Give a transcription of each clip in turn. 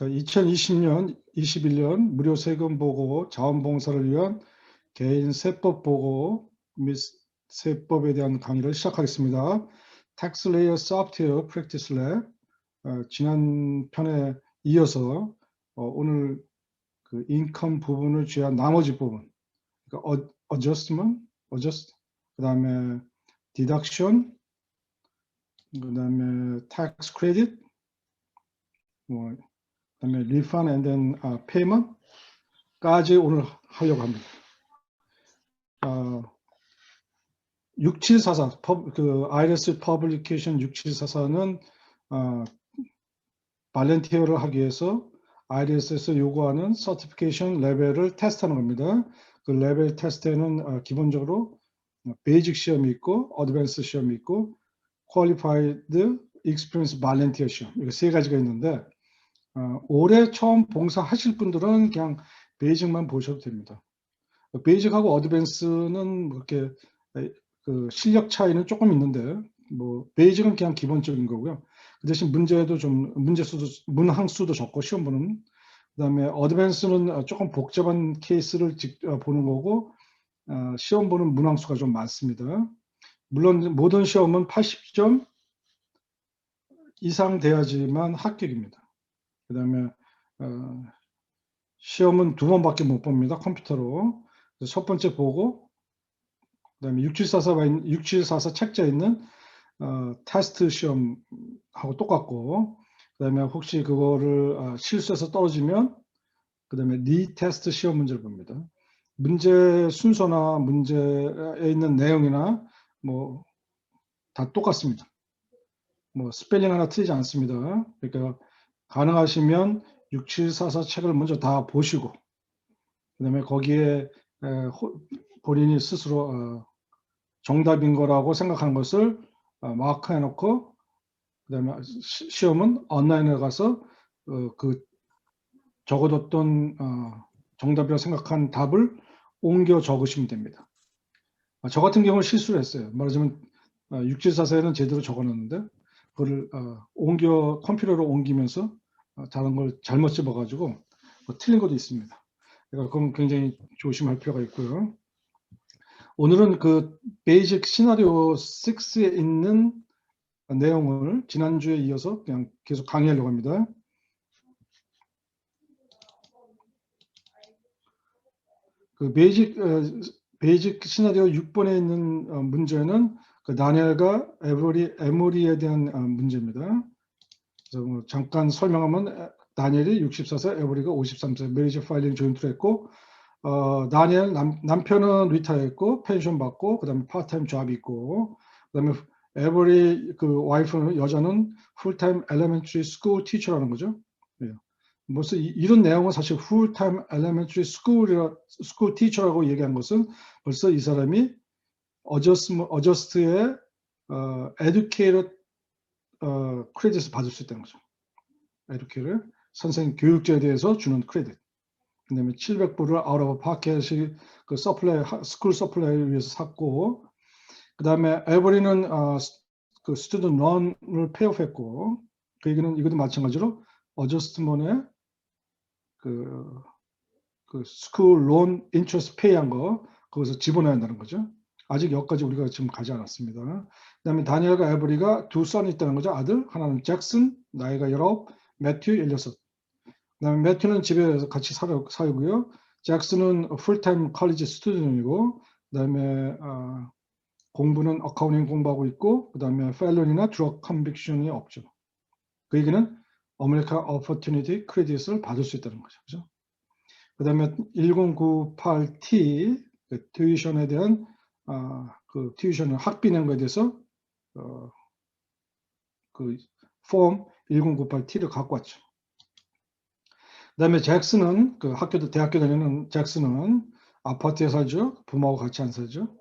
2020년, 21년 무료 세금 보고 자원봉사를 위한 개인 세법 보고 및 세법에 대한 강의를 시작하겠습니다. Tax Layer Software Practice Lab 지난 편에 이어서 오늘 그 인컴 부분을 취한 나머지 부분, 그러니까 adjust, 그 다음에 deduction, 그 다음에 tax credit, 그 다음에 refund and then payment까지 오늘 하려고 합니다. 6744, 그 IRS Publication 6744는 발렌티어를 하기 위해서 IRS에서 요구하는 서티피케이션 레벨을 테스트하는 겁니다. 그 레벨 테스트에는 기본적으로 베이직 시험이 있고 어드밴스 시험이 있고 퀄리파이드 익스피리언스 발렌티어 시험, 이거 세 가지가 있는데 올해 처음 봉사하실 분들은 그냥 베이직만 보셔도 됩니다. 베이직하고 어드밴스는 그렇게 그 실력 차이는 조금 있는데 뭐 베이직은 그냥 기본적인 거고요. 그 대신 문제도 좀 문항수도 적고 시험 보는, 그다음에 어드밴스는 조금 복잡한 케이스를 보는 거고 시험 보는 문항수가 좀 많습니다. 물론 모든 시험은 80점 이상 돼야지만 합격입니다. 그다음에 시험은 2번밖에 못 봅니다. 컴퓨터로. 첫 번째 보고 그다음에 6744 책자에 있는 테스트 시험하고 똑같고, 그다음에 혹시 그거를 실수해서 떨어지면 그다음에 리테스트 시험 문제를 봅니다. 문제 순서나 문제에 있는 내용이나 뭐 다 똑같습니다. 뭐 스펠링 하나 틀리지 않습니다. 그러니까 가능하시면 6744 책을 먼저 다 보시고 그다음에 거기에 본인이 스스로 정답인 거라고 생각하는 것을 마크해 놓고, 그다음에 시험은 온라인에 가서 그 적어뒀던 정답이라고 생각한 답을 옮겨 적으시면 됩니다. 저 같은 경우는 실수를 했어요. 말하자면 6744에는 제대로 적어놨는데 그걸 컴퓨터로 옮기면서 다른 걸 잘못 집어가지고 틀린 것도 있습니다. 그러니까 그건 굉장히 조심할 필요가 있고요. 오늘은 그 베이직 시나리오 6에 있는 내용을 지난주에 이어서 그냥 계속 강의하려고 합니다. 그 베이직 시나리오 6번에 있는 문제는 그 다니엘과 에모리에 대한 문제입니다. 그래서 뭐 잠깐 설명하면 다니엘이 64세, 에모리가 53세, 메리지 파일링 조인트를 했고, 다니엘 남편은 리타이어했고 펜션 받고 그다음에 파트타임 잡이 있고, 그다음에 에버리 그 와이프는 여자는 풀타임 엘레멘터리 스쿨 티처라는 거죠. 예. 벌써 이런 내용은 사실 풀타임 엘레멘터리 스쿨 티처라고 얘기한 것은 벌써 이 사람이 어저스트의 에듀케이터 크레딧을 받을 수 있다는 거죠. 에듀케이터 선생 교육자에 대해서 주는 크레딧. 그다음에 700불을 아웃 오브 파켓이 그 스쿨 서플라이를 위해서 샀고, 그다음에 에버리는 그 스튜던트 런을 페이오프했고, 그 얘기는 이것도 마찬가지로 어저스트먼에 그 스쿨 론 인트레스트 페이한 거 거기서 집어넣어야 한다는 거죠. 아직 여기까지 우리가 지금 가지 않았습니다. 그다음에 다니엘과 에버리가 두 son이 있다는 거죠. 아들 하나는 잭슨 나이가 19, 매튜 16. 그다음에 매튜는 집에서 같이 살고요. 잭슨은 풀타임 컬리지 스튜던트이고, 그다음에 공부는 어카운팅 공부하고 있고, 그다음에 펠런이나 드럭 컨빅션이 없죠. 그 얘기는 아메리칸 오퍼튜니티 크레딧을 받을 수 있다는 거죠. 그죠? 그다음에 1098T 그 튜이션에 대한 그 튜이션을 학비 낸 거에 대해서 그 폼 1098T를 갖고 왔죠. 그다음에 잭슨은 그 대학교 다니는 잭슨은 아파트에 살죠. 부모하고 같이 안 살죠.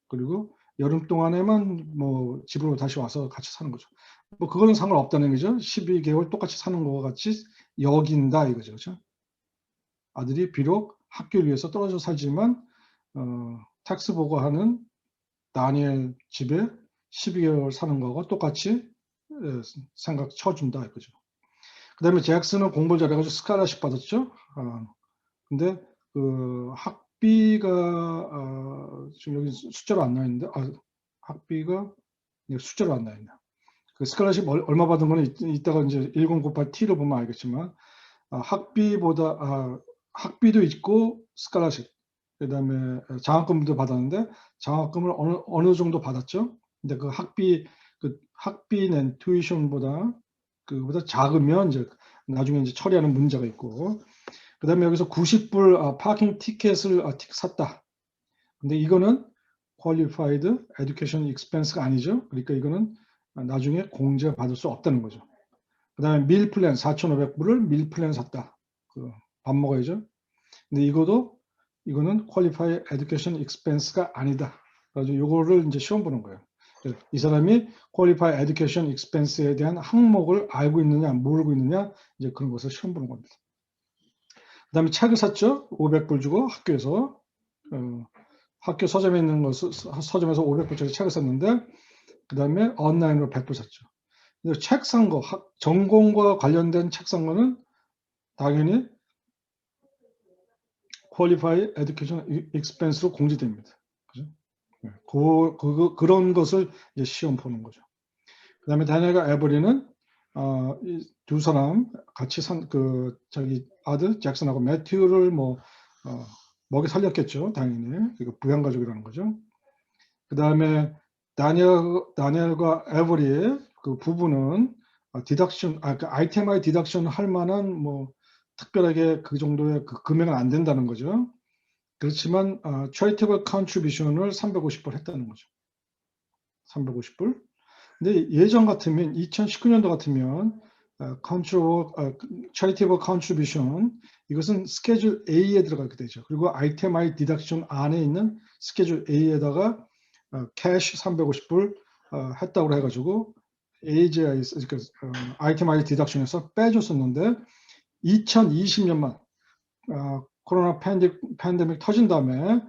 그리고 여름 동안에만 뭐 집으로 다시 와서 같이 사는 거죠. 뭐 그거는 상관없다는 거죠. 12개월 똑같이 사는 거와 같이 여긴다 이거죠. 그렇죠? 아들이 비록 학교를 위해서 떨어져 살지만 텍스 보고하는 다니엘 집에 12개월 사는 거하고 똑같이 생각 쳐준다 이거죠. 그다음에 잭슨은 공부를 잘해가지고 스칼라십 받았죠. 근데 그 학비가 지금 여기 숫자로 안 나와 있는데 학비가 숫자로 안 나와 있네. 그 스칼라십 얼마 받은 거는 이따가 이제 1098T로 보면 알겠지만 학비도 있고 스칼라십 그다음에 장학금도 받았는데 장학금을 어느 정도 받았죠. 근데 그 학비 낸 튜이션보다 그보다 작으면 이제 나중에 이제 처리하는 문제가 있고 그다음에 여기서 90불 파킹 티켓을 샀다. 근데 이거는 qualified education expense가 아니죠. 그러니까 이거는 나중에 공제 받을 수 없다는 거죠. 그다음에 밀 플랜 4,500불을 밀 플랜 샀다. 밥 먹어야죠. 근데 이거는 qualified education expense가 아니다. 그래서 이거를 이제 시험 보는 거예요. 이 사람이 qualified education expense에 대한 항목을 알고 있느냐, 모르고 있느냐, 이제 그런 것을 시험 보는 겁니다. 그 다음에 책을 샀죠. 500불 주고 학교에서. 학교 서점에 있는 것을, 서점에서 500불짜리 책을 샀는데, 그 다음에 온라인으로 100불 샀죠. 책 산 거, 전공과 관련된 책 산 거는 당연히 qualified education expense로 공제됩니다. 그죠? 그런 것을 이제 시험 보는 거죠. 그 다음에 다니엘과 에버리는 두 사람 같이 자기 아들 잭슨하고 매튜를 먹여 살렸겠죠. 당연히. 이거 부양가족이라는 거죠. 그 다음에 다니엘과 에버리의 그 부부는 디덕션, 그 ITMI 디덕션 할 만한 특별하게 그 정도의 그 금액은 안 된다는 거죠. 그렇지만 charitable contribution을 350불 했다는 거죠. 350불. 근데 예전 같으면 2019년도 같으면 charitable contribution 이것은 스케줄 A에 들어가게 되죠. 그리고 ITMI 디덕션 안에 있는 스케줄 A에다가 캐시 350불 했다고 해가지고 AGI 그러니까 ITMI 디덕션에서 빼줬었는데 2020년만 코로나 팬데믹 터진 다음에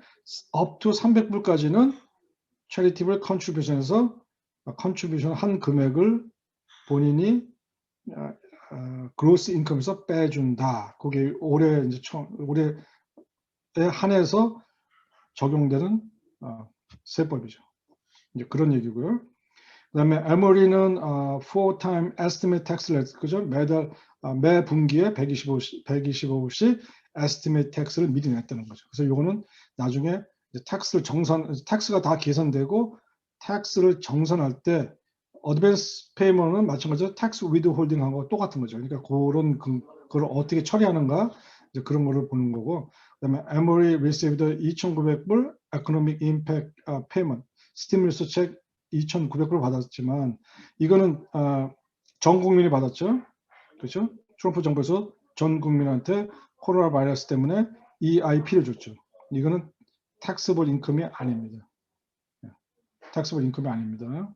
up to 300불까지는 charitable contribution에서 컨트리뷰션 한 금액을 본인이 그로스 인컴에서 빼준다. 그게 올해에 한해서 적용되는 세법이죠. 이제 그런 얘기고요. 그다음에 에머리는 4-time estimate tax를 그죠? 매 분기에 125불씩 estimate tax를 미리 냈다는 거죠. 그래서 이거는 나중에 텍스가 다 계산되고 텍스를 정산할 때 어드밴스 페이먼트는 마찬가지로 텍스 위드홀딩하고 똑같은 거죠. 그러니까 그걸 어떻게 처리하는가 이제 그런 거를 보는 거고 그다음에 에머리 received 2,900불 economic impact payment 스티뮬러스 책 2,900불 받았지만 이거는 전 국민이 받았죠. 그렇죠? 트럼프 정부에서 전 국민한테 코로나 바이러스 때문에 EIP를 줬죠. 이거는 taxable income이 아닙니다. taxable income이 아닙니다.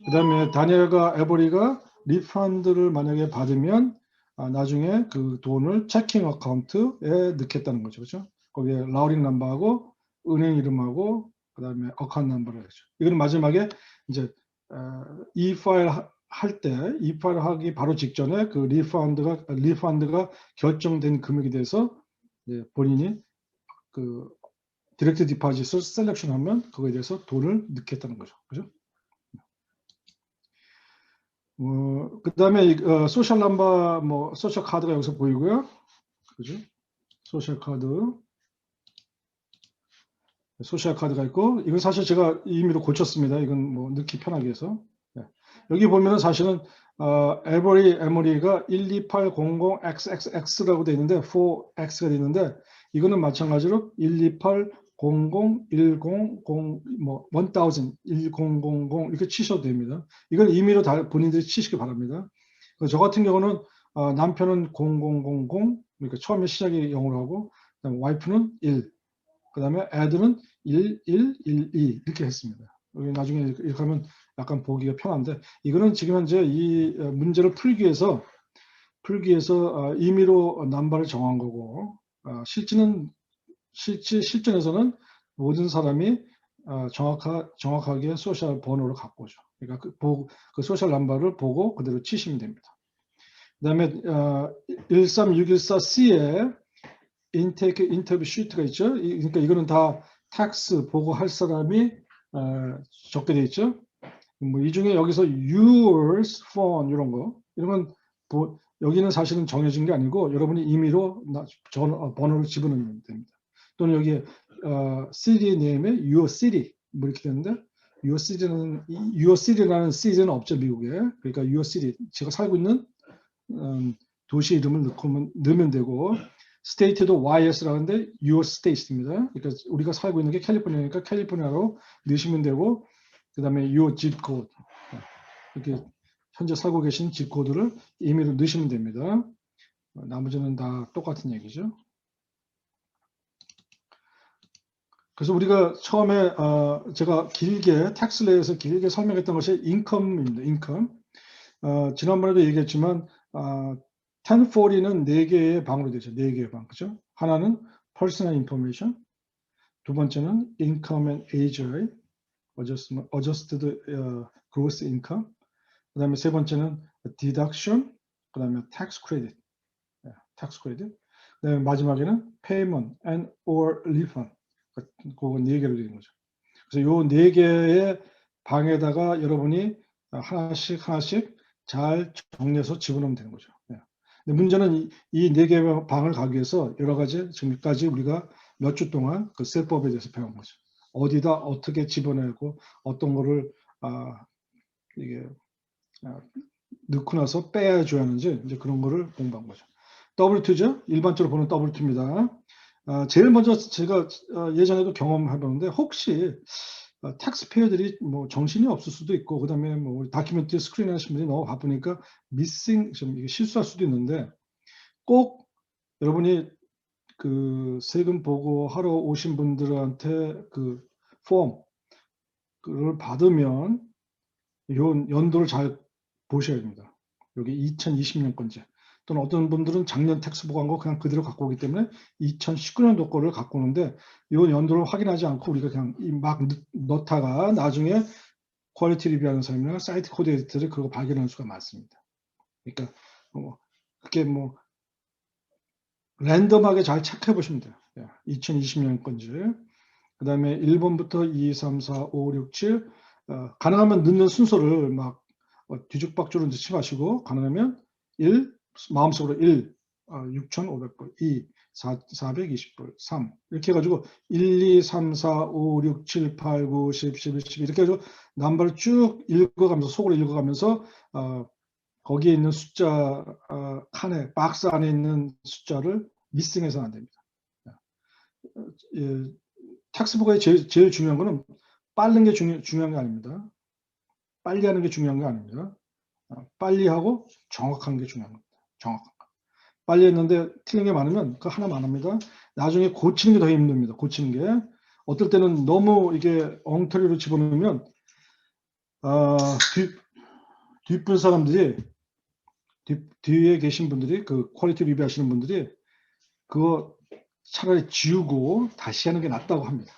그 다음에 다니엘과 에버리가 리펀드를 만약에 받으면 나중에 그 돈을 체킹 어카운트에 넣겠다는 거죠. 그렇죠? 거기에 라우링 넘버하고 은행 이름하고 그 다음에 어카운트 넘버를 하죠. 이거는 마지막에 이제 E-파일 E-파일 하기 바로 직전에 그 리펀드가 결정된 금액에 대해서 본인이 그 디렉트 디파짓을 셀렉션하면 그거에 대해서 돈을 넣겠다는 거죠. 그죠? 그 다음에 소셜 넘버, 소셜 카드가 여기서 보이고요. 그죠? 소셜 카드가 있고, 이건 사실 제가 임의로 고쳤습니다. 이건 넣기 편하게 해서. 네. 여기 보면은 사실은, 에머리가 12800XXX라고 되어 있는데, 4X가 되어 있는데, 이거는 마찬가지로 128001010 1000 이렇게 치셔도 됩니다. 이건 임의로 다 본인들이 치시기 바랍니다. 저 같은 경우는 남편은 0000 그러니까 처음에 시작이 0으로 하고 그다음에 와이프는 1 그다음에 애들은 1112 이렇게 했습니다. 나중에 이렇게 하면 약간 보기가 편한데 이거는 지금 현재 이 문제를 풀기 위해서 임의로 넘버를 정한 거고 실전에서는 모든 사람이 정확하게 소셜 번호를 갖고 오죠. 그러니까 그 소셜 넘버를 보고 그대로 치시면 됩니다. 그다음에 13614C에 인테이크 인터뷰 시트가 있죠. 그러니까 이거는 다 텍스 보고할 사람이 적게 돼 있죠. 뭐 이 중에 여기서 yours, phone 이런 건 여기는 사실은 정해진 게 아니고 여러분이 임의로 번호를 집어넣으면 됩니다. 또는 여기에 city name에 your city 뭐 이렇게 되는데 your city라는 city는 없죠 미국에. 그러니까 your city 제가 살고 있는 도시 이름을 넣으면 되고 state도 YS라는데 your state입니다. 그러니까 우리가 살고 있는 게 캘리포니아니까 캘리포니아로 넣으시면 되고 그 다음에 your zip code 이렇게 현재 살고 계신 zip code를 임의로 넣으시면 됩니다. 나머지는 다 똑같은 얘기죠. 그래서 우리가 처음에 제가 길게 텍스레이에서 길게 설명했던 것이 인컴입니다. 인컴. 지난번에도 얘기했지만 1040는 4개의 방으로 되죠. 4개의 방. 그죠? 하나는 personal information, 두 번째는 income and age, adjusted gross income, 그 다음에 세 번째는 deduction, 그 다음에 tax credit, tax credit, 그 다음에 마지막에는 payment and or refund. 그거 4개로 되는 거죠. 그래서 요 4개의 방에다가 여러분이 하나씩 잘 정리해서 집어넣으면 되는 거죠. 근데 문제는 이 4개의 방을 가기 위해서 여러 가지 지금까지 우리가 몇 주 동안 그 세법에 대해서 배운 거죠. 어디다 어떻게 집어내고 어떤 거를 이게 넣고 나서 빼야줘야 하는지 이제 그런 거를 공부한 거죠. W2죠. 일반적으로 보는 W2입니다. 제일 먼저 제가 예전에도 경험해봤는데 혹시 텍스페어들이 뭐 정신이 없을 수도 있고 그다음에 뭐 다큐멘터리 스크린 하시는 분이 너무 바쁘니까 미싱 좀 실수할 수도 있는데 꼭 여러분이 그 세금 보고하러 오신 분들한테 그 폼을 받으면 요 연도를 잘 보셔야 됩니다. 여기 2020년 건지 또는 어떤 분들은 작년 텍스 보고한 거 그냥 그대로 갖고 오기 때문에 2019년도 거를 갖고 오는데 이 연도를 확인하지 않고 우리가 그냥 막 넣다가 나중에 퀄리티 리뷰하는 사람이나 사이트 코드 에디터를 그거 발견할 수가 많습니다. 그러니까 그게 뭐 랜덤하게 잘 체크해 보시면 돼요. 2020년 건지. 그 다음에 1번부터 2, 3, 4, 5, 6, 7 가능하면 넣는 순서를 막 뒤죽박죽으로 넣지 마시고 가능하면 1, 마음속으로 1, 6,500불, 2, 420불, 3 이렇게 해가지고 1, 2, 3, 4, 5, 6, 7, 8, 9, 10, 11, 12 이렇게 해서 넘버를 쭉 읽어가면서 속으로 읽어가면서 거기에 있는 숫자 칸에 박스 안에 있는 숫자를 미싱해서는 안 됩니다. 텍스트북에 제일 중요한 거는 빠른 게 중요한 게 아닙니다. 빨리 하는 게 중요한 게 아닙니다. 빨리 하고 정확한 게 중요한 겁니다. 정확한 거. 빨리 했는데 틀린 게 많으면 그거 하나만 안 합니다. 나중에 고치는 게 더 힘듭니다. 고치는 게. 어떨 때는 너무 이게 엉터리로 집어넣으면 뒷분 사람들이 뒤에 계신 분들이 그 퀄리티 리뷰 하시는 분들이 그거 차라리 지우고 다시 하는 게 낫다고 합니다.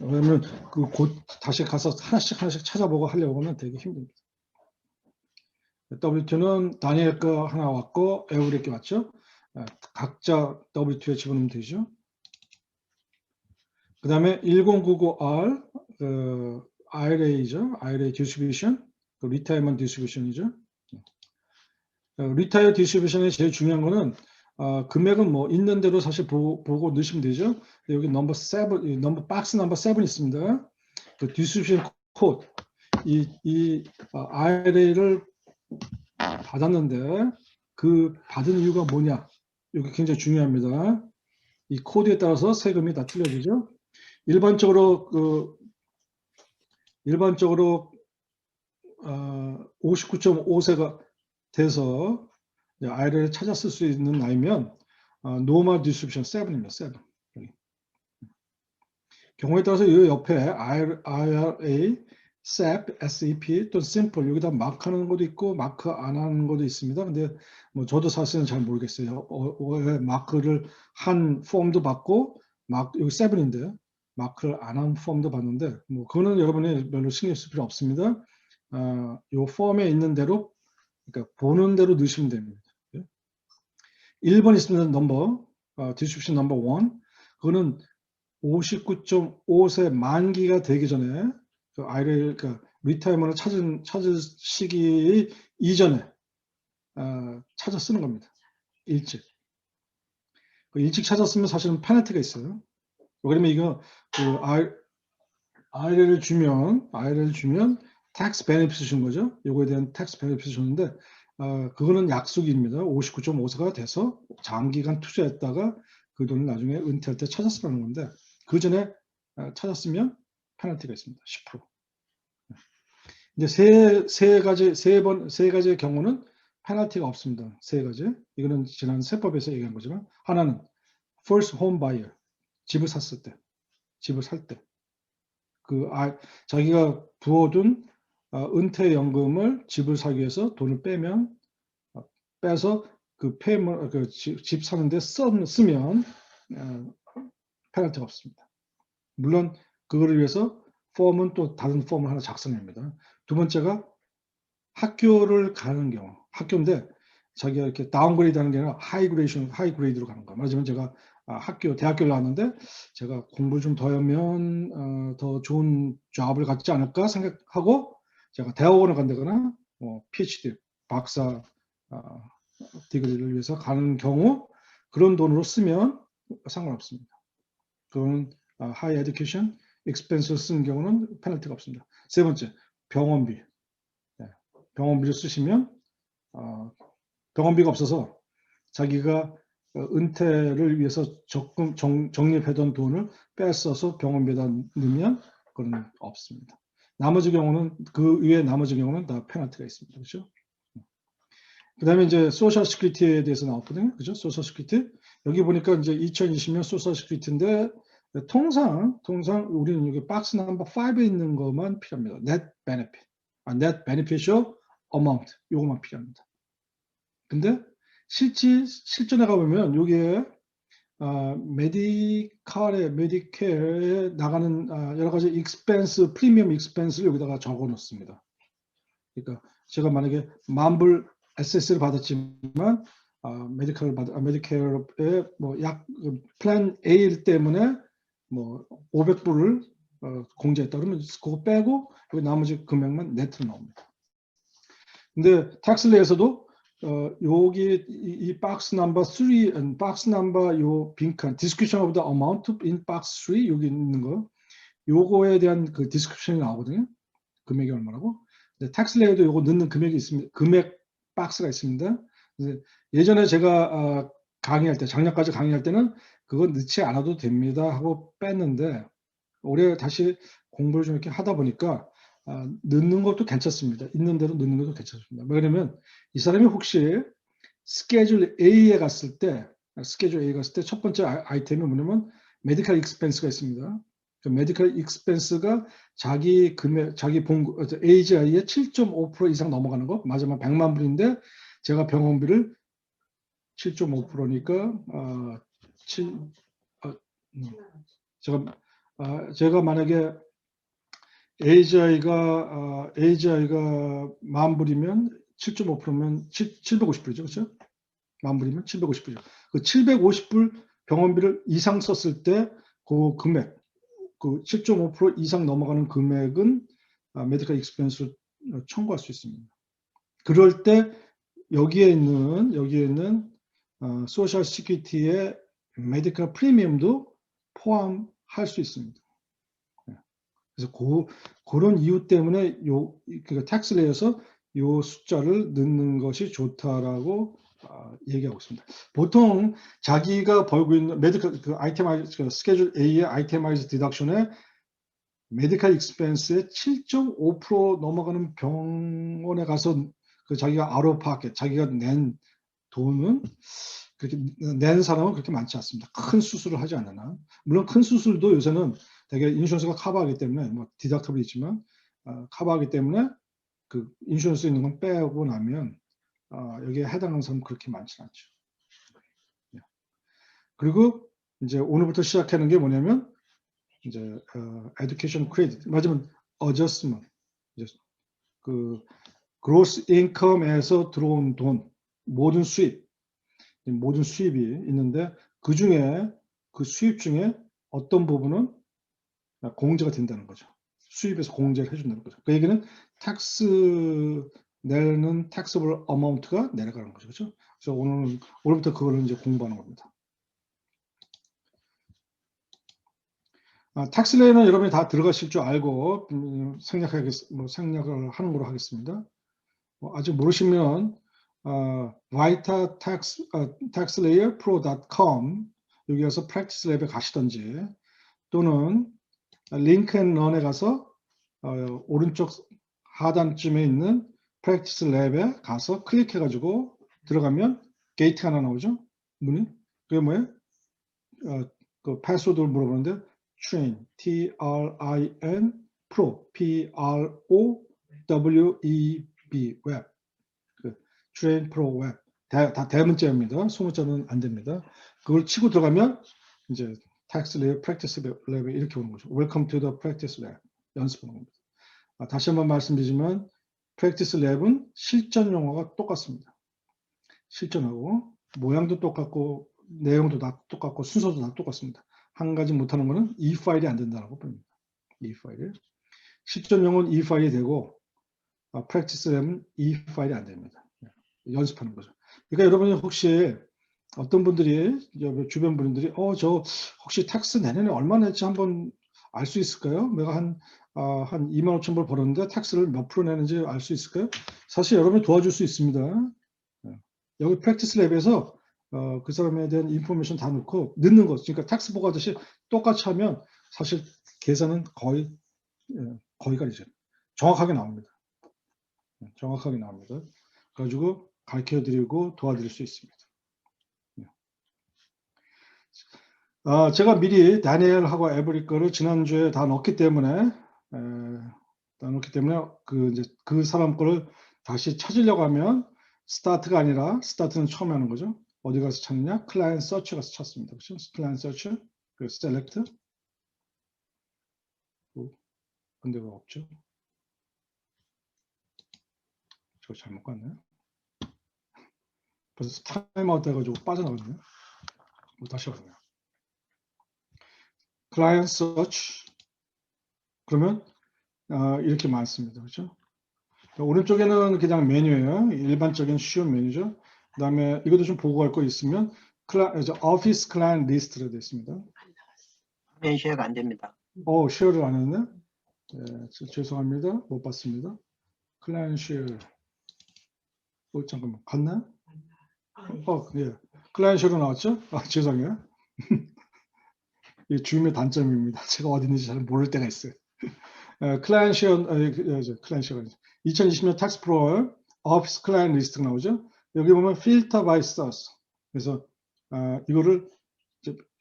왜냐면 그 곧 다시 가서 하나씩 찾아보고 하려고 하면 되게 힘듭니다. W2는 다니엘 거 하나 왔고 에우레 게 왔죠. 각자 W2에 집어넣으면 되죠. 그 다음에 1099R IRA죠. IRA 디스트리뷰션, 리타이먼트 디스트리뷰션이죠. 리타이어 디스트리뷰션의 제일 중요한 거는 금액은 뭐 있는 대로 사실 보고 넣으시면 되죠. 여기 넘버 7, 박스 넘버 7 있습니다. 그 디스트리뷰션 코드 이 IRA를 받았는데 그 받은 이유가 뭐냐? 이게 굉장히 중요합니다. 이 코드에 따라서 세금이 다 틀려지죠. 일반적으로 59.5세가 돼서 IRA를 찾아 쓸 수 있는 나이면 노멀 디스트리뷰션 7입니다. 7. 여기. 경우에 따라서 이 옆에 IRA, SEP, SEP 또 심플 여기다 마크하는 것도 있고 마크 안 하는 것도 있습니다. 근데 뭐 저도 사실은 잘 모르겠어요. 왜 마크를 한 폼도 받고 여기 7인데 마크를 안 한 폼도 받는데 뭐 그거는 여러분이 별로 신경 쓸 필요 없습니다. 이 폼에 있는 대로 그러니까 보는 대로 넣으시면 됩니다. 1번 있으면 넘버, 디스트리뷰션 넘버 1. 그거는 59.5세 만기가 되기 전에 그 아이를 리타이먼을 찾을 시기 이전에 찾아 쓰는 겁니다. 일찍. 일찍 찾았으면 사실은 페널티가 있어요. 그러면 이거 IRA를 주면 텍스 베네핏을 준 거죠. 요거에 대한 텍스 베네핏을 줬는데 그거는 약속입니다. 59.5세가 돼서 장기간 투자했다가 그 돈을 나중에 은퇴할 때 찾았으라는 건데 그 전에 찾았으면 페널티가 있습니다. 10%. 이제 세 가지의 경우는 페널티가 없습니다. 세 가지. 이거는 지난 세법에서 얘기한 거지만 하나는 first home buyer, 집을 샀을 때, 집을 살 때. 자기가 부어둔 은퇴연금을 집을 사기 위해서 돈을 빼서 집 사는데 쓰면 페널티가 없습니다. 물론 그거를 위해서 폼은 또 다른 폼을 하나 작성합니다. 두 번째가 학교를 가는 경우, 학교인데 자기가 이렇게 다운그레이드 하는 게 아니라 하이그레이드로 가는 거야. 말하자면 제가 대학교를 나왔는데 제가 공부를 좀 더 하면 더 좋은 잡을 갖지 않을까 생각하고 제가 대학원을 간다거나 PhD, 박사 디그리를 위해서 가는 경우 그런 돈으로 쓰면 상관없습니다. 그거는 하이 에듀케이션 익스펜스를 쓰는 경우는 페널티가 없습니다. 세 번째, 병원비. 병원비를 쓰시면 병원비가 없어서 자기가 은퇴를 위해서 적립해둔 돈을 뺏어서 병원비에다 넣으면 그건 없습니다. 나머지 경우는 그 외에 나머지 경우는 다 페널티가 있습니다. 그렇죠? 그다음에 이제 소셜 시큐리티에 대해서 나왔거든요. 그죠? 소셜 시큐리티. 여기 보니까 이제 2020년 소셜 시큐리티인데 통상 우리는 여기 박스 넘버 5에 있는 것만 필요합니다. net benefit. net beneficial amount. 요것만 필요합니다. 근데 실전에 가보면 여기에 메디케어에 나가는 여러 가지 익스펜스, 프리미엄 익스펜스를 여기다가 적어 놓습니다. 그러니까 제가 만약에 만불 SS를 받았지만 메디케어에 플랜 A 때문에 500불을 공제했다 그러면 그거 빼고 여기 나머지 금액만 네트로 나옵니다. 근데 텍스 내에서도 여기 이 박스 넘버 3, 박스 넘버 요 빈칸 description of the amount in box 3 여기 있는 거 요거에 대한 그 디스크립션이 나오거든요. 금액이 얼마라고. 근데 텍스 레이도 요거 넣는 금액이 있습니다. 금액 박스가 있습니다. 예전에 제가 강의할 때 작년까지 강의할 때는 그거 넣지 않아도 됩니다 하고 뺐는데 올해 다시 공부를 좀 이렇게 하다 보니까 넣는 것도 괜찮습니다. 있는 대로 넣는 것도 괜찮습니다. 왜냐면 이 사람이 혹시 스케줄 A에 갔을 때 첫 번째 아이템이 뭐냐면 메디컬 익스펜스가 있습니다. 메디컬 익스펜스가 자기 봉급 AGI의 7.5% 이상 넘어가는 거 맞으면 100만 불인데 제가 병원비를 7.5%니까 제가 만약에 AGI가 만 불이면 7.5%면 750불이죠. 그렇죠? 만 불이면 750불이죠. 그 750불 병원비를 이상 썼을 때 그 금액 그 7.5% 이상 넘어가는 금액은 메디컬 익스펜스를 청구할 수 있습니다. 그럴 때 여기에 있는 소셜 시큐리티의 메디컬 프리미엄도 포함할 수 있습니다. 그래서 그런 이유 때문에 그러니까 텍스 레이에서 요 숫자를 넣는 것이 좋다라고 얘기하고 있습니다. 보통 자기가 벌고 있는 메디컬 스케줄 A의 아이템아이즈 디덕션에 메디컬 익스펜스의 7.5% 넘어가는 병원에 가서 자기가 아웃 오브 파켓 자기가 낸 돈은 그렇게 낸 사람은 그렇게 많지 않습니다. 큰 수술을 하지 않는 한. 물론 큰 수술도 요새는 되게 인슈런스가 커버하기 때문에 디덕터블이 있지만 커버하기 때문에 그 인슈런스 있는 건 빼고 나면 여기에 해당하는 사람은 그렇게 많지 않죠. 그리고 이제 오늘부터 시작하는 게 뭐냐면 이제 education credit 맞으면 adjustment gross income에서 들어온 돈, 모든 수입이 있는데 그 중에 그 수입 중에 어떤 부분은 공제가 된다는 거죠. 수입에서 공제를 해준다는 거죠. 그 얘기는 텍스 내는 taxable amount가 내려가는 거죠. 그렇죠? 그래서 오늘부터 그거를 이제 공부하는 겁니다. 텍스레이는 여러분이 다 들어가실 줄 알고 생략을 하는 걸로 하겠습니다. 아직 모르시면 vitataxlayerpro.com 여기 가서 practice lab에 가시던지 또는 링크앤런에 가서 오른쪽 하단쯤에 있는 practice lab에 가서 클릭해가지고 들어가면 게이트 하나 나오죠? 문이? 그게 뭐예요? 그 패스워드를 물어보는데 train, T-R-I-N, pro, P-R-O-W-E-B, web. train pro web. 다 대문자입니다. 소문자는 안 됩니다. 그걸 치고 들어가면 이제 tax lab, practice lab 이렇게 오는 거죠. Welcome to the practice lab. 연습하는 겁니다. 다시 한번 말씀드리지만 practice lab은 실전 용어가 똑같습니다. 실전하고 모양도 똑같고 내용도 다 똑같고 순서도 다 똑같습니다. 한 가지 못하는 거는 이 파일이 안 된다고 봅니다. 이 파일이. 실전 용어는 이 파일이 되고 practice lab은 이 파일이 안 됩니다. 연습하는 거죠. 그러니까 여러분이 혹시 어떤 분들이 주변 분들이 저 혹시 텍스 내년에 얼마 낼지 한번 알 수 있을까요? 내가 한 25,000불 벌었는데 텍스를 몇 프로 내는지 알 수 있을까요? 사실 여러분이 도와줄 수 있습니다. 여기 프랙티스 랩에서 그 사람에 대한 인포메이션 다 넣고 넣는 것. 그러니까 텍스 보고 하듯이 똑같이 하면 사실 계산은 거의가 이제 정확하게 나옵니다. 정확하게 나옵니다. 그래가지고 가르쳐 드리고 도와드릴 수 있습니다. 제가 미리 다니엘하고 에브리 거를 지난주에 다 넣었기 때문에 그 사람 거를 다시 찾으려고 하면 스타트가 아니라 스타트는 처음에 하는 거죠. 어디 가서 찾느냐? 클라이언트 서치 가서 찾습니다. 그렇죠? 클라이언트 서치, 그 셀렉트. 근데가 없죠. 저 잘못 갔네요. 벌써 타임아웃 해가지고 빠져나갔네요. 다시 왔네요. 클라이언트 서치. 그러면 이렇게 많습니다. 그렇죠? 오른쪽에는 그냥 메뉴예요. 일반적인 쉬운 메뉴죠. 그 다음에 이것도 좀 보고 갈 거 있으면 오피스 클라이언트 리스트로 되어 있습니다. 화면 쉐어가 안 됩니다. 쉐어를 안 했네. 네, 죄송합니다. 못 봤습니다. 클라이언트 쉐어. 잠깐만 갔나? 예. 클라이언트 쉐어로 나왔죠? 죄송해요. 이게 주임의 단점입니다. 제가 어디 있는지 잘 모를 때가 있어요. 클라이언트 쉐어, 클라이언트 쉐어가 2020년 텍스 프로 오피스 클라이언트 리스트가 나오죠. 여기 보면 필터 바이 서스. 그래서 이거를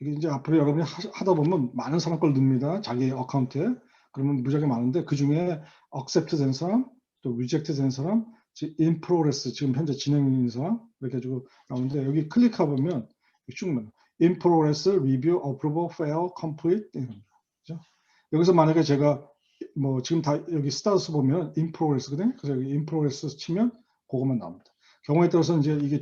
이제 앞으로 여러분이 하다 보면 많은 사람 걸 넣습니다. 자기 어카운트에. 그러면 무지하게 많은데 그 중에 accept 된 사람, 또 reject 된 사람, in progress 지금 현재 진행 중인 사람 이렇게 해가지고 나오는데 여기 클릭해 보면 쭉 나와요. in progress, review, approval, fail, complete. 그렇죠? 여기서 만약에 제가 뭐 지금 다 여기 스타트스 보면 in progress거든요. 그래서 여기 in progress 치면 그것만 나옵니다. 경우에 따라서 이제 이게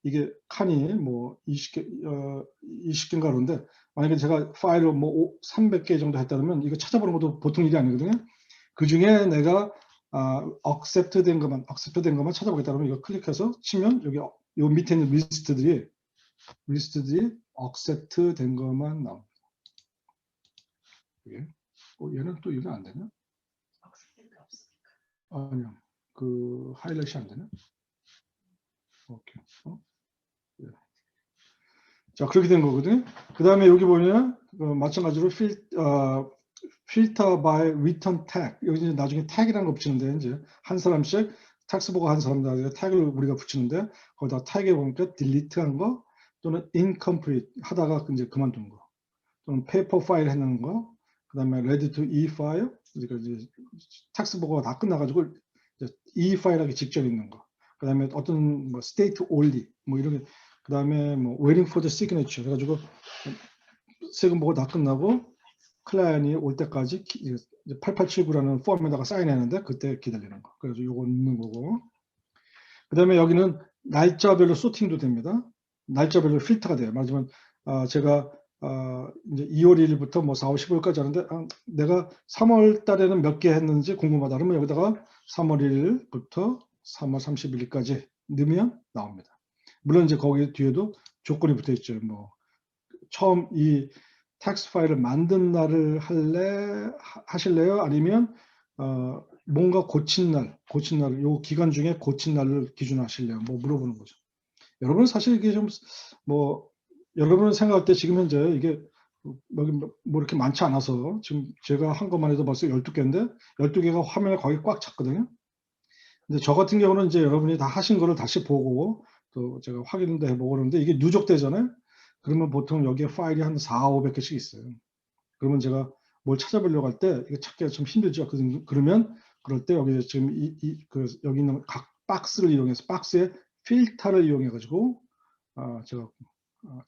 이게 칸이 뭐 20개인가 그런데 만약에 제가 파일을 뭐 300개 정도 했다면 이거 찾아보는 것도 보통 일이 아니거든요. 그 중에 내가 accept 된 것만 찾아보겠다 그러면 이거 클릭해서 치면 여기 요 밑에 있는 리스트들이 accept 된 것만 나옵니다. 얘는 또 이거 안 되나? 아니요. 그 하이라이트가 안 되나? 오케이. 예. 자, 그렇게 된 거거든요. 그 다음에 여기 보면 마찬가지로 filter by return tag. 여기 이제 나중에 tag이라는 거 붙이는데 이제 한 사람씩 텍스 보고 한 사람들 tag을 우리가 붙이는데 거기다 tag에 보니까 delete한 거 또는 incomplete 하다가 이제 그만둔 거 또는 paper file 해놓은 거 그 다음에 ready to e file 그러니까 이제 텍스 보고가 다 끝나가지고 e 파일하기 직전 있는 거. 그 다음에 어떤 뭐 state only 뭐 이런 게 그 다음에 뭐 waiting for the signature 해가지고 세금 보고 다 끝나고 클라이언이 올 때까지 8879라는 폼에다가 사인했는데 그때 기다리는 거. 그래서 요거 넣는 거고. 그 다음에 여기는 날짜별로 소팅도 됩니다. 날짜별로 필터가 돼요. 말하자면 제가 이제 2월 1일부터 뭐 4월 15일까지 하는데 내가 3월 달에는 몇 개 했는지 궁금하다 그러면 여기다가 3월 1일부터 3월 31일까지 넣으면 나옵니다. 물론 이제 거기 뒤에도 조건이 붙어 있죠. 뭐 처음 이 텍스트 파일을 만든 날을 하실래요? 아니면 뭔가 고친 날, 요 기간 중에 고친 날을 기준으로 하실래요? 뭐 물어보는 거죠. 여러분 사실 이게 좀 뭐 여러분 생각할 때 지금 현재 이게 여기 뭐 이렇게 많지 않아서 지금 제가 한 것만 해도 벌써 12개인데 12개가 화면에 거의 꽉 찼거든요. 근데 저 같은 경우는 이제 여러분이 다 하신 거를 다시 보고 또 제가 확인도 해보고 그러는데 이게 누적되잖아요. 그러면 보통 여기에 파일이 한 4, 500개씩 있어요. 그러면 제가 뭘 찾아보려고 할 때 이게 찾기가 좀 힘들죠. 그러면 그럴 때 여기 지금 여기 있는 각 박스를 이용해서 박스에 필터를 이용해 가지고 제가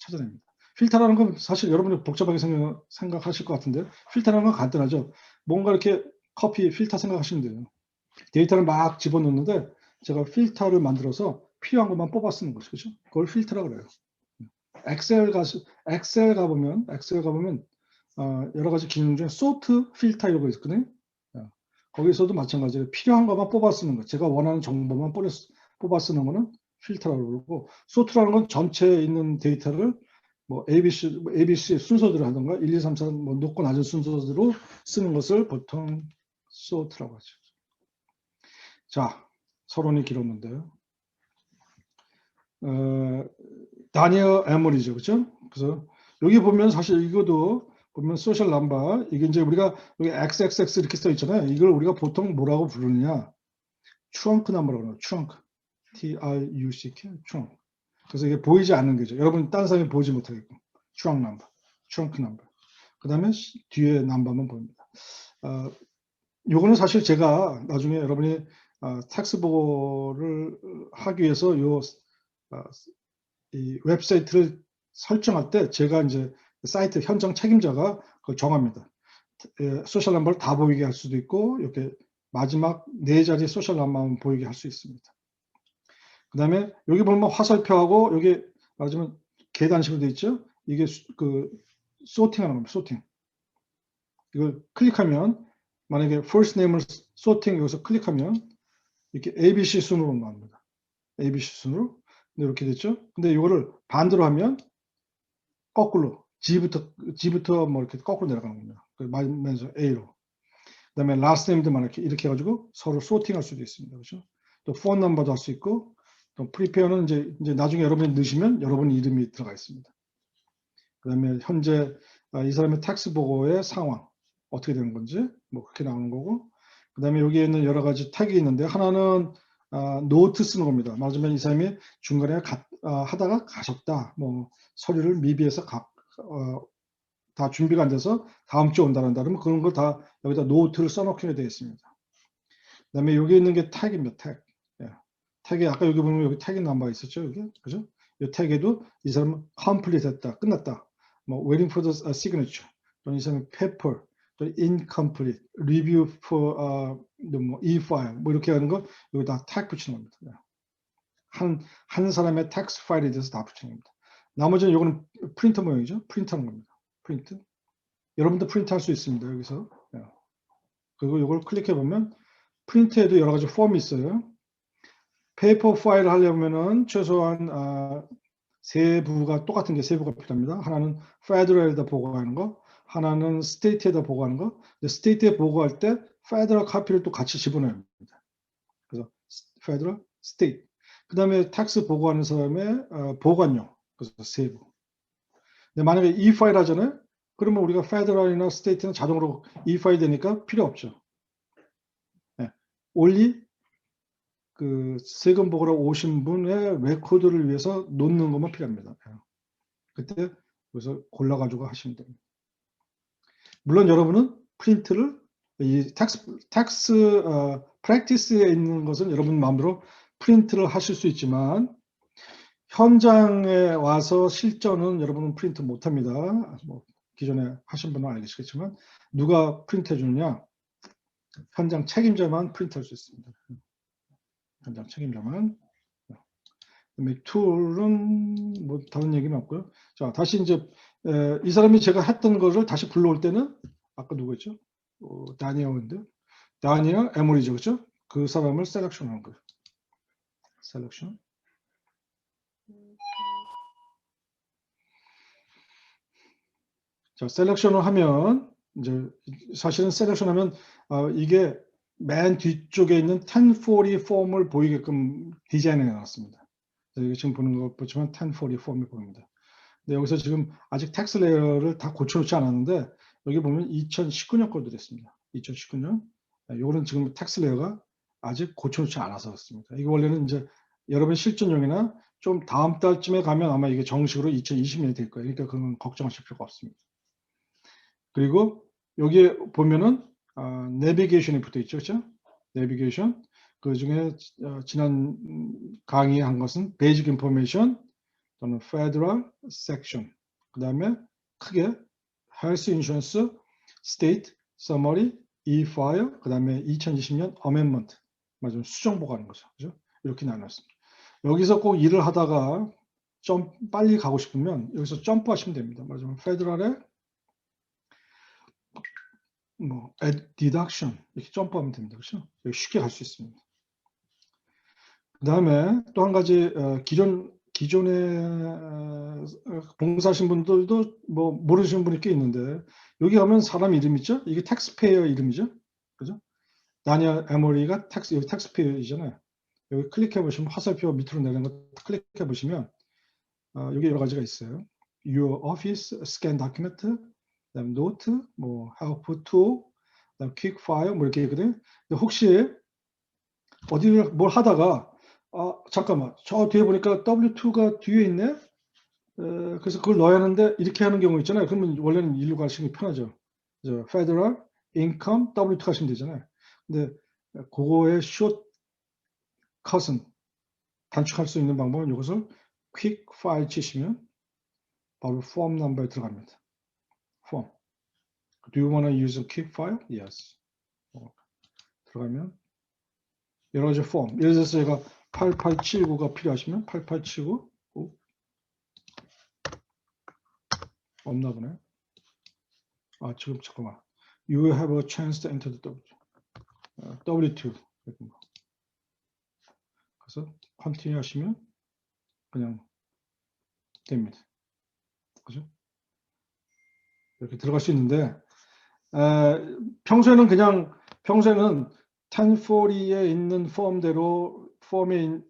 찾아냅니다. 필터라는 건 사실 여러분이 복잡하게 생각하실 것 같은데 필터라는 건 간단하죠. 뭔가 이렇게 커피 필터 생각하시면 돼요. 데이터를 막 집어넣는데 제가 필터를 만들어서 필요한 것만 뽑아 쓰는 거죠. 그렇죠? 그걸 필터라고 그래요. 엑셀 가보면 여러 가지 기능 중에 소트 필터 이런 거 있거든요. 거기서도 마찬가지로 필요한 것만 뽑아 쓰는 거. 제가 원하는 정보만 뽑아 쓰는 거는 필터라고 그러고, 소트라는 건 전체에 있는 데이터를 뭐 ABC 순서대로 하던가 1, 2, 3, 4 뭐 높고 낮은 순서대로 쓰는 것을 보통 소트라고 하죠. 자, 서론이 길었는데요. 다니엘 에머리죠, 그렇죠? 그래서 여기 보면 사실 이것도 보면 소셜 넘버 이게 이제 우리가 여기 XXX 이렇게 써 있잖아요. 이걸 우리가 보통 뭐라고 부르느냐? 트렁크 넘버라고 그래요. 트렁크, TRUCK, 트렁크. 그래서 이게 보이지 않는 거죠. 여러분 다른 사람이 보지 못하게끔 트렁크 넘버, 트렁크 넘버. 그 다음에 뒤에 넘버만 보입니다. 요거는 사실 제가 나중에 여러분이 텍스 보고를 하기 위해서 이 웹사이트를 설정할 때 제가 이제 사이트 현장 책임자가 그걸 정합니다. 소셜 넘버를 다 보이게 할 수도 있고 이렇게 마지막 4자리 소셜 넘버만 보이게 할 수 있습니다. 그 다음에 여기 보면 화살표하고 여기 말하자면 계단식으로 되어 있죠. 이게 그 소팅하는 겁니다. 소팅. 이걸 클릭하면 만약에 first name을 소팅 여기서 클릭하면 이렇게 ABC 순으로 나옵니다. ABC 순으로. 이렇게 됐죠. 근데 이거를 반대로 하면 거꾸로 G부터 뭐 이렇게 거꾸로 내려가는 겁니다. 말면서 A로. 그다음에 last name도 이렇게 해가지고 서로 소팅할 수도 있습니다. 그렇죠? 또 phone number도 할 수 있고 또 prepare는 이제 나중에 여러분이 넣으시면 여러분 이름이 들어가 있습니다. 그다음에 현재 이 사람의 텍스 보고의 상황 어떻게 되는 건지 뭐 그렇게 나오는 거고. 그다음에 여기에 있는 여러 가지 태그 있는데 하나는 노트 쓰는 겁니다. 말하자면 이 사람이 중간에 하다가 가셨다. 뭐 서류를 미비해서 다 준비가 안 돼서 다음 주에 온다는다. 그러면 그런 걸 다 여기다 노트를 써놓게 되어 있습니다. 그다음에 여기 있는 게 태그입니다. 태그. 태그 아까 여기 보면 여기 태그 넘버 있었죠. 여기 그죠? 이 태그에도 이 사람은 complete 했다, 끝났다. 뭐 waiting for the signature. 또는 이 사람은 paper, 또 incomplete, review for 뭐 e-file 뭐 이렇게 하는 거 여기다 태그 붙이는 겁니다. 한 사람의 텍스트 파일에 대해서 다 붙이는 겁니다. 나머지는 이거는 프린터 모양이죠. 프린트하는 겁니다. 프린트. 여러분도 프린트 할 수 있습니다. 여기서. 그리고 이걸 클릭해 보면 프린트에도 여러 가지 폼이 있어요. 페이퍼 파일을 하려면은 최소한 세 부가 똑같은 게 세 부가 필요합니다. 하나는 페더럴에다 보고하는 거, 하나는 스테이트에다 보고하는 거. 스테이트에 보고할 때 페더럴 카피를 또 같이 집어넣어야 합니다. 그래서 페더럴, 스테이트. 그 다음에 텍스 보고하는 사람의 보관용. 그래서 세 부. 근데 만약에 이 파일 하잖아요. 그러면 우리가 페더럴이나 스테이트는 자동으로 이 파일 되니까 필요 없죠. only 그 세금 보고로 오신 분의 레코드를 위해서 놓는 것만 필요합니다. 그때 그래서 골라가지고 하시면 됩니다. 물론 여러분은 프린트를 이 텍스 프랙티스에 있는 것은 여러분 마음대로 프린트를 하실 수 있지만 현장에 와서 실전은 여러분은 프린트 못합니다. 뭐 기존에 하신 분은 알겠지만 누가 프린트해 주느냐? 현장 책임자만 프린트할 수 있습니다. 현장 책임자만. 그다음에 툴은 뭐 다른 얘기는 없고요. 자, 다시 이제 이 사람이 제가 했던 거를 다시 불러올 때는 아까 누구였죠? 다니엘인데 다니엘 에머리죠, 그렇죠? 그 사람을 셀렉션하는 거예요. 셀렉션. 자, 셀렉션을 하면 이제 사실은 셀렉션하면 이게 맨 뒤쪽에 있는 1040 폼을 보이게끔 디자인해 놨습니다. 여기 지금 보는 것 보시면 1040 폼이 보입니다. 근데 여기서 지금 아직 텍스트 레이어를 다 고쳐놓지 않았는데 여기 보면 2019년 거 들었습니다. 2019년. 요거는 지금 텍스트 레이어가 아직 고쳐놓지 않아서 그렇습니다. 이거 원래는 이제 여러분 실전용이나 좀 다음 달쯤에 가면 아마 이게 정식으로 2020년이 될 거예요. 그러니까 그건 걱정하실 필요가 없습니다. 그리고 여기에 보면은 내비게이션이 붙어 있죠, 그렇죠? 내비게이션. 그 중에 지난 강의 한 것은 베이직 인포메이션 또는 페더럴 섹션. 그 다음에 크게 헬스 인슈런스 스테이트 서머리 E-file 그 다음에 2020년 어멘먼트 맞아요. 수정 보고하는 거죠, 그죠? 이렇게 나눴습니다. 여기서 꼭 일을 하다가 좀 빨리 가고 싶으면 여기서 점프하시면 됩니다. 맞아요. 페더럴에 뭐 deduction 이렇게 점프하면 됩니다. 그렇죠? 쉽게 갈 수 있습니다. 그 다음에 또 한 가지 기존에 봉사하신 분들도 뭐 모르시는 분이 꽤 있는데 여기 가면 사람 이름 있죠? 이게 텍스페이어 이름이죠? 그죠? 다니엘 에머리가 여기 텍스페이어이잖아요. 여기 클릭해 보시면 화살표 밑으로 내리는 거 클릭해 보시면 여기 여러 가지가 있어요. Your Office, Scan Document, 그다음 노트, 뭐 help tool, 그다음 quick file 뭐 이렇게 있거든요. 근데 혹시 어디를 뭘 하다가 잠깐만 저 뒤에 보니까 W2가 뒤에 있네. 그래서 그걸 넣어야 하는데 이렇게 하는 경우 있잖아요. 그러면 원래는 일로 가시는 게 편하죠. Federal Income W2 하시면 되잖아요. 근데 그거의 숏컷은 단축할 수 있는 방법은 이것을 quick file 치시면 바로 form number에 들어갑니다. form. Do you want to use a quick file? Yes. 들어가면 여러 가지 폼. 예를 들어서 제가 8879가 필요하시면 8879 없나 보네. 지금 잠깐만. You will have a chance to enter the W2. 그래서 continue 하시면 그냥 됩니다. 그죠? 이렇게 들어갈 수 있는데 평소에는 1040에 있는 폼대로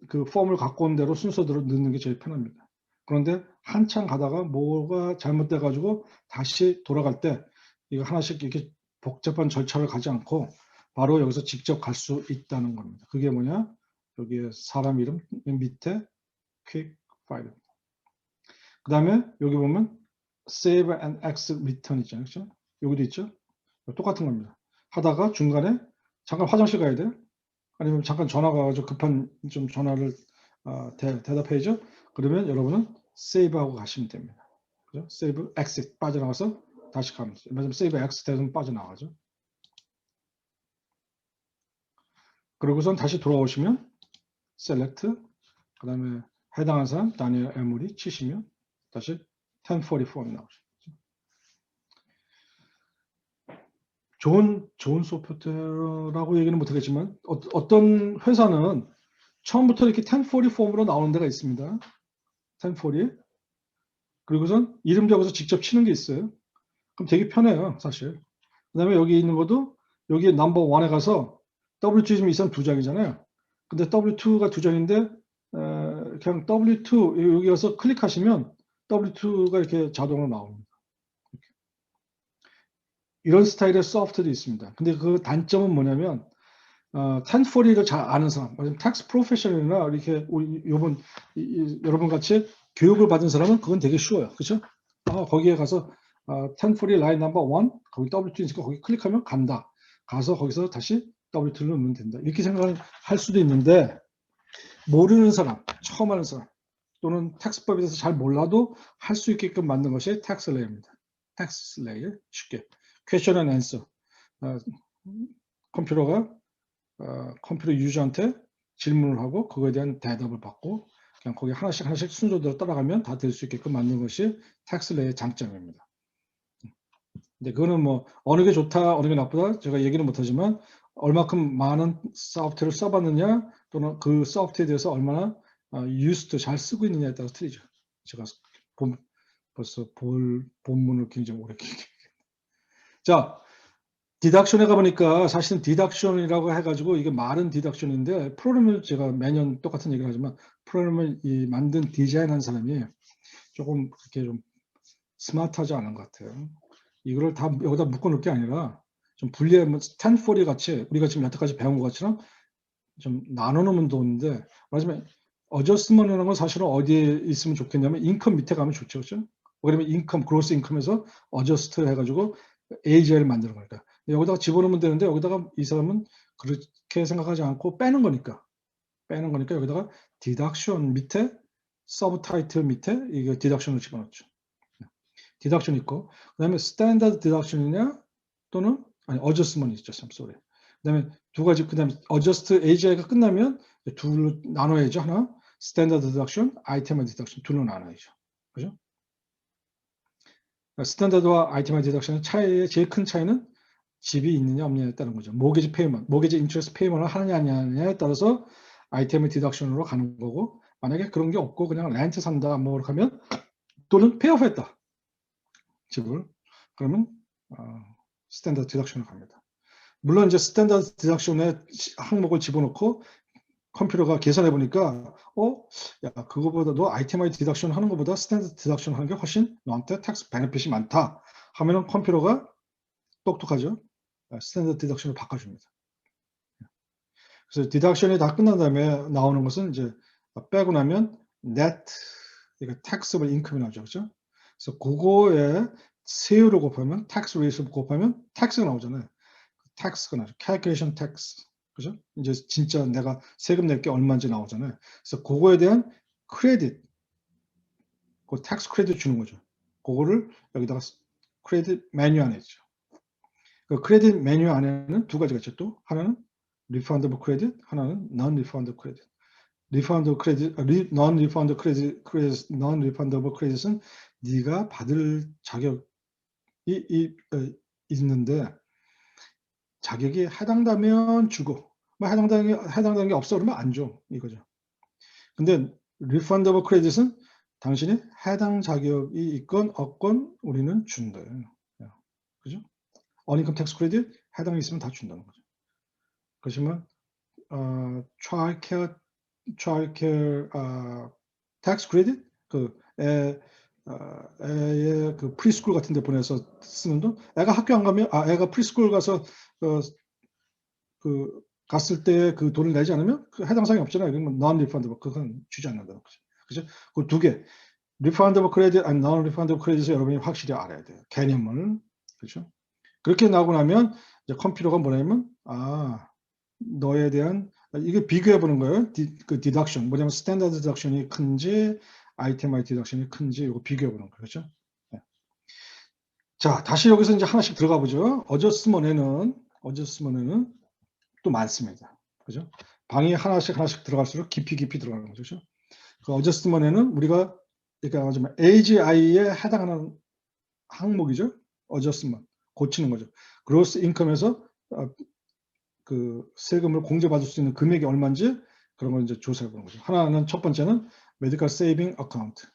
그 폼을 갖고 온 대로 순서대로 넣는 게 제일 편합니다. 그런데 한참 가다가 뭐가 잘못돼 가지고 다시 돌아갈 때 이거 하나씩 이렇게 복잡한 절차를 가지 않고 바로 여기서 직접 갈 수 있다는 겁니다. 그게 뭐냐? 여기에 사람 이름 밑에 quick file. 그 다음에 여기 보면 save and exit return 있잖아요. 그렇죠? 여기도 있죠? 똑같은 겁니다. 하다가 중간에 잠깐 화장실 가야 돼요. 아니면 잠깐 전화가 와서 급한 좀 전화를 대답해야죠. 그러면 여러분은 세이브하고 가시면 됩니다. 그죠? 세이브, 엑sit 빠져나가서 다시 가면 돼요. 맞으면 세이브, 엑sit 해서 빠져나가죠. 그러고선 다시 돌아오시면 셀렉트, 그 다음에 해당하는 사람 다니엘 에머리 치시면 다시 1044이 나오죠. 좋은 소프트웨어라고 얘기는 못하겠지만 어떤 회사는 처음부터 이렇게 1040 폼으로 나오는 데가 있습니다. 1040. 그리고선 이름도 여기서 직접 치는 게 있어요. 그럼 되게 편해요, 사실. 그 다음에 여기 있는 것도 여기 넘버 1에 가서 W2 지금 이 사람 2장이잖아요. 근데 W2가 2장인데 그냥 W2 여기 가서 클릭하시면 W2가 이렇게 자동으로 나옵니다. 이런 스타일의 소프트도 있습니다. 근데 그 단점은 뭐냐면 1040를 잘 아는 사람, 텍스 프로페셔널이나 이렇게 여러분 같이 교육을 받은 사람은 그건 되게 쉬워요. 그렇죠? 거기에 가서 1040 라인 넘버 1 거기 W2니까 거기 클릭하면 간다. 가서 거기서 다시 W2를 넣으면 된다. 이렇게 생각을 할 수도 있는데 모르는 사람, 처음 하는 사람 또는 텍스법에 대해서 잘 몰라도 할 수 있게끔 만든 것이 텍스 레이어입니다. 텍스트 레이어 쉽게 question and answer. 컴퓨터가 컴퓨터 유저한테 질문을 하고 그거에 대한 대답을 받고 그냥 거기 하나씩 순서대로 따라가면 다 될 수 있게끔 만든 것이 텍스트 레이어의 장점입니다. 근데 그거는 뭐 어느 게 좋다, 어느 게 나쁘다 제가 얘기는 못하지만 얼마큼 많은 소프트웨어를 써봤느냐 또는 그 소프트웨어에 대해서 얼마나 유스도 잘 쓰고 있느냐에 따라서 틀리죠. 제가 벌써 본문을 굉장히 오래 길게. 자, 디덕션에 가보니까 사실은 디덕션이라고 해가지고 이게 말은 디덕션인데 프로그램을 제가 매년 똑같은 얘기를 하지만 프로그램을 만든 디자인한 사람이 조금 그렇게 좀 스마트하지 않은 것 같아요. 이거를 다 여기다 묶어놓을 게 아니라 좀 분리하면 스탠포드 같이 우리가 지금 여태까지 배운 것처럼 좀 나눠놓으면 좋은데 말하자면 어저스먼이라는 건 사실은 어디에 있으면 좋겠냐면 인컴 밑에 가면 좋죠. 그렇죠? 그러면 인컴, 그로스 인컴에서 어저스트 해가지고 AGI를 만드는 거니까 여기다가 집어넣으면 되는데 여기다가 이 사람은 그렇게 생각하지 않고 빼는 거니까 여기다가 디덕션 밑에 서브 타이틀 밑에 이게 디덕션을 집어넣죠. 디덕션 있고 그다음에 스탠다드 디덕션이냐 또는 아니 어저스먼 있죠. 쏘리. 그다음에 두 가지 그다음에 어저스트 AGI가 끝나면 둘로 나눠야죠. 하나 스탠다드 디덕션, 아이템 디덕션 둘로 나눠야죠. 그죠? 스탠다드와 아이템 디덕션의 차이의 제일 큰 차이는 집이 있느냐 없느냐에 따른 거죠. 모게지 페이먼트, 모게지 인트레스트 페이먼트를 하느냐 안 하느냐에 따라서 아이템 디덕션으로 가는 거고 만약에 그런 게 없고 그냥 렌트 산다 뭐 이렇게 하면 또는 페이오프했다. 집을 그러면 스탠다드 디덕션을 갑니다. 물론 이제 스탠다드 디덕션에 항목을 집어넣고 컴퓨터가 계산해 보니까 야 그거보다도 아이템 디덕션 하는 것보다 스탠다드 디덕션 하는 게 훨씬 너한테 텍스 베네핏이 많다 하면은 컴퓨터가 똑똑하죠. 스탠다드 디덕션을 바꿔줍니다. 그래서 디덕션이 다 끝난 다음에 나오는 것은 이제 빼고 나면 net 이거 taxable income이 나오죠. 그렇죠? 그래서 그거에 세율을 곱하면 tax rate를 곱하면 tax가 나오잖아요. tax가 나죠. calculation tax. 그죠? 이제 진짜 내가 세금 낼 게 얼마인지 나오잖아요. 그래서 그거에 대한 크레딧, 그 tax 크레딧 주는 거죠. 그거를 여기다가 크레딧 메뉴 안에 있죠. 그 크레딧 메뉴 안에는 두 가지가 있죠. 또 하나는 refundable credit, 하나는 non-refundable credit. refundable credit, non-refundable credit은 네가 받을 자격이 있는데 자격이 해당되면 주고 뭐 해당되는 게 없어 그러면 안 줘 이거죠. 근데 refundable credit은 당신이 해당 자격이 있건 없건 우리는 준다. 그죠? 어닝컴 텍스 크레딧 해당이 있으면 다 준다는 거죠. 그렇지만 childcare tax credit 애의 그 프리스쿨 같은 데 보내서 쓰는 돈 애가 학교 안 가면 애가 프리스쿨 가서 그 갔을 때 그 돈을 내지 않으면 그 해당 사항이 없잖아요. 그러면 non-refundable 그건 주지 않는다는 거죠. 그죠? 그 두 개 refundable credit and non-refundable credit을 여러분이 확실히 알아야 돼요. 개념을. 그렇죠? 그렇게 나오고 나면 이제 컴퓨터가 뭐냐면 너에 대한 이게 비교해 보는 거예요. 그 디덕션 뭐냐면 스탠다드 디덕션이 큰지 아이템 디덕션이 큰지 이거 비교해 보는 거예요. 그렇죠? 네. 자, 다시 여기서 이제 하나씩 들어가 보죠. 어저스먼에는 또 많습니다. 그죠? 방이 하나씩 들어갈수록 깊이 들어가는 거죠. 그렇죠? 그 어저스먼에는 우리가 그러니까 AGI에 해당하는 항목이죠. 어저스먼 고치는 거죠. 그로스 인컴에서 그 세금을 공제받을 수 있는 금액이 얼마인지 그런 걸 이제 조사해 보는 거죠. 하나는 첫 번째는 메디컬 세이빙 어카운트.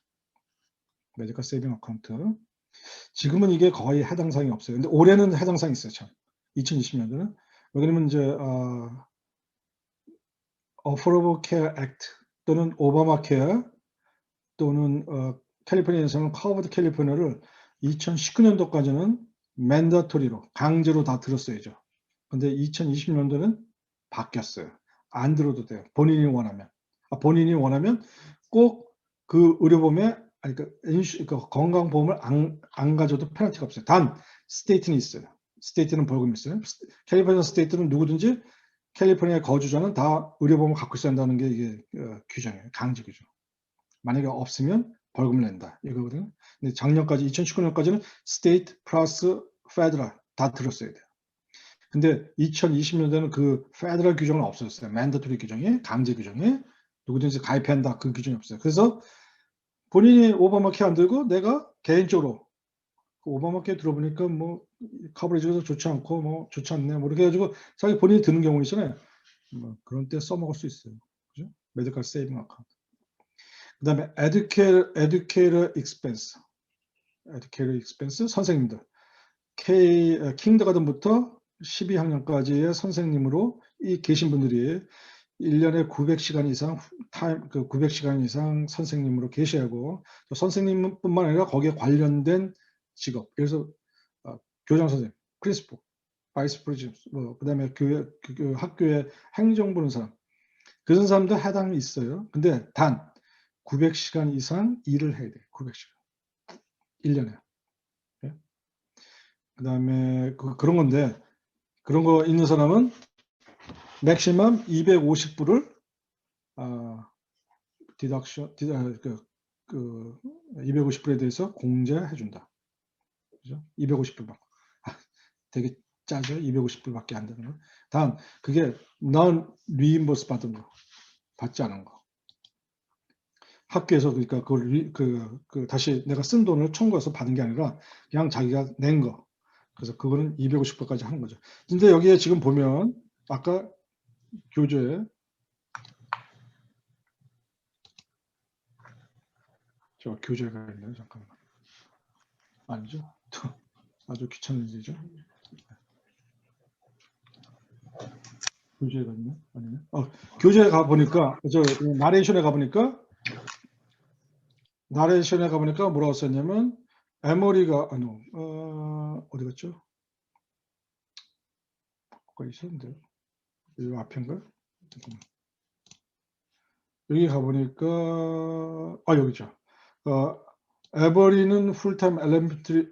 지금은 이게 거의 해당 사항이 없어요. 근데 올해는 해당 사항이 있어요. 참. 2020년도는 왜냐면 이제 Affordable Care Act 또는 오바마 케어 또는 캘리포니아에서는 커버드 캘리포니아를 2019년도까지는 맨다토리로 강제로 다 들었어야죠. 근데 2020년도는 바뀌었어요. 안 들어도 돼요. 본인이 원하면 꼭 그 의료보험에 그 건강보험을 안 가져도 페널티가 없어요. 단 스테이트는 있어요. 스테이트는 벌금이 있어요. 캘리포니아 스테이트는 누구든지 캘리포니아 거주자는 다 의료보험을 갖고 있어야 한다는 게 이게 규정이에요. 강제 규정. 만약에 없으면 벌금을 낸다 이거거든요. 근데 작년까지 2019년까지는 스테이트 플러스 페더럴 다 들었어야 돼요. 근데 2020년대는 그 페더럴 규정은 없어졌어요. 맨더토리 규정이, 강제 규정이 누구든지 가입해야 한다 그 규정이 없어요. 그래서 본인이 오바마 케어 안 들고 내가 개인적으로 그 오바마 케어 들어보니까 뭐 커버리지가 좋지 않고 뭐 좋지 않네 뭐 이렇게 해가지고 자기 본인이 드는 경우 있잖아요. 뭐 그런 때 써먹을 수 있어요. 그죠? 메디컬 세이빙 어카운트. 그 다음에 educator expense 선생님들 킹더가든부터 12학년까지의 선생님으로 이 계신 분들이 1년에 900시간 이상 900시간 이상 선생님으로 계셔야 하고 선생님뿐만 아니라 거기에 관련된 직업 그래서 교장 선생님, 프린시플, 바이스 프리ンシ 뭐 그다음에 교회 학교의 행정 보는 사람 그런 사람도 해당이 있어요. 근데 단 900시간 이상 일을 해야 돼요. 900시간 1년에. 그다음에 그런 건데 그런 거 있는 사람은 맥시멈 250불을 디덕션 250불에 대해서 공제해 준다. 그죠? 250불 받고. 되게 짜죠? 250불밖에 안 되는 거. 다음 그게 non reimburse 받은 거. 받지 않은 거. 학교에서 그러니까 그걸 다시 내가 쓴 돈을 청구해서 받은 게 아니라 그냥 자기가 낸 거. 그래서 그거는 250불까지 하는 거죠. 근데 여기에 지금 보면 아까 교재에 저 교재가 있네요. 잠깐만. 아니죠? 아주 귀찮은 일이죠. 교재가 있네. 아니네. 교재에 가 보니까 나레이션에 가 보니까 뭐라고 썼냐면 에머리가 어디 갔죠? 거기 있었는데 여기 앞인가? 잠깐만. 여기 가 보니까 여기죠. 에버리는 풀타임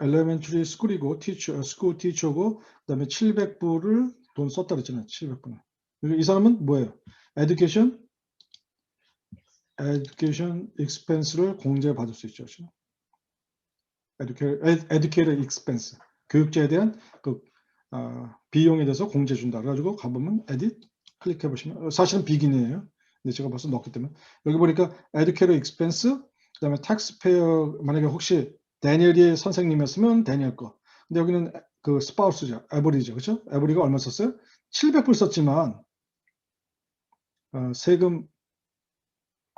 엘레멘트리 스쿨이고 스쿨 티처고 그다음에 700불을 돈 썼다 그랬잖아요. 700불. 이 사람은 뭐예요? 에듀케이션 익스펜스를 공제받을 수 있죠. 에듀케이터 익스펜스 교육자에 대한 비용에 대해서 공제 준다. 그래가지고 가보면 에딧 클릭해 보시면 사실은 비긴이에요. 근데 제가 벌써 넣었기 때문에 여기 보니까 에듀케이터 익스펜스 그다음에 텍스페어 만약에 혹시 데니엘이 선생님이었으면 데니엘 거. 근데 여기는 그 스파우스죠. 에버리죠. 그렇죠? 에버리가 얼마 썼어요? 700불 썼지만 세금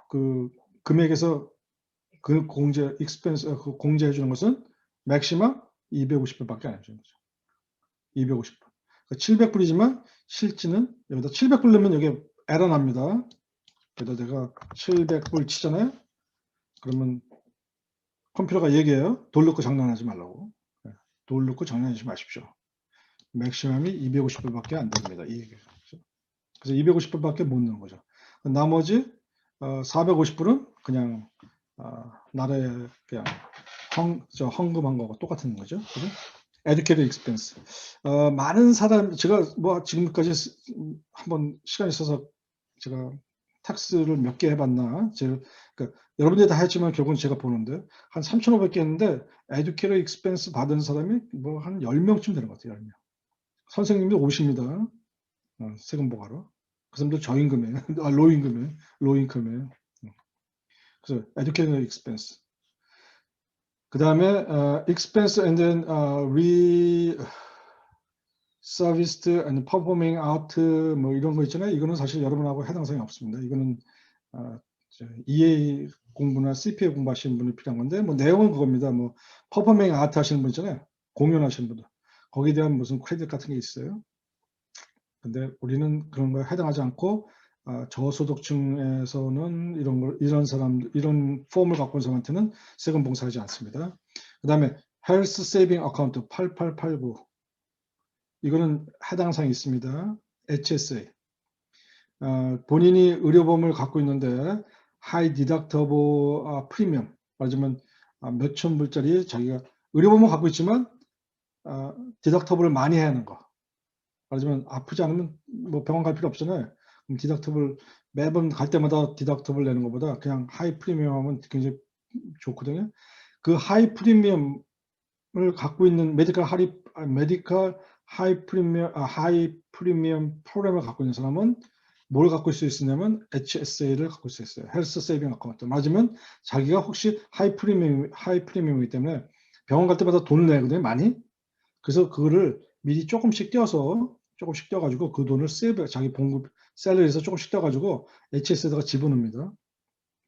그 금액에서 그 공제 익스펜스 공제해 주는 것은 맥시멈 250불밖에 안 해주는 거죠. 250불. 700불이지만 실지는 여기다 700불 넣으면 여기 에러 납니다. 그래서 내가 700불 치잖아요. 그러면 컴퓨터가 얘기해요. 돌 넣고 장난하지 말라고. 돌 넣고 장난하지 마십시오. 맥시멈이 250불밖에 안 됩니다. 그래서 250불밖에 못 넣는 거죠. 나머지 450불은 그냥 나라에 그냥 헌금한 거하고 똑같은 거죠. 그죠? Educated expense. 많은 사람 제가 뭐 지금까지 한번 시간 있어서 제가 텍스를 몇 개 해봤나? 그러니까 여러분들이 다 했지만 결국은 제가 보는데 한 3,500개 했는데 Educated expense 받은 사람이 뭐 한 10명쯤 되는 것 같아요. 10명. 선생님도 오십니다. 세금 보고하러. 그 사람들 저임금이에요. 로잉금이에요. 그래서 Educated expense. 그 다음에 expense and then serviced and performing art 뭐 이런 거 있잖아요. 이거는 사실 여러분하고 해당 사항이 없습니다. 이거는 EA 공부나 CPA 공부하시는 분이 필요한 건데 뭐 내용은 그겁니다. 뭐 performing art 하시는 분 있잖아요. 공연하시는 분들. 거기에 대한 무슨 크레딧 같은 게 있어요. 근데 우리는 그런 거에 해당하지 않고 저소득층에서는 이런 폼을 갖고 온 사람한테는 세금 봉사하지 않습니다. 그 다음에 헬스 세이빙 어카운트 8889 이거는 해당 사항이 있습니다. HSA 본인이 의료보험을 갖고 있는데 하이 디덕터블 프리미엄 말하자면 몇천 불짜리 자기가 의료보험을 갖고 있지만 디덕터블을 많이 해야 하는 거 말하자면 아프지 않으면 뭐 병원 갈 필요 없잖아요. 그럼 디덕터블 매번 갈 때마다 디덕터블 내는 것보다 그냥 하이 프리미엄 하면 굉장히 좋거든요. 그 하이 프리미엄을 갖고 있는 메디컬 하이 프리미엄 프로그램을 갖고 있는 사람은 뭘 갖고 있을 수 있냐면 HSA를 갖고 있을 수 있어요. 헬스 세이빙 어카운트. 맞으면 자기가 혹시 하이 프리미엄이기 때문에 병원 갈 때마다 돈을 내거든요, 많이. 그래서 그거를 미리 조금씩 떼가지고 그 돈을 자기 봉급 셀러리에서 조금씩 떼가지고 HS에다가 집어넣습니다.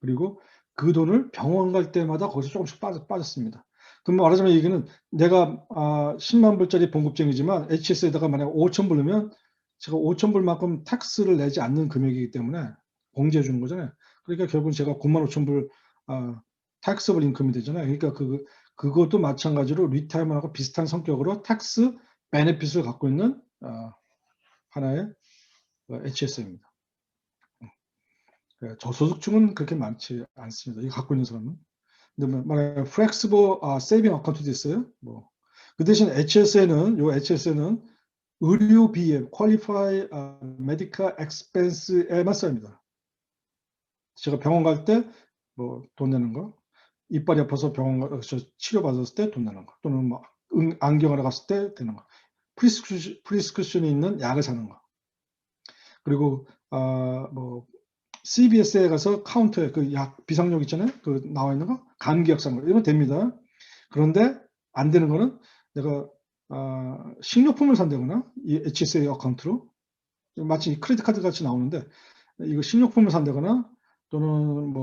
그리고 그 돈을 병원 갈 때마다 거기서 조금씩 빠졌습니다. 그럼 말하자면 이거는 내가 10만 불짜리 봉급쟁이지만 HS에다가 만약 5천 불 넣으면 제가 5천 불만큼 텍스를 내지 않는 금액이기 때문에 공제해 주는 거잖아요. 그러니까 결국은 제가 9만 5천 불 텍스블 인컴이 되잖아요. 그러니까 그것도 마찬가지로 리타이먼하고 비슷한 성격으로 텍스 베네핏을 갖고 있는 하나의 HS입니다. 저소득층은 그렇게 많지 않습니다. 이거 갖고 있는 사람은. 근데 만약에 플렉시블 세이빙 어카운트도 있어요. 그 대신 HS에는 의료비에 퀄리파이 메디컬 엑스펜스에만 써입니다. 제가 병원 갈 때 돈 내는 거, 이빨이 아파서 병원 가서 치료 받았을 때 돈 내는 거, 또는 안경하러 갔을 때 되는 거, 프리스크립션이 있는 약을 사는 거, 그리고 CVS에 가서 카운터에 그 약 비상용 있잖아요. 그 나와 있는 거, 감기약 사는 거 이러면 됩니다. 그런데 안 되는 거는 내가 식료품을 산다거나 이 HSA 어카운트로 마치 크레딧 카드 같이 나오는데 이거 식료품을 산다거나 또는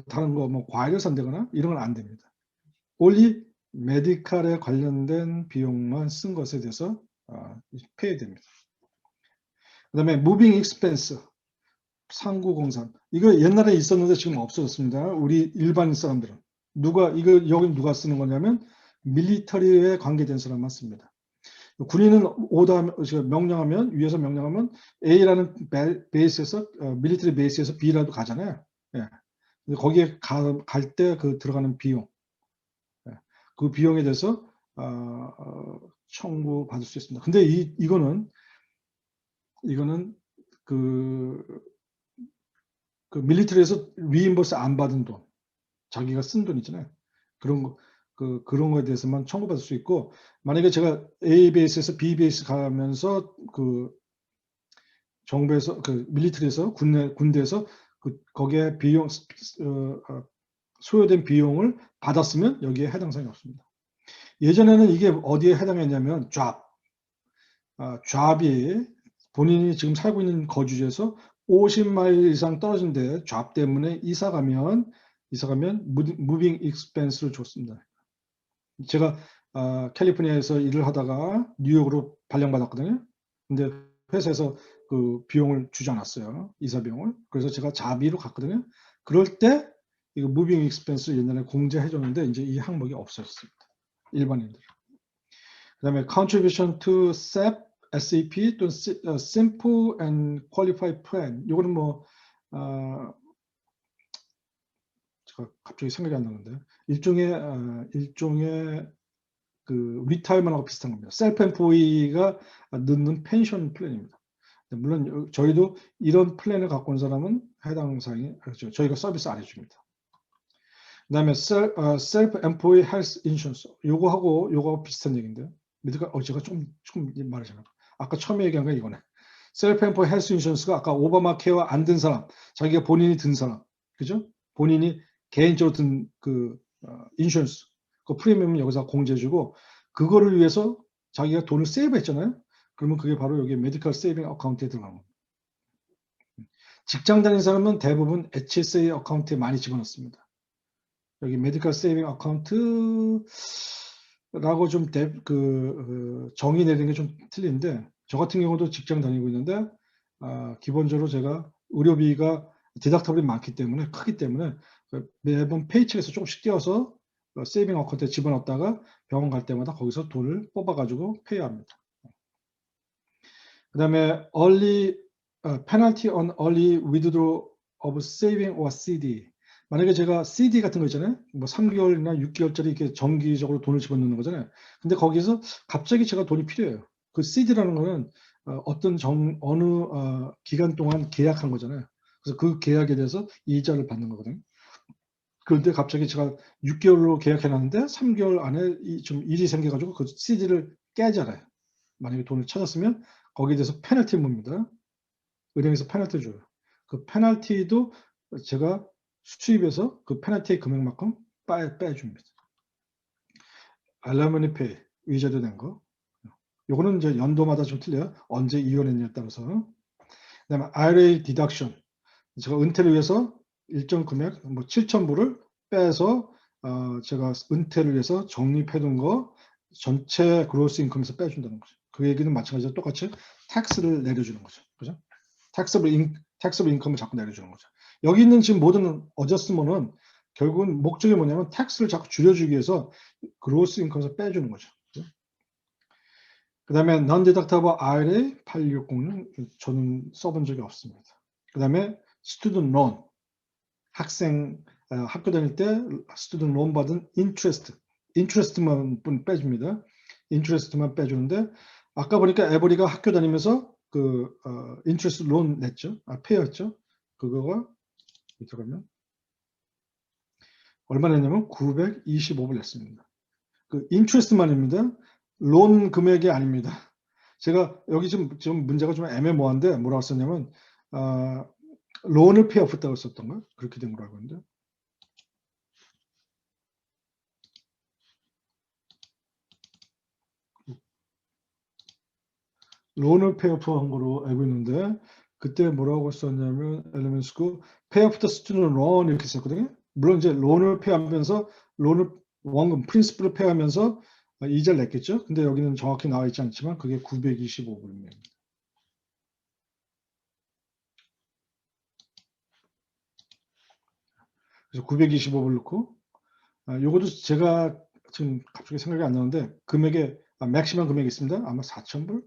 다른 거 과일을 산다거나 이런 건 안 됩니다. 올리 메디칼에 관련된 비용만 쓴 것에 대해서 페이 됩니다. 그다음에 무빙 익스펜스 상구공산 이거 옛날에 있었는데 지금 없어졌습니다. 우리 일반 사람들은 여기 누가 쓰는 거냐면 밀리터리에 관계된 사람만 씁니다. 군인은 위에서 명령하면 A라는 베이스에서 밀리터리 베이스에서 B라도 가잖아요. 예. 거기에 갈 때 그 들어가는 비용, 그 비용에 대해서 청구받을 수 있습니다. 근데 이거는 그 밀리터리에서 리임버스 안 받은 돈, 자기가 쓴 돈 있잖아요. 그런 거에 대해서만 청구받을 수 있고, 만약에 제가 A 베이스에서 B 베이스 가면서 그 정부에서 밀리터리에서 군대에서 거기에 비용 소요된 비용을 받았으면 여기에 해당 사항이 없습니다. 예전에는 이게 어디에 해당했냐면 잡이 본인이 지금 살고 있는 거주지에서 50마일 이상 떨어진 데 잡 때문에 이사 가면 무빙 익스펜스를 줬습니다. 제가 캘리포니아에서 일을 하다가 뉴욕으로 발령받았거든요. 근데 회사에서 그 비용을 주지 않았어요. 이사 비용을. 그래서 제가 자비로 갔거든요. 그럴 때 이거 무빙 익스펜스 옛날에 공제해 줬는데 이제 이 항목이 없어졌습니다. 일반인들. 그다음에 contribution to SAP 또는 simple and qualified plan. 이거는 제가 갑자기 생각이 안 나는데 일종의 그 리타이먼하고 비슷한 겁니다. 셀프 엠플로이가 넣는 펜션 플랜입니다. 물론 저희도 이런 플랜을 갖고 온 사람은 해당 사항이 그렇죠. 저희가 서비스 안 해줍니다. 그다음에 셀프 엠플로이 헬스 인슈런스 요거하고 비슷한 얘기인데요. 제가 좀 말하자면 아까 처음에 얘기한 거 이거네. 셀프 엠플로이 헬스 인슈런스가 아까 오바마 케어 안 든 사람, 자기가 본인이 든 사람, 그죠? 본인이 개인적으로 든 그 인슈런스, 그 프리미엄 여기서 공제해주고 그거를 위해서 자기가 돈을 세이브했잖아요. 그러면 그게 바로 여기 메디컬 세이빙 어카운트에 들어가는 겁니다. 직장 다니는 사람은 대부분 HSA 어카운트에 많이 집어넣습니다. 여기 메디컬 세이빙 어카운트라고 좀 정의 내리는 게 좀 틀린데 저 같은 경우도 직장 다니고 있는데 기본적으로 제가 의료비가 디덕터블이 많기 때문에 크기 때문에 매번 페이첵에서 조금씩 떼어서 세이빙 어카운트에 집어넣었다가 병원 갈 때마다 거기서 돈을 뽑아가지고 페이합니다. 그 다음에 penalty on early withdrawal of saving or CD. 만약에 제가 CD 같은 거 있잖아요. 3개월이나 6개월짜리 이렇게 정기적으로 돈을 집어넣는 거잖아요. 근데 거기서 갑자기 제가 돈이 필요해요. 그 CD라는 거는 어느 기간 동안 계약한 거잖아요. 그래서 그 계약에 대해서 이자를 받는 거거든요. 그런데 갑자기 제가 6개월로 계약해놨는데 3개월 안에 좀 일이 생겨가지고 그 CD를 깨잖아요. 만약에 돈을 찾았으면 거기에 대해서 페널티 묻습니다. 은행에서 페널티 줘요. 그 페널티도 제가 수입에서 그 페널티 금액만큼 빼줍니다. 알라머니 페이, 위자료 낸 거. 요거는 이제 연도마다 좀 틀려요. 언제 이혼했냐에 따라서. 그다음에 IRA 디덕션. 제가 은퇴를 위해서 일정 금액, 뭐 7,000불을 빼서 제가 은퇴를 위해서 적립해둔 거 전체 그로스 인컴에서 빼준다는 거죠. 그 얘기는 마찬가지로 똑같이 텍스를 내려주는 거죠. 그죠? 텍스블 인컴을 자꾸 내려주는 거죠. 여기 있는 지금 모든 어저스먼은 결국은 목적이 뭐냐면 텍스를 자꾸 줄여주기 위해서 그로스 인컴에서 빼주는 거죠. 그 다음에 non-deductible IRA 8606 저는 써본 적이 없습니다. 그 다음에 student loan 학생 학교 다닐 때 student loan 받은 interest만 빼줍니다. interest만 빼주는데 아까 보니까 에버리가 학교 다니면서 그 interest loan 냈죠. 페이였죠. 그거가 들어가면 얼마 냈냐면 925불 냈습니다. 그 interest만입니다. 론 금액이 아닙니다. 제가 여기 좀 문제가 좀 애매모호한데 뭐라고 썼냐면 론을 페이오프했다고 썼던가 그렇게 된 거라고 하는데 론을 페이오프한 거로 알고 있는데 그때 뭐라고 썼냐면 엘리멘스고 페이오프 더 스튜던트 론 이렇게 썼거든요. 물론 이제 론을 페이하면서 론을 원금 프린시플을 페이하면서 이자를 냈겠죠. 근데 여기는 정확히 나와 있지 않지만 그게 925불입니다. 그래서 925불 넣고 요것도 제가 지금 갑자기 생각이 안 나는데 금액에 맥시멈 금액이 있습니다. 아마 4,000불?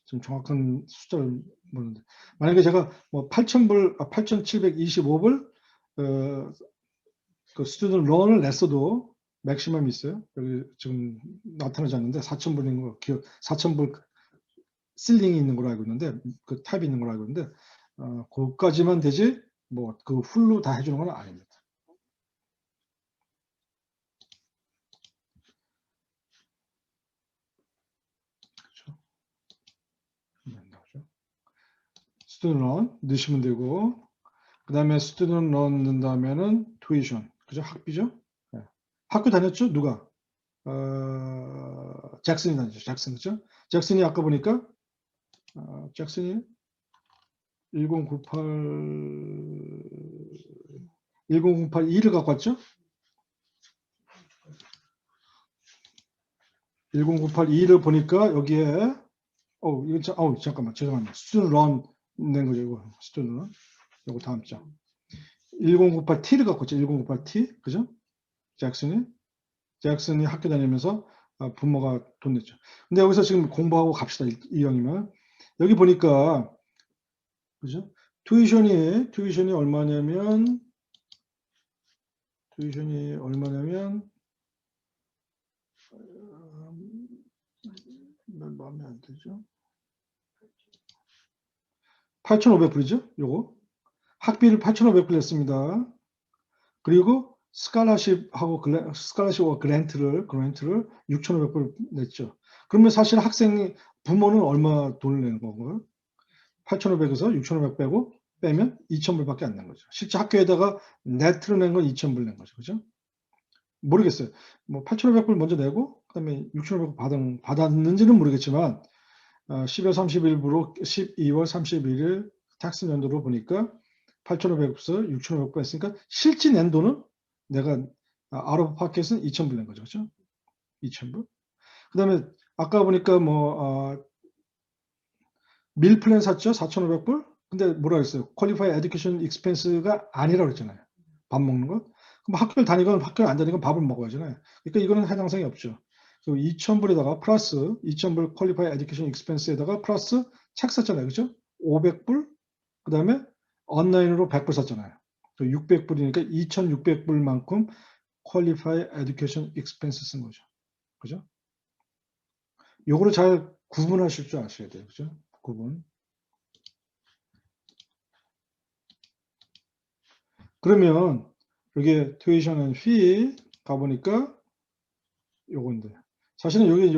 좀 정확한 숫자를 모르는데 만약에 제가 뭐 8,000불, 8,725불 그 스튜던트 론을 냈어도 맥시멈이 있어요. 여기 지금 나타나지 않는데 4,000불인 거 기억, 4,000불 실링이 있는 걸로 알고 있는데 그 탑이 있는 걸로 알고 있는데 그까지만 되지 뭐 그 훌로 다 해주는 건 아닙니다. 그렇죠? 스튜던트 론 넣으시면 되고 그 다음에 스튜던트 론 넣는다면은 투이션 그죠? 학비죠? 네. 학교 다녔죠? 누가? 잭슨이 다녔죠. 잭슨 그죠? 잭슨이 아까 보니까 잭슨이 1098 2를 갖고 왔죠? 1098 2를 보니까 여기에 이거 잠깐만 죄송합니다. 스튜던트 런낸 거죠. 이거 스튜던트 런. 이거 다음 장. 1098 T를 갖고 왔죠. 1098 T 그죠? 잭슨이 학교 다니면서 부모가 돈 냈죠. 근데 여기서 지금 공부하고 갑시다. 이 형이면 여기 보니까 그죠? 투이션이 얼마냐면 마음에 안 들죠? 8,500불이죠? 요거 학비를 8,500불 냈습니다. 그리고 스칼라십과 그랜트를 6,500불 냈죠. 그러면 사실 부모는 얼마 돈을 내는 건가요? 8,500에서 6,500 빼면 2,000불밖에 안 낸 거죠. 실제 학교에다가 네트로 낸 건 2,000불 낸 거죠. 그죠? 모르겠어요. 뭐 8,500불 먼저 내고 그다음에 6,500불 받았는지는 모르겠지만 12월 31일부로 12월 31일 탁스 연도로 보니까 8,500에서 6,500불 했으니까 실제 낸 돈은 내가 아웃 오브 파켓은 2,000불 낸 거죠. 그죠? 2,000불. 그다음에 아까 보니까 밀 플랜 샀죠? 4,500불. 근데 뭐라 그랬어요? 퀄리파이 에듀케이션 익스펜스가 아니라고 그랬잖아요. 밥 먹는 거. 그럼 학교를 다니건 학교를 안 다니건 밥을 먹어야잖아요. 그러니까 이거는 해당성이 없죠. 2,000불에다가 플러스 2,000불 퀄리파이 에듀케이션 익스펜스에다가 플러스 책 샀잖아요. 그죠? 500불. 그다음에 온라인으로 100불 샀잖아요. 600불이니까 2,600불만큼 퀄리파이 에듀케이션 익스펜스 쓴 거죠. 그죠? 요거를 잘 구분하실 줄 아셔야 돼요. 그죠? 구분. 그러면 여기 tuition and fee 가보니까 요건데 사실은 여기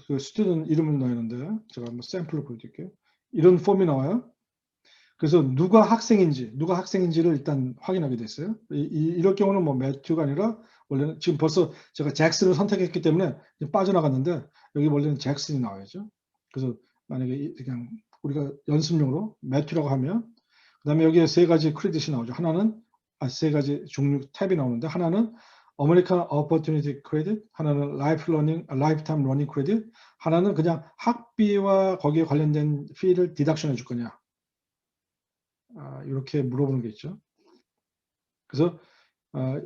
그 스튜던트 이름을 넣어야 하는데 제가 한번 샘플을 보여드릴게요. 이런 폼이 나와요. 그래서 누가 학생인지를 일단 확인하게 됐어요. 이럴 경우는 뭐 매튜가 아니라 원래는 지금 벌써 제가 잭슨을 선택했기 때문에 빠져나갔는데 여기 원래는 잭슨이 나와야죠. 그래서 만약에 그냥 우리가 연습용으로 매튜라고 하면 그다음에 여기에 세 가지 크레딧이 나오죠. 하나는 세 가지 종류 탭이 나오는데 하나는 American Opportunity Credit, 하나는 Lifetime Learning Credit, 하나는 그냥 학비와 거기에 관련된 피를 디덕션 해줄 거냐. 이렇게 물어보는 게 있죠. 그래서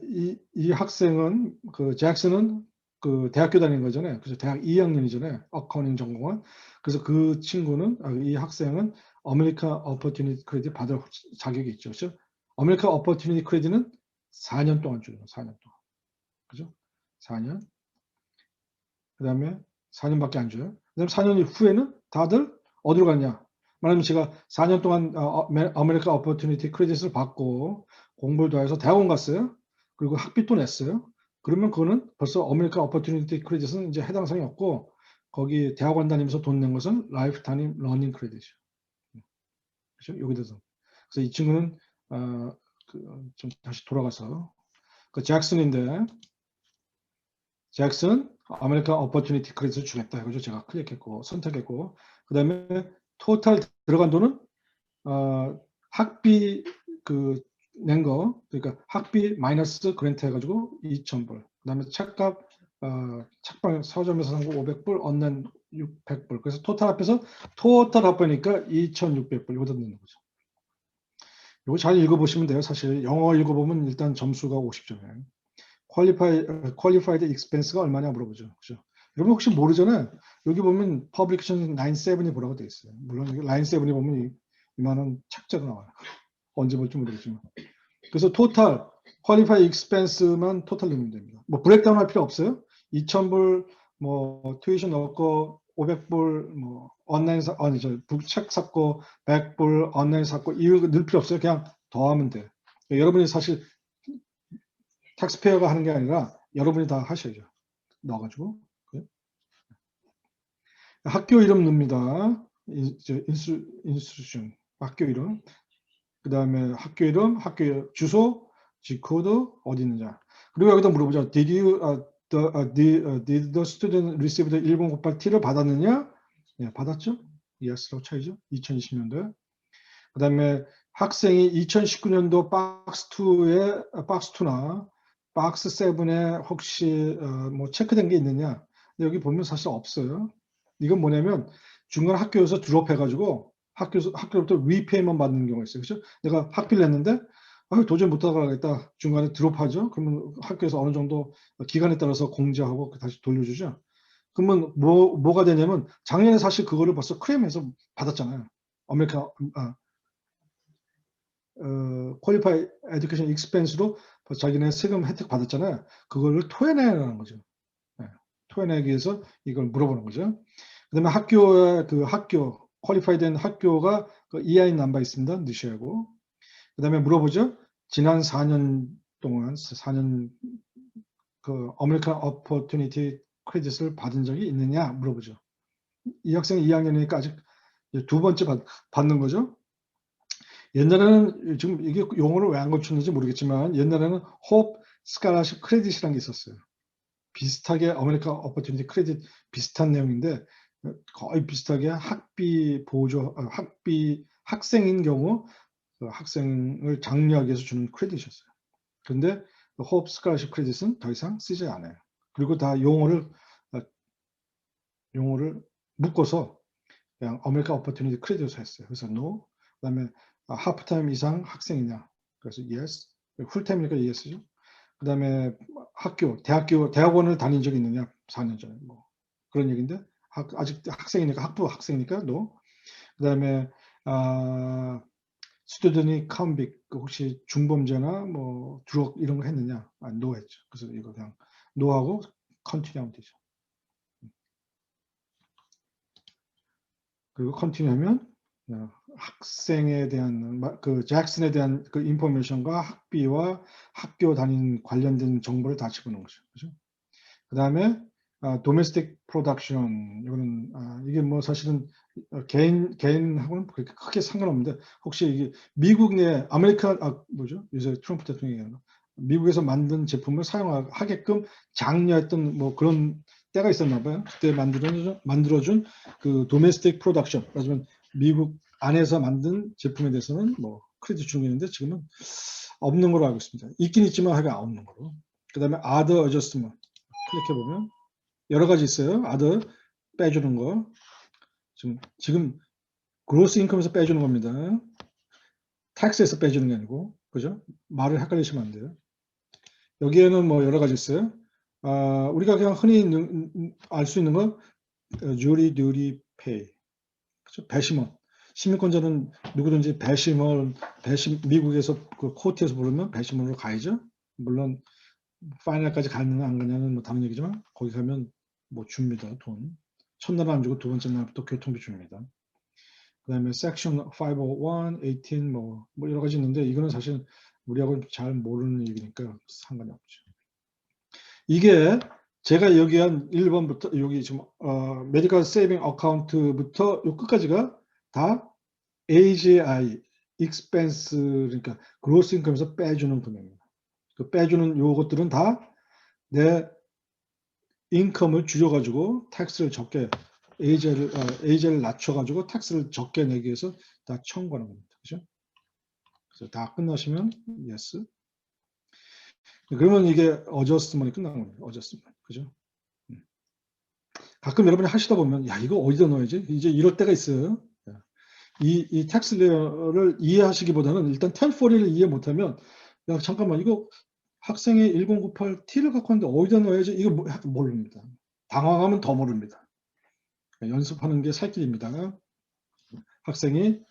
이 학생은 그 잭슨은 그 대학교 다니는 거잖아요. 그래서 대학 2학년이잖아요. 어카운팅 전공한. 그래서 그 친구는 이 학생은 아메리칸 어퍼튜니티 크레딧 받을 자격이 있죠. 그렇죠? 아메리칸 어퍼튜니티 크레딧은 4년 동안 줘요. 4년 동안. 그죠? 4년. 그다음에 4년밖에 안 줘요. 그다음에 4년 후에는 다들 어디로 갔냐? 말하자면 제가 4년 동안 아메리칸 어퍼튜니티 크레딧을 받고 공부를 더 해서 대학원 갔어요. 그리고 학비 또 냈어요. 그러면 그거는 벌써 아메리칸 어퍼튜니티 크레딧은 이제 해당 사항이 없고 거기 대학원 다니면서 돈 낸 것은 라이프타임 러닝 크레딧이죠. 그렇죠? 여기 대해서. 그래서 이 친구는 좀 다시 돌아가서 그 잭슨인데 잭슨 아메리칸 어퍼튜니티 크레딧을 주겠다 이거죠. 제가 클릭했고 선택했고 그다음에 토탈 들어간 돈은 학비 그 낸 거 그러니까 학비 마이너스 그랜트 해가지고 2,000불 그다음에 책값 책방 서점에서 산 거 500불 언라인 600불 그래서 토탈 합해서 토탈 합하니까 2,600불 이거 넣는 거죠. 이거 잘 읽어보시면 돼요. 사실 영어 읽어보면 일단 점수가 50점이에요. qualified expense가 얼마냐 물어보죠. 그죠? 여러분 혹시 모르잖아요. 여기 보면 publication line 7이 뭐라고 되어 있어요. 물론 line 7이 보면 이만한 책자가 나와요. 언제 볼지 모르겠지만. 그래서 total qualified expense만 토탈 넣으면 됩니다. 뭐 브레이크다운 할 필요 없어요. 2,000불 뭐 tuition 넣고 500불 뭐 온라인 책 샀고 100불 온라인 샀고 이거 넣을 필요 없어요. 그냥 더하면 돼. 여러분이 사실 텍스페어가 하는 게 아니라 여러분이 다 하셔야죠. 넣어가지고. 학교 이름 넣습니다. 인스티튜션 학교 이름. 그 다음에 학교 이름, 학교 주소, 지코드 어디 있느냐. 그리고 여기다 물어보죠. Did the student receive the 1098T를 받았느냐? 네, 받았죠? Yes라고 쳐야죠. 2020년도에. 그 다음에 학생이 2019년도 박스2나 박스 7에 혹시 뭐 체크된 게 있느냐? 여기 보면 사실 없어요. 이건 뭐냐면 중간 학교에서 드롭해가지고 학교로부터 리페이만 받는 경우가 있어요. 그렇죠? 내가 학비를 냈는데 도저히 못 따라가겠다. 중간에 드롭하죠. 그러면 학교에서 어느 정도 기간에 따라서 공지하고 다시 돌려주죠. 그러면 뭐가 되냐면 작년에 사실 그거를 벌써 크레임해서 받았잖아요. 아메리카 퀄리파이 에듀케이션 익스펜스로 자기네 세금 혜택 받았잖아요. 그거를 토해내라는 거죠. 네. 토해내기 위해서 이걸 물어보는 거죠. 그 다음에 학교 퀄리파이 된 학교가 그 EIN 넘버 있습니다. 넣으셔야 하고 그 다음에 물어보죠. 지난 4년 동안 4년 그 아메리칸 어퍼튜니티 크레딧을 받은 적이 있느냐 물어보죠. 이 학생이 2학년이니까 아직 두 번째 받는 거죠. 옛날에는 지금 이게 용어를 왜 안 고쳤는지 모르겠지만 옛날에는 호프 스칼라십 크레딧이라는 게 있었어요. 비슷하게 아메리칸 어퍼튜니티 크레딧 비슷한 내용인데 거의 비슷하게 학비 보조 학생인 경우 그 학생을 장려하기 위해서 주는 크레딧이었어요. 그런데 호프 스칼라십 크레딧은 더 이상 쓰지 않아요. 그리고 다 용어를 묶어서 그냥 아메리칸 어퍼튜니티 크레딧을 했어요. 그래서 no 그다음에 하프타임 이상 학생이냐 그래서 yes 풀타임이니까 yes죠. 그다음에 대학원을 다닌 적이 있느냐 4년 전에 뭐 그런 얘기인데 아직 학생이니까 학생이니까 no. 그다음에 스튜던이 컨빅 혹시 중범죄나 뭐 드럭 이런 거 했느냐 no 했죠. 그래서 이거 그냥 no하고 컨티뉴 하면 되죠. 그리고 컨티뉴 하면 학생에 대한 그 잭슨에 대한 그 인포메이션과 학비와 학교 다닌 관련된 정보를 다 집어넣은 거죠. 그죠? 그다음에 도메스틱 프로덕션 이거는 이게 뭐 사실은 개인하고는 그렇게 크게 상관없는데 혹시 이게 미국의 아메리카 뭐죠? 요새 트럼프 대통령이 얘기하는 거. 미국에서 만든 제품을 사용하게끔 장려했던 뭐 그런 때가 있었나 봐요. 그때 만들어준 그 도메스틱 프로덕션, 하지만 미국 안에서 만든 제품에 대해서는 뭐 크레딧 주는 게 있는데 지금은 없는 걸로 알고 있습니다. 있긴 있지만 하여간 없는 거로. 그다음에 other adjustment 클릭해 보면 여러 가지 있어요. other 빼주는 거. 지금 gross income에서 빼주는 겁니다. tax에서 빼주는 게 아니고, 그죠? 말을 헷갈리시면 안 돼요. 여기에는 뭐 여러 가지 있어요. 우리가 그냥 흔히 알 수 있는 건 jury duty pay, 그죠? 배심원. 시민권자는 누구든지 미국에서 그 코트에서 부르면 배심원으로 가야죠. 물론 파이널까지 가느냐 안 가냐는 뭐 다른 얘기지만 거기 가면 뭐 줍니다. 돈. 첫날 안 주고 두 번째 날부터 교통비 줍니다. 그다음에 섹션 501, 18 뭐 여러 가지 있는데 이거는 사실 우리하고 잘 모르는 얘기니까 상관이 없죠. 이게 제가 여기 한 1번부터 여기 지금 메디컬 세이빙 어카운트부터 요 끝까지가 다 AGI expense 그러니까 그로스 인컴에서 빼주는 금액입니다. 그 빼주는 요것들은 다 내 인컴을 줄여가지고 텍스를 적게 AG를 낮춰가지고 텍스를 적게 내기 위해서 다 청구하는 겁니다. 그죠? 그래서 다 끝나시면 yes. 그러면 이게 어저스트먼이 끝나는 겁니다. 어저스트먼. 그죠? 가끔 여러분이 하시다 보면 야 이거 어디다 넣어야지? 이제 이럴 때가 있어요. 이 텍스 레이어를 이해하시기보다는 일단 1040를 이해 못하면 야 잠깐만 이거 학생이 1098 T를 갖고 왔는데 어디다 넣어야지? 이거 모릅니다. 당황하면 더 모릅니다. 연습하는 게 살 길입니다. 학생이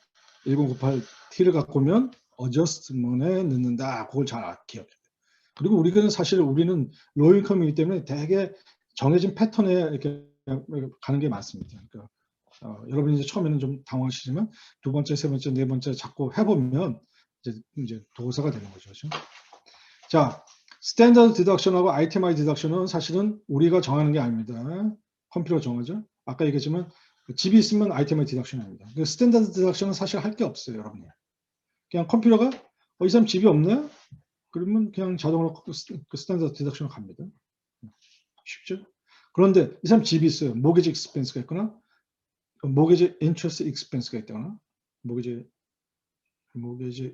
1098 T를 갖고 오면 어저스트먼에 넣는다. 그걸 잘 기억해요. 그리고 우리는 로잉컴이기 때문에 되게 정해진 패턴에 이렇게 가는 게 많습니다. 그러니까 여러분이 이제 처음에는 좀 당황하시지만 두 번째, 세 번째, 네 번째 자꾸 해보면 이제 도사가 되는 거죠. 그렇죠? 자, 스탠더드 디덕션하고 아이템아이 디덕션은 사실은 우리가 정하는 게 아닙니다. 컴퓨터가 정하죠. 아까 얘기했지만 집이 있으면 아이템아이 디덕션이 아닙니다. 스탠더드 디덕션은 사실 할 게 없어요, 여러분이. 그냥 컴퓨터가 이 사람 집이 없네? 그러면 그냥 자동으로 그 스탠더드 디덕션으로 갑니다. 쉽죠? 그런데 이 사람 집이 있어요. 모기지 익스펜스가 있거나 모기지 인트레스트 익스펜스가 있다거나 모기지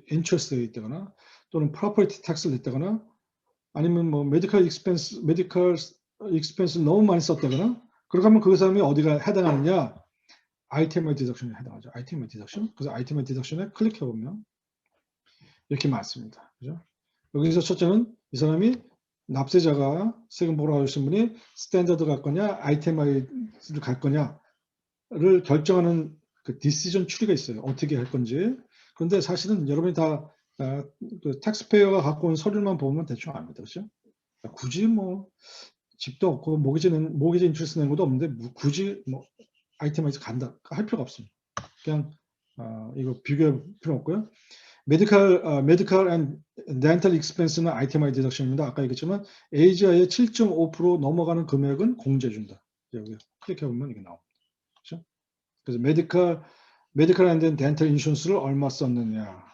인트레스트가 있다거나 또는 프로퍼티 텍스를 냈다거나 아니면 뭐 메디컬 익스펜스 너무 많이 썼다거나 그러면 그 사람이 어디가 해당하느냐? 아이템의 디덕션에 해당하죠. 아이템의 디덕션. 그래서 아이템의 디덕션에 클릭해 보면 이렇게 많습니다. 그죠? 여기서 첫째는 이 사람이 납세자가 세금 보러 가신 분이 스탠더드 갈 거냐, 아이템아이를 갈 거냐를 결정하는 그 디시전 추리가 있어요. 어떻게 할 건지. 그런데 사실은 여러분이 다 그 텍스페이어가 갖고 온 서류만 보면 대충 압니다. 그렇죠? 굳이 뭐 집도 없고 모기지 인트레스트 낸 것도 없는데 굳이 뭐 아이템아이즈 간다 할 필요가 없습니다. 그냥 이거 비교할 필요 없고요. 메디컬 앤 덴탈 익스펜스는 아이템아이 디덕션입니다. 아까 얘기했지만 AGI의 7.5% 넘어가는 금액은 공제해준다. 여기 클릭해 보면 이게 나옵니다. 그렇죠? 그래서 메디컬 앤 덴탈 인슈런스를 얼마 썼느냐,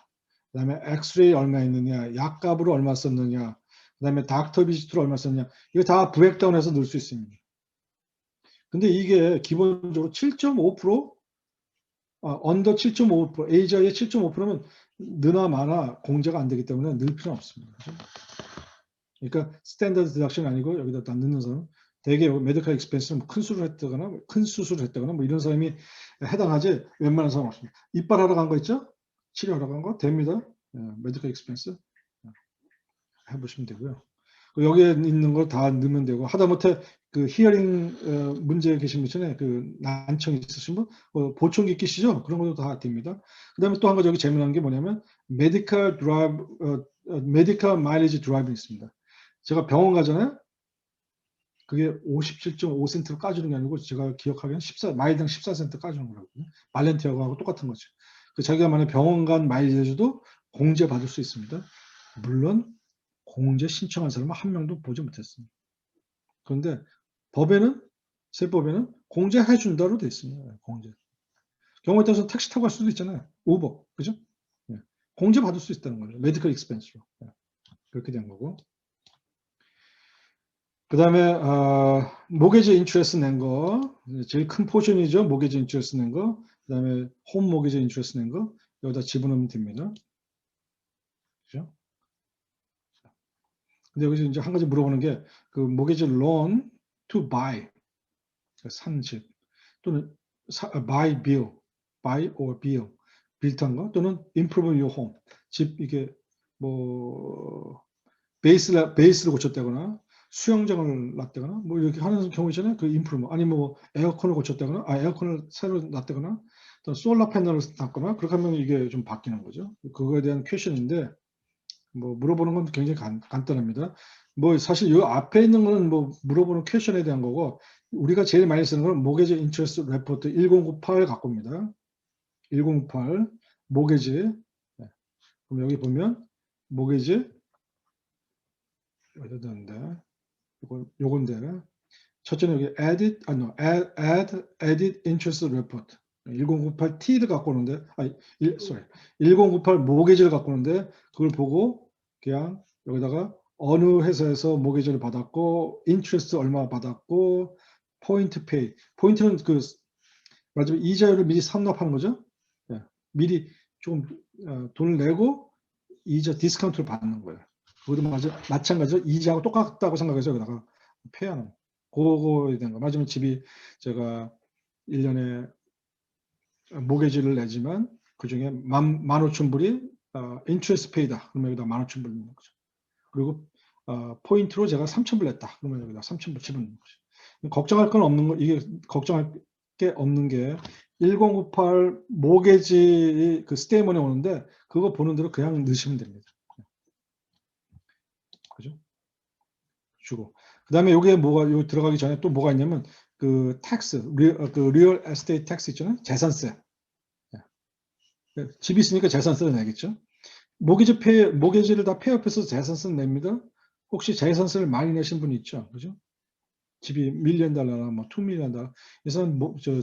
그다음에 엑스레이 얼마 있느냐, 약값으로 얼마 썼느냐, 그다음에 닥터 비지트로 얼마 썼느냐, 이거 다 브렉다운해서 넣을 수 있습니다. 근데 이게 기본적으로 7.5% 언더 7.5% AGI의 7.5%는 느나 마나 공제가 안 되기 때문에 넣을 필요는 없습니다. 그렇죠? 그러니까 스탠더드 디덕션이 아니고 여기다 다 넣는 사람 대개 메디컬 익스펜스는 큰 수술을 했다거나 뭐 이런 사람이 해당하지 웬만한 사람 없습니다. 이빨하러 간 거 있죠? 치료하러 간 거 됩니다. 메디컬 익스펜스 해보시면 되고요. 여기에 있는 걸 다 넣으면 되고 하다못해 그 히어링 문제 계신 분 있잖아요. 그 난청이 있으신 분 보청기 끼시죠? 그런 것도 다 됩니다. 그 다음에 또 한 가지 여기 재미난 게 뭐냐면 메디컬 마일리지 드라이브가 있습니다. 제가 병원 가잖아요. 그게 57.5센트로 까주는 게 아니고 제가 기억하기에는 마일당 14센트 까주는 거라고요. 발렌티아하고 똑같은 거죠. 그 자기가 만약 병원 간 마일리지도 공제 받을 수 있습니다. 물론 공제 신청한 사람은 한 명도 보지 못했습니다. 그런데 법에는 세법에는 공제해 준다로 돼 있습니다. 공제. 경우에 따라서 택시 타고 갈 수도 있잖아요. 우버, 그죠? 예. 공제 받을 수 있다는 거죠. 메디컬 익스펜스로. 예. 그렇게 된 거고. 그 다음에 모게지 인트레스 낸 거, 제일 큰 포션이죠. 모게지 인트레스 낸 거. 그 다음에 홈 모게지 인트레스 낸 거. 여기다 집어넣으면 됩니다. 그죠? 근데 여기서 이제 한 가지 물어보는 게 그 모게지 loan to buy, 산 집, 또는 buy bill, buy or bill, 빌트한 거, 또는 improve your home, 집 이게 뭐 베이스를 고쳤다거나 수영장을 놨다거나 뭐 이렇게 하는 경우 있잖아요. 그 improve, 아니 뭐 에어컨을 고쳤다거나, 에어컨을 새로 놨다거나, 또 솔라 패널을 놨거나 그렇게 하면 이게 좀 바뀌는 거죠. 그거에 대한 퀘션인데 뭐 물어보는 건 굉장히 간단합니다. 뭐 사실 이 앞에 있는 거는 뭐 물어보는 퀘션에 대한 거고, 우리가 제일 많이 쓰는 건 모게지 인트레스트 레포트 1098 갖고 옵니다. 1098 모게지. 네. 그럼 여기 보면 모게지 어디다 넣는데 요건데 첫째는 여기 added interest report 1098 T를 갖고 오는데 1098 모게지를 갖고 오는데 그걸 보고 그냥 여기다가 어느 회사에서 모게지를 받았고 인트레스트 얼마 받았고 포인트 페이, 포인트는 그 말하자면 이자율을 미리 상납하는 거죠. 예. 미리 조금 돈을 내고 이자 디스카운트를 받는 거예요. 그것도 마찬가지로 이자하고 똑같다고 생각해서 여기다가 페이하는 그거에 대한 거. 맞으면 집이 제가 1년에 모게지를 내지만 그중에 15,000불이 인트레스트 페이다. 그러면 여기다 15,000불 넣는 거죠. 그리고 포인트로 제가 3,000불 냈다. 그러면 여기다 3,000불 집어넣는 거죠. 걱정할 건 없는 거, 이게 걱정할 게 없는 게 1098 모게지 그 스테이먼에 오는데 그거 보는 대로 그냥 넣으시면 됩니다. 그죠? 주고. 그 다음에 여기에 뭐가, 요 들어가기 전에 또 뭐가 있냐면, 그 텍스, 그 리얼 에스테이트 텍스 있잖아요. 재산세. 집이 있으니까 재산세를 내겠죠. 모게지를 다 폐업해서 재산세를 냅니다. 혹시 재산세를 많이 내신 분이 있죠. 그죠? 집이 $1 밀리언, 뭐 $2 밀리언. 그래서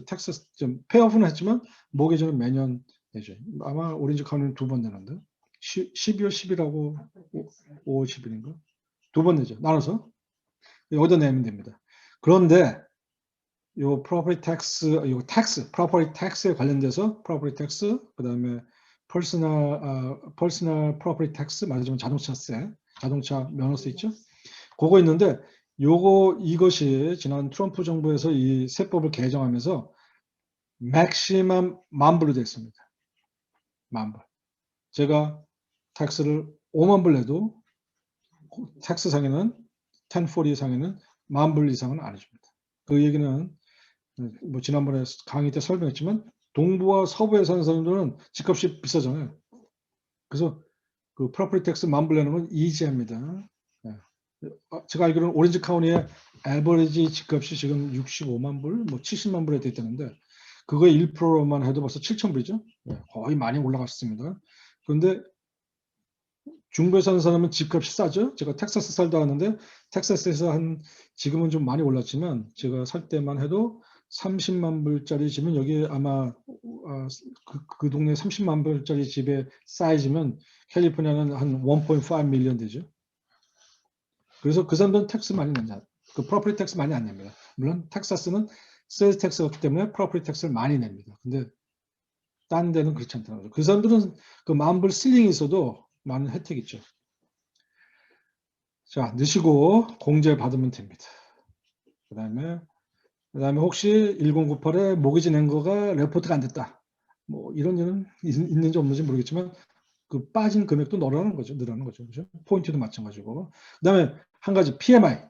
텍사스 좀 폐업은 했지만 모게지는 매년 내죠. 아마 오렌지 카운티는 2번 내는데 12월 10일하고 5월 10일인가? 2번 내죠. 나눠서 여기다 내면 됩니다. 그런데 요 property tax, 요 tax, property tax에 관련돼서 property tax, 그다음에 personal property tax, 말하자면 자동차세, 자동차 면허세 있죠? 그거 있는데 이것이 지난 트럼프 정부에서 이 세법을 개정하면서 맥시멈 10,000불로 되어 있습니다. 10,000불. 제가 텍스를 50,000불 내도 텍스 상에는 1040 상에는 10,000불 이상은 안 해줍니다. 그 얘기는 뭐 지난번에 강의 때 설명했지만 동부와 서부에 사는 사람들은 집값이 비싸잖아요. 그래서 그 프로퍼티 텍스 10,000불 내는 건 이지합니다. 제가 알기로는 오렌지 카운티의 에버리지 집값이 지금 65만 불, 뭐 70만 불에 돼 있다는데 그거의 1%만 해도 벌써 7,000불이죠. 거의 많이 올라갔습니다. 그런데 중부에 사는 사람은 집값이 싸죠. 제가 텍사스 살다 왔는데 텍사스에서 지금은 좀 많이 올랐지만 제가 살 때만 해도 30만 불짜리 집은 여기 아마 그 동네 30만 불짜리 집의 사이즈면 캘리포니아는 한 1.5 밀리언 되죠. 그래서 그 사람들은 텍스 많이 낸다. 그 프로퍼티 텍스 많이 안 냅니다. 물론 텍사스는 세일즈 텍스였기 때문에 프로퍼티 텍스를 많이 냅니다. 근데 딴 데는 그렇지 않다는 거죠. 그 사람들은 그 10,000불 실링이 있어도 많은 혜택이 있죠. 자, 넣으시고 공제 받으면 됩니다. 그 다음에 혹시 1098에 모기지 낸 거가 레포트가 안 됐다. 뭐 이런 일은 있는지 없는지 모르겠지만 그 빠진 금액도 늘어나는 거죠. 그죠? 포인트도 마찬가지고. 그 다음에 한 가지 PMI,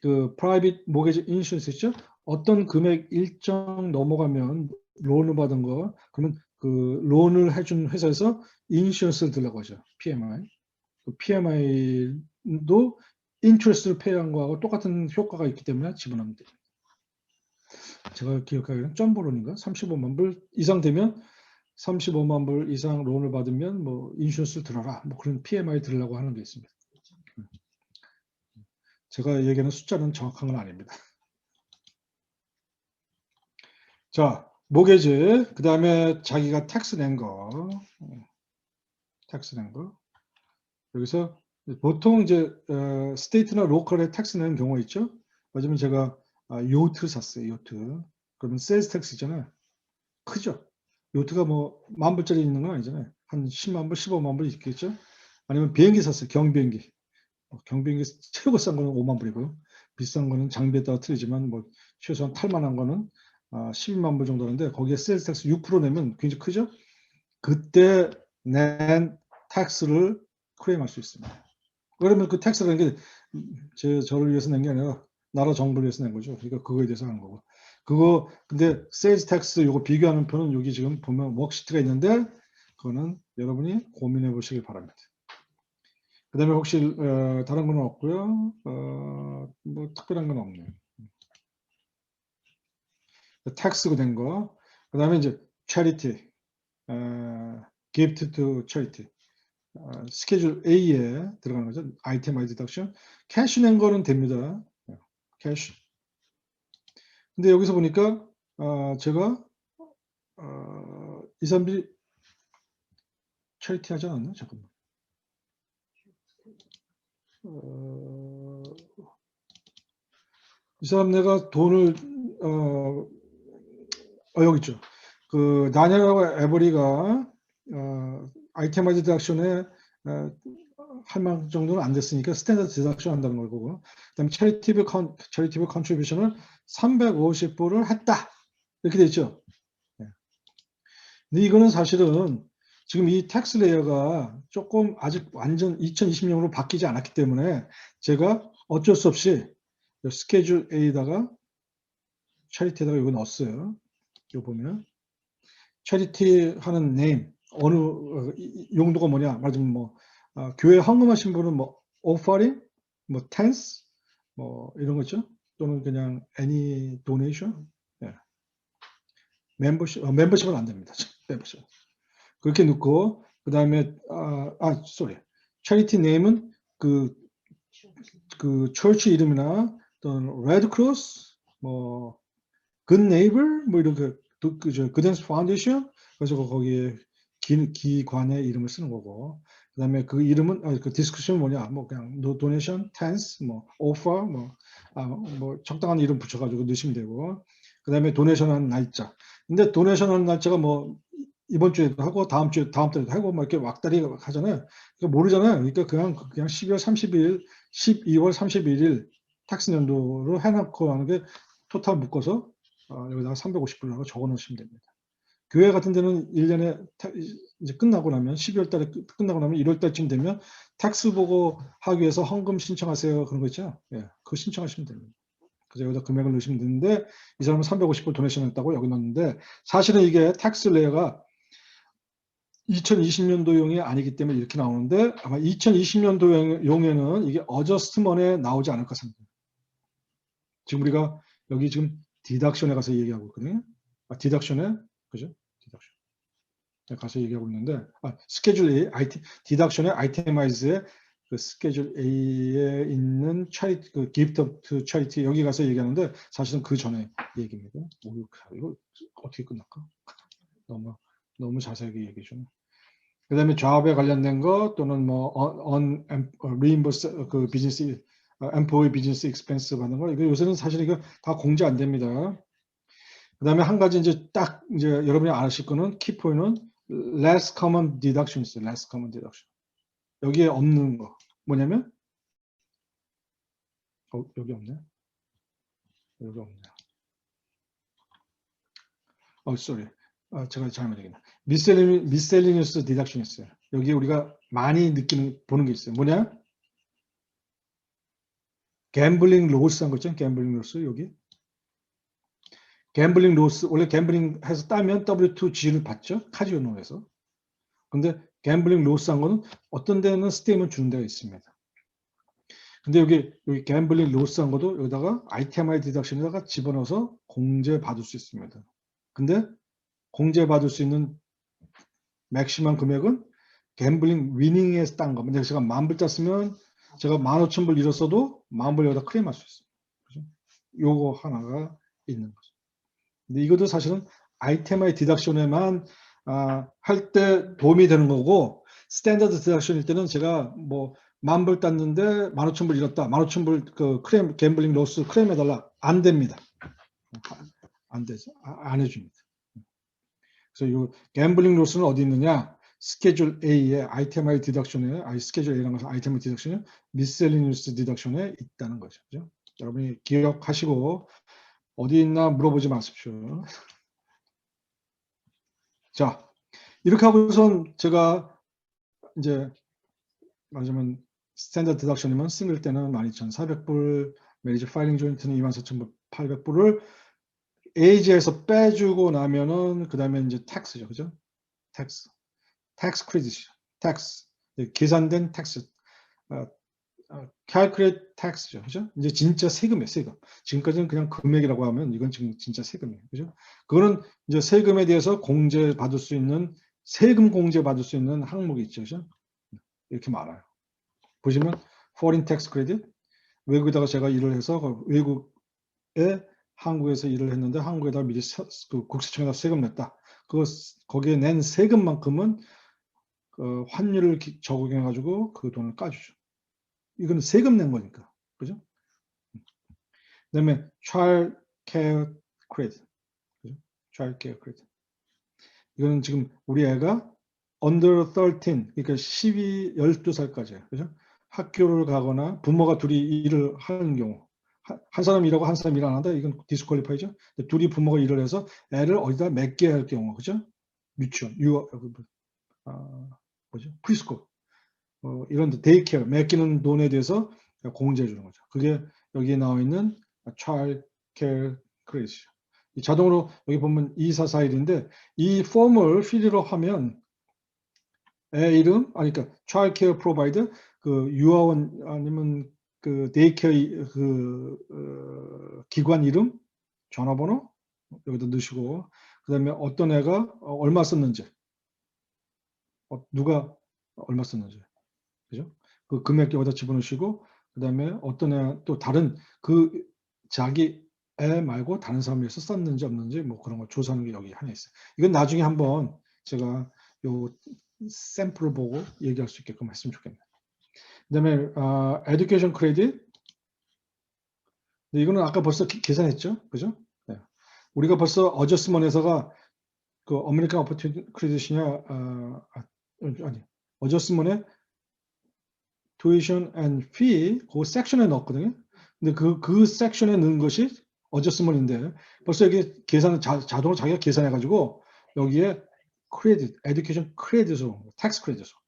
그 Private Mortgage Insurance 있죠? 어떤 금액 일정 넘어가면 론을 받은 거, 그러면 그 론을 해준 회사에서 인슈런스를 들라고 하죠. PMI. 그 PMI도 인트레스트를 페이한 거하고 똑같은 효과가 있기 때문에 지분하면 돼요. 제가 기억하기로는 점보론인가 35만 불 이상 되면 35만 불 이상 론을 받으면 뭐 인슈런스 들어라 뭐 그런 PMI 들으려고 하는 게 있습니다. 제가 얘기하는 숫자는 정확한 건 아닙니다. 자, 모게지 그 다음에 자기가 텍스 낸 거, 여기서 보통 이제 스테이트나 로컬에 텍스 내는 경우가 있죠. 맞으면 제가 요트 샀어요. 요트. 그러면 세일즈 텍스잖아요. 크죠. 요트가 뭐 10,000불짜리 있는 건 아니잖아요. 한 10만 불, 15만 불 있겠죠. 아니면 비행기 샀어요. 경비행기. 경비행기 최고 싼 거는 5만 불이고요. 비싼 거는 장비에 따라 틀리지만 뭐 최소한 탈만한 거는 12만 불 정도 하는데 거기에 세일즈 텍스 6% 내면 굉장히 크죠. 그때 낸 텍스를 클레임할 수 있습니다. 그러면 그 텍스라는 게 저를 위해서 낸 게 아니라 나라 정부를 위해서 낸 거죠. 그러니까 그거에 대해서 하는 거고. 그거 근데 세일즈 텍스 요거 비교하는 표는 여기 지금 보면 워크시트가 있는데 그거는 여러분이 고민해 보시길 바랍니다. 그 다음에 혹시 다른 건 없고요. 뭐 특별한 건 없네요. 텍스가 된 거. 그 다음에 이제 charity, gift to charity. 스케줄 A에 들어가는 거죠. 아이템 디덕션. 캐시 낸 거는 됩니다. 캐시. 근데 여기서 보니까 제가 이 사람들이 체리티 하지 않았나? 잠깐만. 이 사람 내가 돈을 여기 있죠. 그 다니엘하고 에버리가 아이템 디덕션에 할 만 정도는 안 됐으니까 스탠다드 디덕션 한다는 거고, 그다음에 체리티브 컨트리뷰션을 350불을 했다 이렇게 돼 있죠. 근데 이거는 사실은 지금 이 텍스 레이어가 조금 아직 완전 2020년으로 바뀌지 않았기 때문에 제가 어쩔 수 없이 스케줄 A에다가 체리티에다가 이거 넣었어요. 이거 보면 체리티 하는 네임 어느 용도가 뭐냐 말하자면 뭐 교회 헌금하신 분은 뭐 offering, 뭐 tithes, 뭐 이런 거죠. 또는 그냥 any donation, 멤버십은 안 됩니다. 멤버십 그렇게 넣고 그 다음에 체리티 네임은 그 처치 이름이나 또는 레드 크로스, 뭐 good neighbor, 뭐 이렇게 그댄스 파운데이션 그래서 거기에 기관의 이름을 쓰는 거고 그 다음에 그 이름은 그 디스크션은 뭐냐 뭐 그냥 도네이션, 텐스, 뭐 오퍼 뭐 적당한 이름 붙여가지고 넣으시면 되고 그 다음에 도네이션 하는 날짜 근데 도네이션 하는 날짜가 뭐 이번 주에도 하고 다음 달에도 하고 막 이렇게 왁다리 하잖아요. 그러니까 모르잖아요. 그러니까 그냥 12월 30일, 12월 31일 텍스 연도로 해놓고 하는 게 토탈 묶어서 여기다가 350불이라고 적어 놓으시면 됩니다. 교회 같은 데는 1년에 이제 끝나고 나면 12월 달에 끝나고 나면 1월 달쯤 되면 텍스 보고 하기 위해서 헌금 신청하세요. 그런 거 있죠. 예, 그거 신청하시면 됩니다. 그래서 여기다 금액을 넣으시면 되는데 이 사람은 350불 도네이션 했다고 여기 넣었는데 사실은 이게 텍스 레이어가 2020년도용이 아니기 때문에 이렇게 나오는데 아마 2020년도용에는 이게 어저스트먼에 나오지 않을까 생각합니다. 지금 우리가 여기 지금 디덕션에 가서 얘기하고 있거든요. 디덕션에 그죠? 디덕션 가서 얘기하고 있는데 스케줄 A, 디덕션의 아이템아이즈의 그 스케줄 A에 있는 차리티, 그 기프트 투 차리티 여기 가서 얘기하는데 사실은 그 전에 얘기입니다. 이거 어떻게 끝날까? 너무 자세하게 얘기해 주네. 그 다음에 조합에 관련된 거 또는 뭐 reimburse 그 비즈니스 employee 비즈니스 익스펜스 받는 거 이거 요새는 사실 이거 다 공제 안 됩니다. 그 다음에 한 가지 이제 딱 이제 여러분이 아실 거는 키포인트는 less common deduction 있어요. less common deduction 여기에 없는 거 뭐냐면 여기 없네. 여기 없네. sorry. 제가 잘못 얘기했네. 미셀리니어스 디덕션 있어요. 여기 우리가 많이 보는 게 있어요. 뭐냐? 갬블링 로스 한 거 있죠? 갬블링 로스 여기. 갬블링 로스 원래 갬블링 해서 따면 W2G를 받죠? 카지노에서. 근데 갬블링 로스 한 거는 어떤 데는 스테이먼 주는 데가 있습니다. 근데 여기 갬블링 로스한 것도 여기다가 ITMI 디덕션에다가 집어넣어서 공제 받을 수 있습니다. 근데 공제 받을 수 있는 맥시멈 금액은 갬블링 위닝에서 딴 거. 만약에 제가 10,000불 땄으면 제가 15,000불 잃었어도 10,000불 여기다 클레임할 수 있어요. 그죠? 요거 하나가 있는 거죠. 근데 이것도 사실은 ITMI 디덕션에만 할 때 도움이 되는 거고, 스탠더드 디덕션일 때는 제가 뭐 10,000불 땄는데 15,000불 잃었다. 15,000불 그 클레임, 갬블링 로스 클레임 해달라. 안 됩니다. 안 되죠. 안 해줍니다. 그래서 이 갬블링 로스는 어디 있느냐? 스케줄 A의 ITMI 디덕션에, 스케줄 A라는 것은 ITMI 디덕션에 미셀리니우스 디덕션에 있다는 거죠. 그죠? 여러분이 기억하시고 어디 있나 물어보지 마십시오. 자, 이렇게 하고선 제가 이제 말하자면 스탠더드 디덕션이면 싱글 때는 12,400불, 메리지 파일링 조인트는 24,800불을 에이지에서 빼주고 나면은 그 다음에 이제 텍스죠, 그죠? 텍스 크레딧이죠. 텍스 계산된 텍스, calculate tax죠, 그죠? 이제 진짜 세금이에요, 세금. 지금까지는 그냥 금액이라고 하면 이건 지금 진짜 세금이에요, 그죠? 그거는 이제 세금에 대해서 공제 받을 수 있는 세금 공제 받을 수 있는 항목이 있죠, 그죠? 이렇게 많아요. 보시면 foreign tax credit, 외국에다가 제가 일을 해서 외국에 한국에서 일을 했는데 한국에다 미리 그 국세청에다 세금 냈다. 거기에 낸 세금만큼은 환율을 적용해 가지고 그 돈을 까주죠. 이거는 세금 낸 거니까, 그죠? 그다음에 child care credit, 그죠? child care credit. 이거는 지금 우리 애가 under 13, 그러니까 12살까지예요, 그죠? 학교를 가거나 부모가 둘이 일을 하는 경우, 한 사람 일하고 한 사람 일 안 한다, 이건 디스퀄리파이죠. 둘이 부모가 일을 해서 애를 어디다 맡겨야 할 경우, 그죠? 유치원, 뭐죠? 프리스쿨, 이런 데이케어, 맡기는 돈에 대해서 공제해 주는 거죠. 그게 여기에 나와 있는 child care credit이죠. 자동으로 여기 보면 2441인데 이 폼을 필드로 하면 애 이름, 그러니까 child care provider, 그 유아원 아니면 그 데이케어 기관 이름, 전화번호 여기다 넣으시고, 그다음에 어떤 애가 얼마 썼는지, 누가 얼마 썼는지, 그죠? 그 금액 여기다 집어넣으시고, 그다음에 어떤 애 또 다른 그 자기 애 말고 다른 사람이 위해서 썼는지 없는지 뭐 그런 걸 조사하는 게 여기 하나 있어요. 이건 나중에 한번 제가 요 샘플을 보고 얘기할 수 있게끔 했으면 좋겠네요. 그다음에 에듀케이션 크레딧. 이거는 아까 벌써 계산했죠, 그죠? 네. 우리가 벌써 어저스먼에서가 그 아메리칸 오퍼튜니티 크레딧이냐, 아니 어저스먼에 tuition and fee 그 섹션에 넣었거든요. 근데 그 섹션에 넣은 것이 어저스먼인데 벌써 여기 계산을 자동으로 자기가 계산해가지고 여기에 크레딧, 에듀케이션 크레딧으로, 텍스 크레딧으로.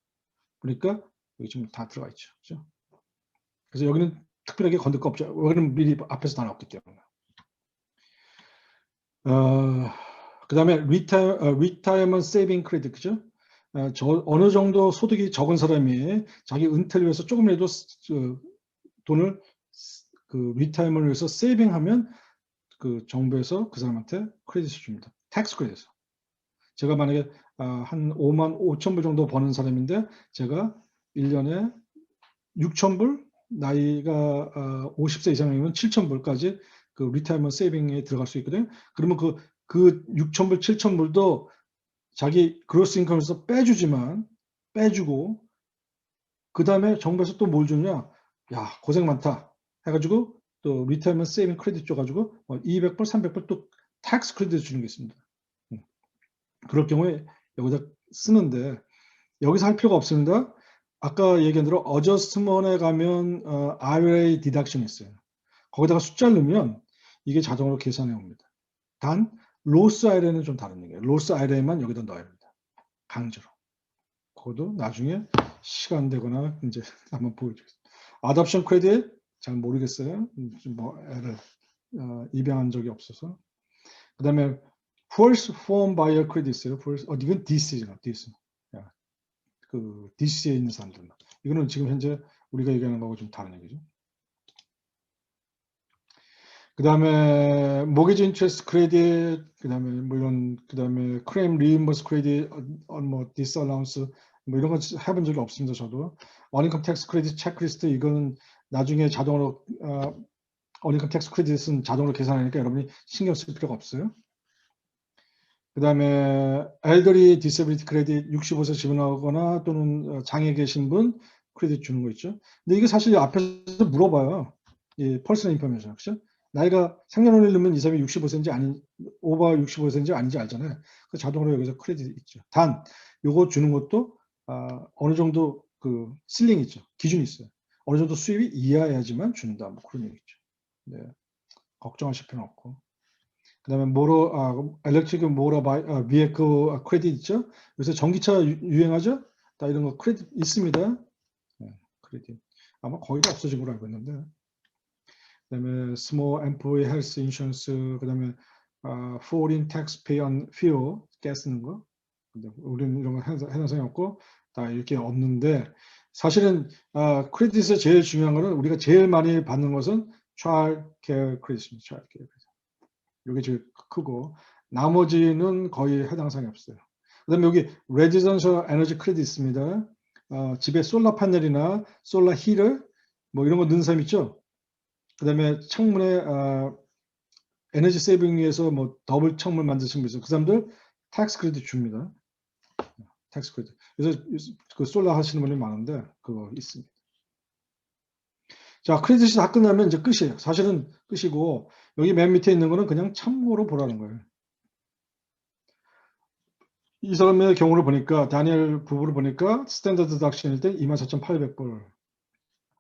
그러니까 여기 지금 다 들어가 있죠. 그렇죠? 그래서 여기는 특별하게 건들 거 없죠. 여기는 미리 앞에서 다 나왔기 때문에. 그 다음에 retirement saving credit, 그죠? 어느 정도 소득이 적은 사람이 자기 은퇴를 위해서 조금이라도 돈을 그 리타이먼을 위해서 세이빙하면 그 정부에서 그 사람한테 크레딧을 줍니다. 텍스 크레딧. 제가 만약에 한 55,000불 정도 버는 사람인데 제가 1년에 6,000불, 나이가 50세 이상이면 7,000불까지 그 리타이먼 세이빙에 들어갈 수 있거든요. 그러면 그 6,000불, 7,000불도 자기 그로스 인컴에서 빼주고 그 다음에 정부에서 또 뭘 주냐? 야, 고생 많다 해가지고 또 리타이먼 세이빙 크레딧 줘가지고 200불, 300불 또 텍스 크레딧 주는 게 있습니다. 그럴 경우에 여기다 쓰는데 여기서 할 필요가 없습니다. 아까 얘기한 대로 어저스먼에 가면 IRA 디덕션이 있어요. 거기다가 숫자를 넣으면 이게 자동으로 계산해 옵니다. 단 로스 IRA는 좀 다른 얘기예요. 로스 IRA만 여기다 넣어야 합니다. 강제로. 그것도 나중에 시간 되거나 이제 한번 보여주겠습니다. 아답션 크레딧 잘 모르겠어요. 뭐 애를 입양한 적이 없어서. 그 다음에 first form buyer credit 있어요. 이건 DC죠. DC. 그 DC에 있는 사람들. 이거는 지금 현재 우리가 얘기하는 거하고 좀 다른 얘기죠. 그다음에 모기지 인트레스트 크레딧, 그다음에 뭐 이런, 그다음에 클레임 리임버스 크레딧, 뭐 디스얼라운스 뭐 이런 거 해본 적이 없습니다. 저도 어닝컴 텍스 크레딧 체크리스트, 이거는 나중에 자동으로 어닝컴 텍스 크레딧은 자동으로 계산하니까 여러분이 신경 쓸 필요가 없어요. 그다음에 엘더리 디세빌리티 크레딧 65세 지분하거나 또는 장애 계신 분 크레딧 주는 거 있죠. 근데 이게 사실 앞에서 물어봐요. 이 퍼스널 인포메이션, 그렇죠? 나이가 생년월일 넣으면 이 사람이 65세인지 아닌, 오버 65세인지 아닌지 알잖아요. 그 자동으로 여기서 크레딧이 있죠. 단 요거 주는 것도 어느 정도 그 실링이 있죠. 기준이 있어요. 어느 정도 수입이 이하여야지만 준다. 뭐 그런 얘기죠. 네. 걱정하실 필요는 없고. 그다음에 엘렉트릭 모터 비에크 크레딧 있죠. 요새 전기차 유행하죠. 다 이런 거 크레딧 있습니다. 네, 크레딧 아마 거의 다 없어진 걸로 알고 있는데. 그다음에 스몰 앰플 헬스 인슈런스, 그다음에 foreign tax pay on fuel 가스 쓰는 거. 근데 우리는 이런 거 해당성이 없고 다 이렇게 없는데, 사실은 크레딧에서 제일 중요한 거는 우리가 제일 많이 받는 것은 child care 크레딧입니다. child care. 이게 제일 크고 나머지는 거의 해당사항이 없어요. 그다음에 여기 레지던셜 에너지 크레딧 있습니다. 집에 솔라 패널이나 솔라 히터 뭐 이런 거 넣는 사람 있죠. 그다음에 창문에 에너지 세이빙 위해서 뭐 더블 창문 만드신 분 있어요. 그 사람들 텍스 크레딧 줍니다. 텍스 크레딧. 그래서 그 솔라 하시는 분이 많은데 그거 있습니다. 자, 크레딧이 다 끝나면 이제 끝이에요. 사실은 끝이고, 여기 맨 밑에 있는 거는 그냥 참고로 보라는 거예요. 이 사람의 경우를 보니까, 다니엘 부부를 보니까 스탠더드 닥션일 때 24,800불.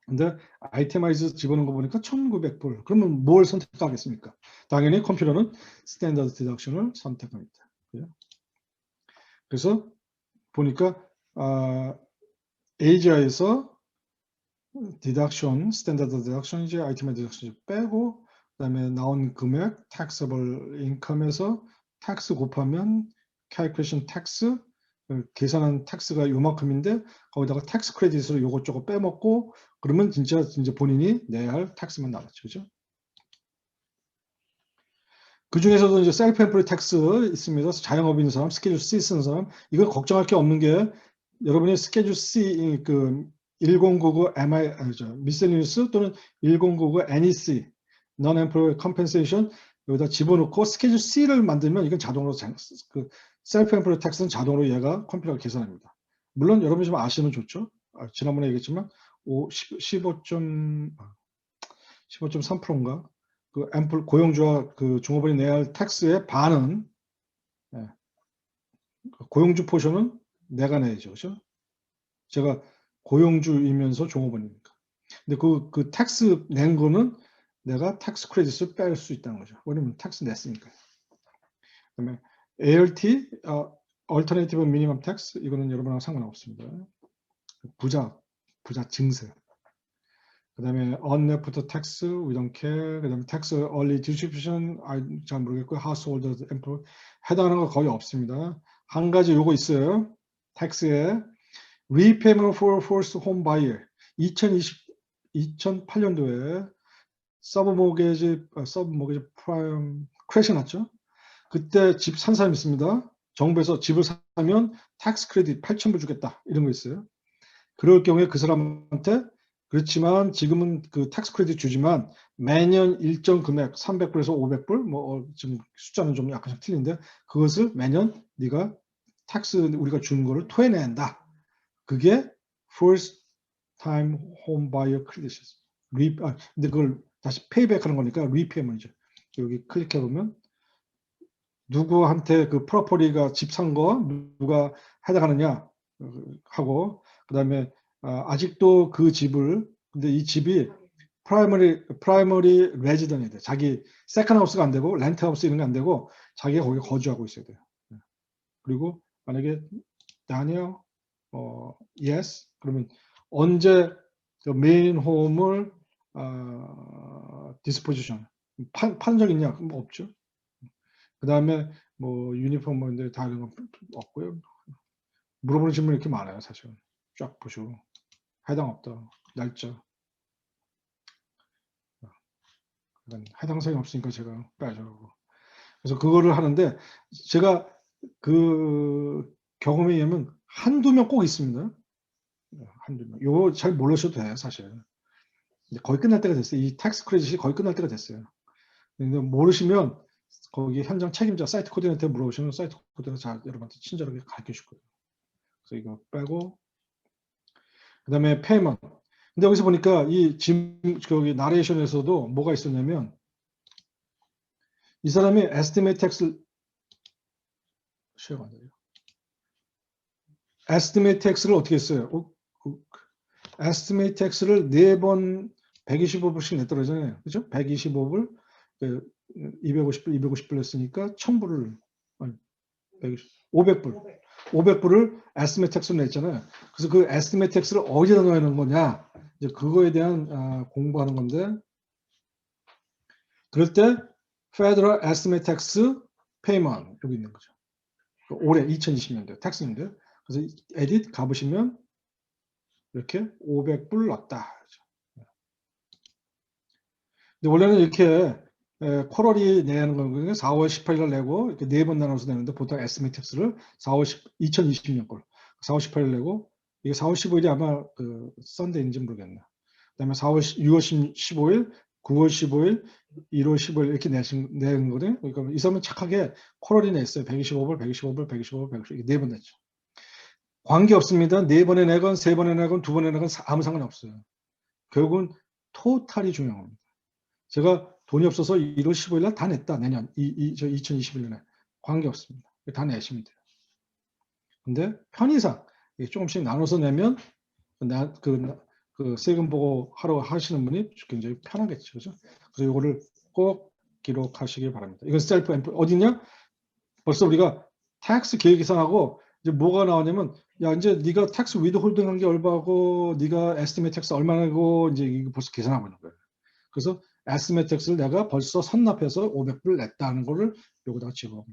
근데 아이테마이즈 집어넣은 거 보니까 1,900불. 그러면 뭘 선택하겠습니까? 당연히 컴퓨터는 스탠더드 디덕션을 선택합니다. 그래서 보니까 AGI에서 디덕션, 스탠더드 디덕션이지 아이테마 디덕션이 빼고, 그다음에 나온 금액, taxable income에서 텍스 곱하면 calculation tax, 계산한 텍스가 요만큼인데 거기다가 텍스 크레딧으로 요것저것 빼먹고 그러면 진짜 본인이 내야 할 텍스만 나왔죠. 그죠? 그 중에서도 이제 셀프 앰플리 텍스 있습니다. 자영업인 사람, 스케줄 C 쓰는 사람, 이거 걱정할 게 없는 게 여러분이 스케줄 C 그 1099 MI 미셀리니스 또는 1099 NEC Non-Employee Compensation 여기다 집어넣고 스케줄 C를 만들면 이건 자동으로 그 셀프 앰플리 텍스는 자동으로 얘가 컴퓨터가 계산합니다. 물론 여러분이 좀 아시면 좋죠. 지난번에 얘기했지만 15.3%인가 그 앰플 고용주와 그 종업원이 내야 할 텍스의 반은 고용주 포션은 내가 내야죠. 그렇죠? 제가 고용주이면서 종업원이니까. 근데 그 텍스 낸 거는 내가 텍스 크레딧을 뺄 수 있다는 거죠. 왜냐면 텍스 냈으니까. 그다음에 ALT, Alternative Minimum Tax, 이거는 여러분하고 상관없습니다. 부자 증세. 그다음에 unleft tax, we don't care. 그다음에 tax early distribution, 잘 모르겠고, household employee 해당하는 거 거의 없습니다. 한 가지 요거 있어요. 텍스에 repayment for first home buyer 2008년도에 서브모게지 프라임 크래시 났죠. 그때 집 산 사람 있습니다. 정부에서 집을 사면 텍스 크레딧 8,000불 주겠다 이런 거 있어요. 그럴 경우에 그 사람한테 그렇지만 지금은 그 텍스 크레딧 주지만 매년 일정 금액 300불에서 500불 뭐 지금 숫자는 좀 약간씩 틀린데 그것을 매년 네가 텍스 우리가 주는 거를 토해내야 한다. 그게 first time home buyer credit이었어요. 근데 그걸 다시 페이백 하는 거니까 repayment이죠. 여기 클릭해 보면 누구한테 그 프로퍼리가 집 산 거 누가 해당하느냐 하고 그다음에 아직도 그 집을 근데 이 집이 프라이머리 레지던이 돼. 자기 세컨 하우스가 안 되고 렌트 하우스 이런 게 안 되고 자기가 거기 거주하고 있어야 돼요. 그리고 만약에 다니엘 yes 그러면 언제 그 메인 홈을 디스포지션 판 적 있냐? 뭐 없죠. 그 다음에 뭐 유니폼 뭐인데 다 이런 거 없고요. 물어보는 질문이 이렇게 많아요, 사실. 쫙 보시고 해당 없다. 날짜. 해당 사항이 없으니까 제가 빼죠. 그래서 그거를 하는데 제가 그 경험에 의하면 한두 명 꼭 있습니다. 한두 명. 요거 잘 모르셔도 돼요, 사실. 이제 거의 끝날 때가 됐어요. 이 텍스 크레딧이 거의 끝날 때가 됐어요. 근데 모르시면 거기 현장 책임자 사이트 코디네이터에 물어보시면 사이트 코디네이터가 잘 여러분한테 친절하게 가르쳐 줄 거예요. 그래서 이거 빼고 그다음에 페이먼. 근데 여기서 보니까 이 거기 나레이션에서도 뭐가 있었냐면 이 사람이 에스티메이트 텍스 시험 안 돼요. 에스티메이트 텍스를 어떻게 했어요? 에스티메이트 텍스를 4번 125불씩 냈더라잖아요. 그죠? 125불, 250불, 250불 냈으니까 1000불을, 아니, 500불. 500불을 에스티메이트 텍스로 냈잖아요. 그래서 그 에스티메이트 텍스를 어디다 넣어야 하는 거냐? 이제 그거에 대한 공부하는 건데, 그럴 때 Federal Estimate Tax Payment 여기 있는 거죠. 올해 2020년도 텍스인데, 그래서 에딧 가보시면 이렇게 500불 넣었다. 근데 원래는 이렇게 쿼럴이 내는 거는 4월 18일 내고 이렇게 4번 나눠서 내는데 보통 에스티메이트 텍스를 2020년 걸 4월 18일 내고 이게 4월 15일이 아마 그 썬데이인지 모르겠네. 그다음에 6월 15일, 9월 15일, 1월 15일 이렇게 내는 거거든요. 그러니까 이 사람은 착하게 쿼럴이 냈어요. 125불, 125불, 125불, 125불 이렇게 4번 냈죠. 관계 없습니다. 4번에 내건, 3번에 내건, 2번에 내건 아무 상관 없어요. 결국은 토탈이 중요한 겁니다. 제가 돈이 없어서 1월 15일 날 다 냈다. 내년 저 2021년에 관계 없습니다. 다 내시면 돼요. 근데 편의상 조금씩 나눠서 내면 그 세금 보고 하시는 분이 굉장히 편하겠죠, 그죠? 그래서 이거를 꼭 기록하시기 바랍니다. 이건 셀프 앰플 어디냐? 벌써 우리가 텍스 계획 계산하고 이제 뭐가 나오냐면 야 이제 네가 텍스 위드홀딩한 게 얼마고 네가 에스티메이트 텍스 얼마고 이제 이거 벌써 계산하고 있는 거예요. 그래서 에스티메이트 텍스를 내가 벌써 선납해서 500불 냈다는 거를 여기다가 집어넣는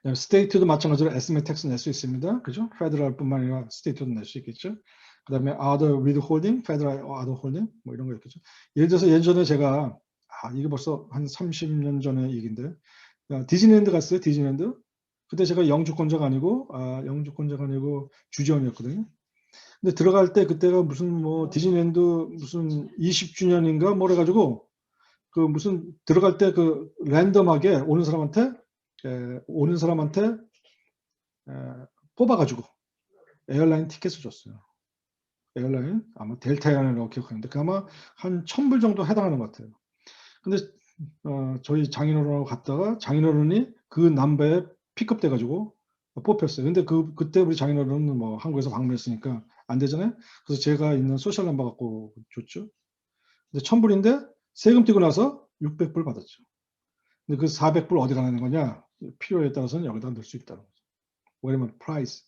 거예요. 스테이트도 마찬가지로 에스티메이트 텍스 낼 수 있습니다. 그죠? 페더럴뿐만 아니라 스테이트도 낼 수 있겠죠. 그다음에 other withholding, federal other holding 뭐 이런 거 있겠죠. 예를 들어서 예전에 제가 이게 벌써 한 30년 전의 얘기인데 디즈니랜드 갔어요. 디즈니랜드. 그때 제가 영주권자가 아니고 주재원이었거든요. 근데 들어갈 때 그때가 무슨 뭐 디즈니랜드 무슨 20주년인가 뭐래 가지고 그 무슨 들어갈 때 그 랜덤하게 오는 사람한테 뽑아가지고 에어라인 티켓을 줬어요. 에어라인 아마 델타에어라인이라고 기억하는데 그 아마 한 1000불 정도 해당하는 것 같아요. 근데 저희 장인어른하고 갔다가 장인어른이 그 남배에 픽업돼 가지고 뽑혔어요. 근데 그때 우리 장인어른은 뭐 한국에서 방문했으니까 안 되잖아요. 그래서 제가 있는 소셜 넘버 갖고 줬죠. 근데 1000불인데 세금 떼고 나서 600불 받았죠. 근데 그 400불 어디 가는 거냐? 필요에 따라서는 여기다 넣을 수 있다는 거죠. 왜냐면 프라이스,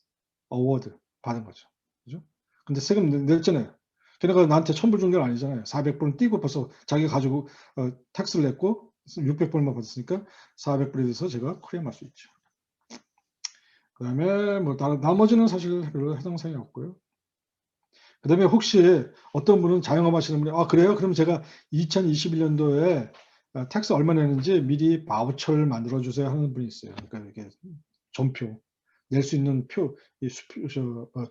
어워드 받은 거죠. 그죠? 근데 세금 냈잖아요. 걔네가 나한테 1000불 준 게 아니잖아요. 400불은 띄고 벌써 자기가 가지고 텍스를 냈고 600불만 받았으니까 400불에 대해서 제가 클레임할 수 있죠. 그 다음에 뭐 나머지는 사실 별로 해당 사항이 없고요. 그 다음에 혹시 어떤 분은 자영업 하시는 분이 그래요? 그럼 제가 2021년도에 텍스 얼마 내는지 미리 바우처를 만들어 주세요 하는 분이 있어요. 그러니까 이게 전표 낼 수 있는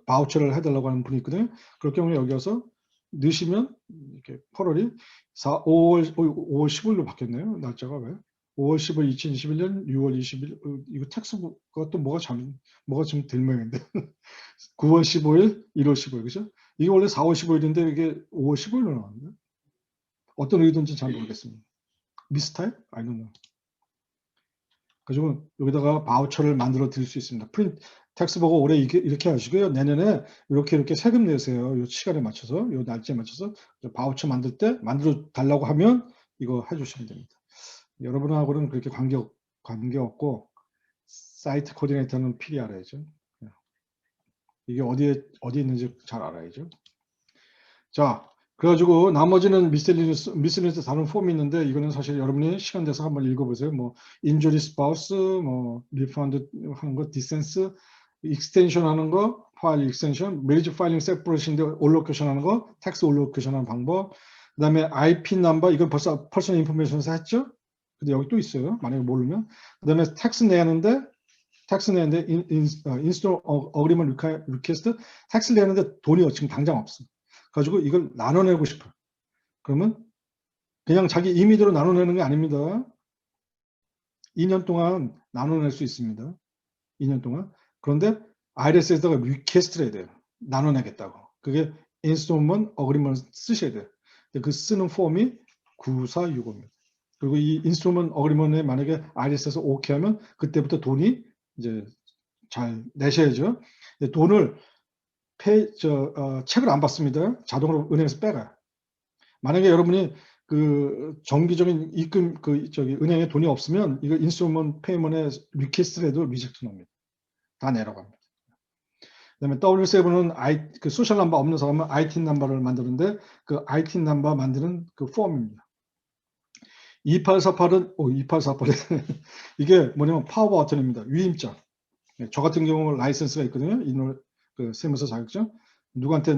바우처를 해달라고 하는 분이 있거든요. 그럴 경우에 여기 와서 넣으시면 이렇게 8월이 5월 15일로 바뀌었네요. 날짜가 왜? 5월 15일 2021년 6월 20일 이거 텍스가 또 뭐가 좀 될 모양인데 9월 15일 1월 15일 그죠? 이게 원래 4월 15일인데 이게 5월 15일로 나왔는데 어떤 의도인지 잘 모르겠습니다. 미스타일? I don't know. 가지고 여기다가 바우처를 만들어 드릴 수 있습니다. 텍스 보고 올해 이렇게 하시고요. 내년에 이렇게 세금 내세요. 이 시간에 맞춰서, 이 날짜에 맞춰서 바우처 만들 때 만들어 달라고 하면 이거 해주시면 됩니다. 여러분하고는 그렇게 관계 없고 사이트 코디네이터는 필히 알아야죠. 이게 어디에 있는지 잘 알아야죠. 자, 그래가지고 나머지는 미스리니스 다른 폼이 있는데 이거는 사실 여러분이 시간 돼서 한번 읽어보세요. 뭐 인주리 스파우스, 뭐 리펀드 하는 거, 디센스, 익스텐션 하는 거, 파일 익스텐션, 메이저 파일링 세퍼레이션인데 올로케이션 하는 거, 텍스 올로케이션 하는 방법, 그다음에 IP 넘버 이건 벌써 퍼스널 인포메이션에서 했죠. 근데 여기 또 있어요. 만약에 모르면. 그다음에 텍스 내는데 인스톨 어그리먼트 리퀘스트 텍스 내는데 돈이 지금 당장 없어. 가지고 이걸 나눠내고 싶어. 그러면 그냥 자기 임의대로 나눠내는 게 아닙니다. 2년 동안 나눠낼 수 있습니다. 2년 동안. 그런데 IRS에다가 리퀘스트를 해야 돼요. 나눠내겠다고. 그게 인스톨먼트 어그리먼트 쓰셔야 돼요. 그 쓰는 폼이 9465입니다. 그리고 이 인스톨먼트 어그리먼트에 만약에 IRS에서 오케이 하면 그때부터 돈이 이제 잘 내셔야죠. 돈을 책을 안 받습니다. 자동으로 은행에서 빼가요. 만약에 여러분이 그 정기적인 입금 은행에 돈이 없으면 이거 인스톨먼트 페이먼트에 리퀘스트를 해도 리젝트 납니다. 다 내려갑니다. 그다음에 W7은 그 소셜 넘버 없는 사람은 IT 넘버를 만드는데 그 IT 넘버 만드는 그 폼입니다. 2848은 2848 이게 뭐냐면 파워 버튼입니다. 위임장. 저 같은 경우 라이센스가 있거든요. 그 세무서 자격증. 누구한테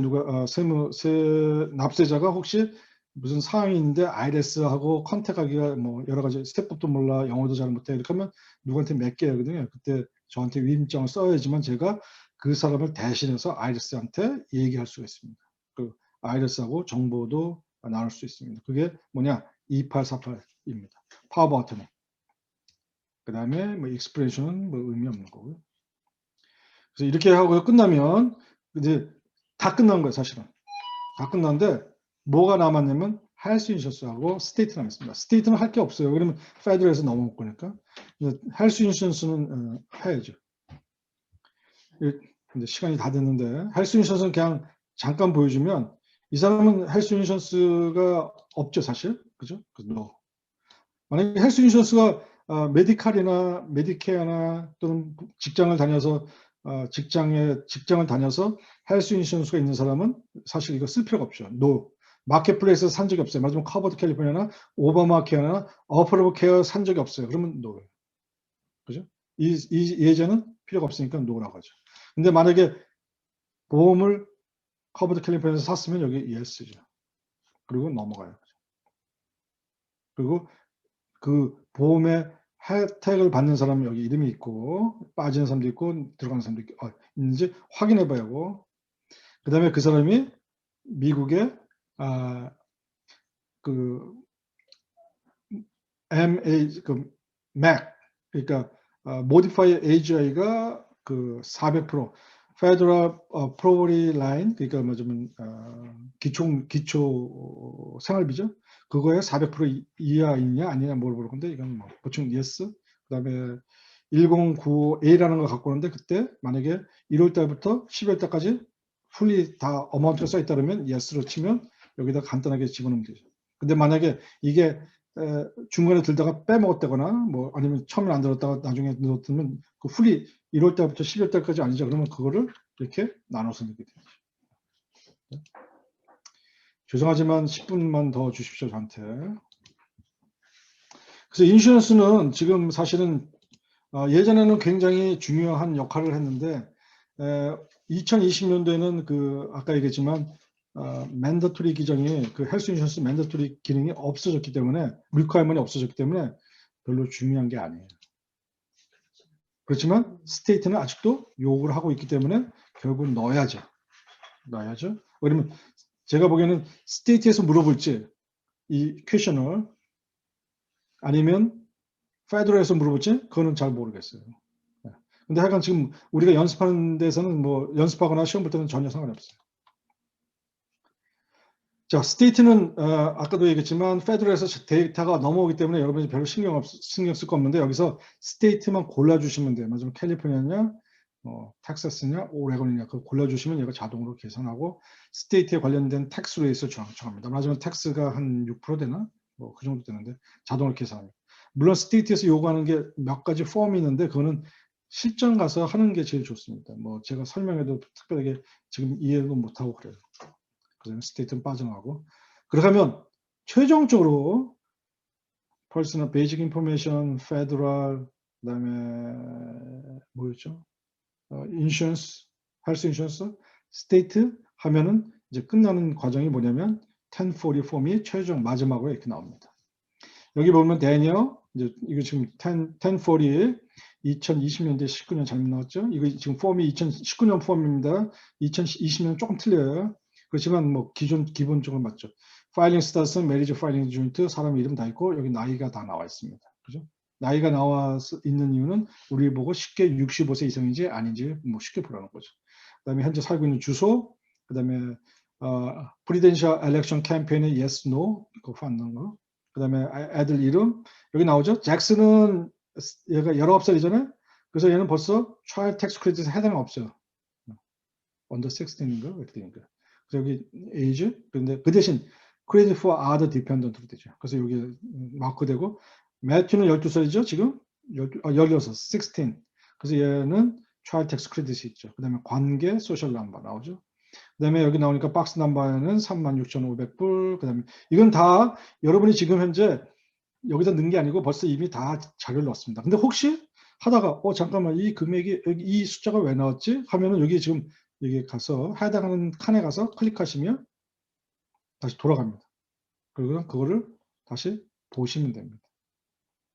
납세자가 혹시 무슨 사항이 있는데 IRS하고 컨택하기가 뭐 여러 가지 스텝법도 몰라 영어도 잘 못해 이렇게 하면 누구한테 맡겨야 하거든요. 그때 저한테 위임장을 써야지만 제가 그 사람을 대신해서 IRS한테 얘기할 수가 있습니다. 그 IRS하고 정보도 나눌 수 있습니다. 그게 뭐냐 2848입니다. 파워 버튼이. 그 다음에 뭐 익스프레션은 뭐 의미 없는 거고요. 그래서 이렇게 하고 끝나면 이제 다 끝난 거예요, 사실은. 다 끝났는데 뭐가 남았냐면 헬스 인슈런스하고 스테이트 남았습니다. 스테이트는 할 게 없어요. 그러면 페더럴에서 넘어올 거니까. 헬스 인슈런스는 해야죠. 근데 시간이 다 됐는데 헬스 인슈런스는 그냥 잠깐 보여주면 이 사람은 헬스 인슈런스가 없죠, 사실. 그죠? 만약에 헬스 인슈런스가 메디칼이나 메디케어나 또는 직장을 다녀서 직장을 다녀서 헬스 인슈런스가 있는 사람은 사실 이거 쓸 필요가 없죠. 마켓플레이스에서 산 적이 없어요. 말하자면 카버드 캘리포니아나 오바마 케어나 어퍼러블 케어 산 적이 없어요. 그러면 노예요. 그죠? 이 예제는 필요가 없으니까 노라고 하죠. 근데 만약에 보험을 커버드 캘리포니아에서 샀으면 여기 yes죠. 그리고 넘어가요. 그리고 그 보험의 혜택을 받는 사람이 여기 이름이 있고 빠지는 사람도 있고 들어가는 사람도 있고 있는지 확인해 봐야 하고 그 다음에 그 사람이 미국의 그 MAC 그러니까 Modify AGI가 그 400% Federal Poverty Line 그러니까 뭐냐면 기초 생활비죠. 그거에 400% 이하 있냐 아니냐 물어볼 건데 이건 뭐 보충 yes. 그다음에 1095A라는 걸 갖고 오는데 그때 만약에 1월 달부터 10월 달까지 풀리 다 어마운트가 써 있다 그러면 yes로 치면 여기다 간단하게 집어넣으면 되죠. 근데 만약에 이게 중간에 들다가 빼먹었다거나 뭐 아니면 처음에 안 들었다가 나중에 넣었으면 그 풀이 1월 달부터 10월 달까지 아니죠. 그러면 그거를 이렇게 나눠서 넣게 되죠. 죄송하지만 10분만 더 주십시오, 저한테. 그래서 인슈런스는 지금 사실은 예전에는 굉장히 중요한 역할을 했는데 2020년도에는 그 아까 얘기했지만 맨더토리 기정이 그 헬스 인슈런스 맨더토리 기능이 없어졌기 때문에 리퀘어먼이 없어졌기 때문에 별로 중요한 게 아니에요. 그렇지만 스테이트는 아직도 요구를 하고 있기 때문에 결국 넣어야죠. 왜냐면 제가 보기에는 스테이트에서 물어볼지 이 퀘셔널 아니면 페더럴에서 물어볼지 그거는 잘 모르겠어요. 근데 하여간 지금 우리가 연습하는 데서는 뭐 연습하거나 시험 볼 때는 전혀 상관없어요. 자, 스테이트는 아까도 얘기했지만 페더럴에서 데이터가 넘어오기 때문에 여러분이 별로 신경 쓸 거 없는데 여기서 스테이트만 골라주시면 돼요. 맞으면 캘리포니아냐, 텍사스냐, 오레곤이냐 그거 골라주시면 얘가 자동으로 계산하고 스테이트에 관련된 텍스 레이스를 정합니다. 맞으면 텍스가 한 6% 되나? 뭐 그 정도 되는데 자동으로 계산합니다. 물론 스테이트에서 요구하는 게 몇 가지 폼이 있는데 그거는 실전 가서 하는 게 제일 좋습니다. 뭐 제가 설명해도 특별하게 지금 이해도 못하고 그래요. 그다음에 스테이트는 빠져나가고 그렇게 하면 최종적으로 Personal Basic Information, Federal 그다음에 뭐였죠? Insurance, Health Insurance, State 하면은 이제 끝나는 과정이 뭐냐면 1040 폼이 최종 마지막으로 이렇게 나옵니다. 여기 보면 대녀 이제 이거 지금 1040 2020년대 19년 잘못 나왔죠? 이거 지금 폼이 2019년 폼입니다. 2020년 조금 틀려요. 그렇지만 뭐 기본적으로 맞죠. 파일링 스타트는 메리지 파일링 주니트 사람 이름 다 있고 여기 나이가 다 나와 있습니다. 그죠? 나이가 나와 있는 이유는 우리 보고 쉽게 65세 이상인지 아닌지 뭐 쉽게 보라는 거죠. 그다음에 현재 살고 있는 주소, 그다음에 프리덴셜 엘렉션 캠페인의 yes, no 그거 받는 거. 그다음에 애들 이름 여기 나오죠. 잭슨은 얘가 19살이잖아요. 그래서 얘는 벌써 child tax credit에 해당 없어요. under 16인가 이렇게 되니까. 그래서 여기 age 근데 그 대신 credit for other dependent로 되죠. 그래서 여기 마크되고 매튜는 12살이죠. 지금 16, 16. 그래서 얘는 child tax credit이 있죠. 그다음에 관계 소셜 넘버 나오죠. 그다음에 여기 나오니까 박스 넘버는 36,500불. 그다음에 이건 다 여러분이 지금 현재 여기다 넣은 게 아니고 벌써 이미 다 자료를 넣었습니다. 근데 혹시 하다가 잠깐만 이 금액이 여기 이 숫자가 왜 나왔지? 하면은 여기 지금 여기 가서 해당하는 칸에 가서 클릭하시면 다시 돌아갑니다. 그리고 그거를 다시 보시면 됩니다.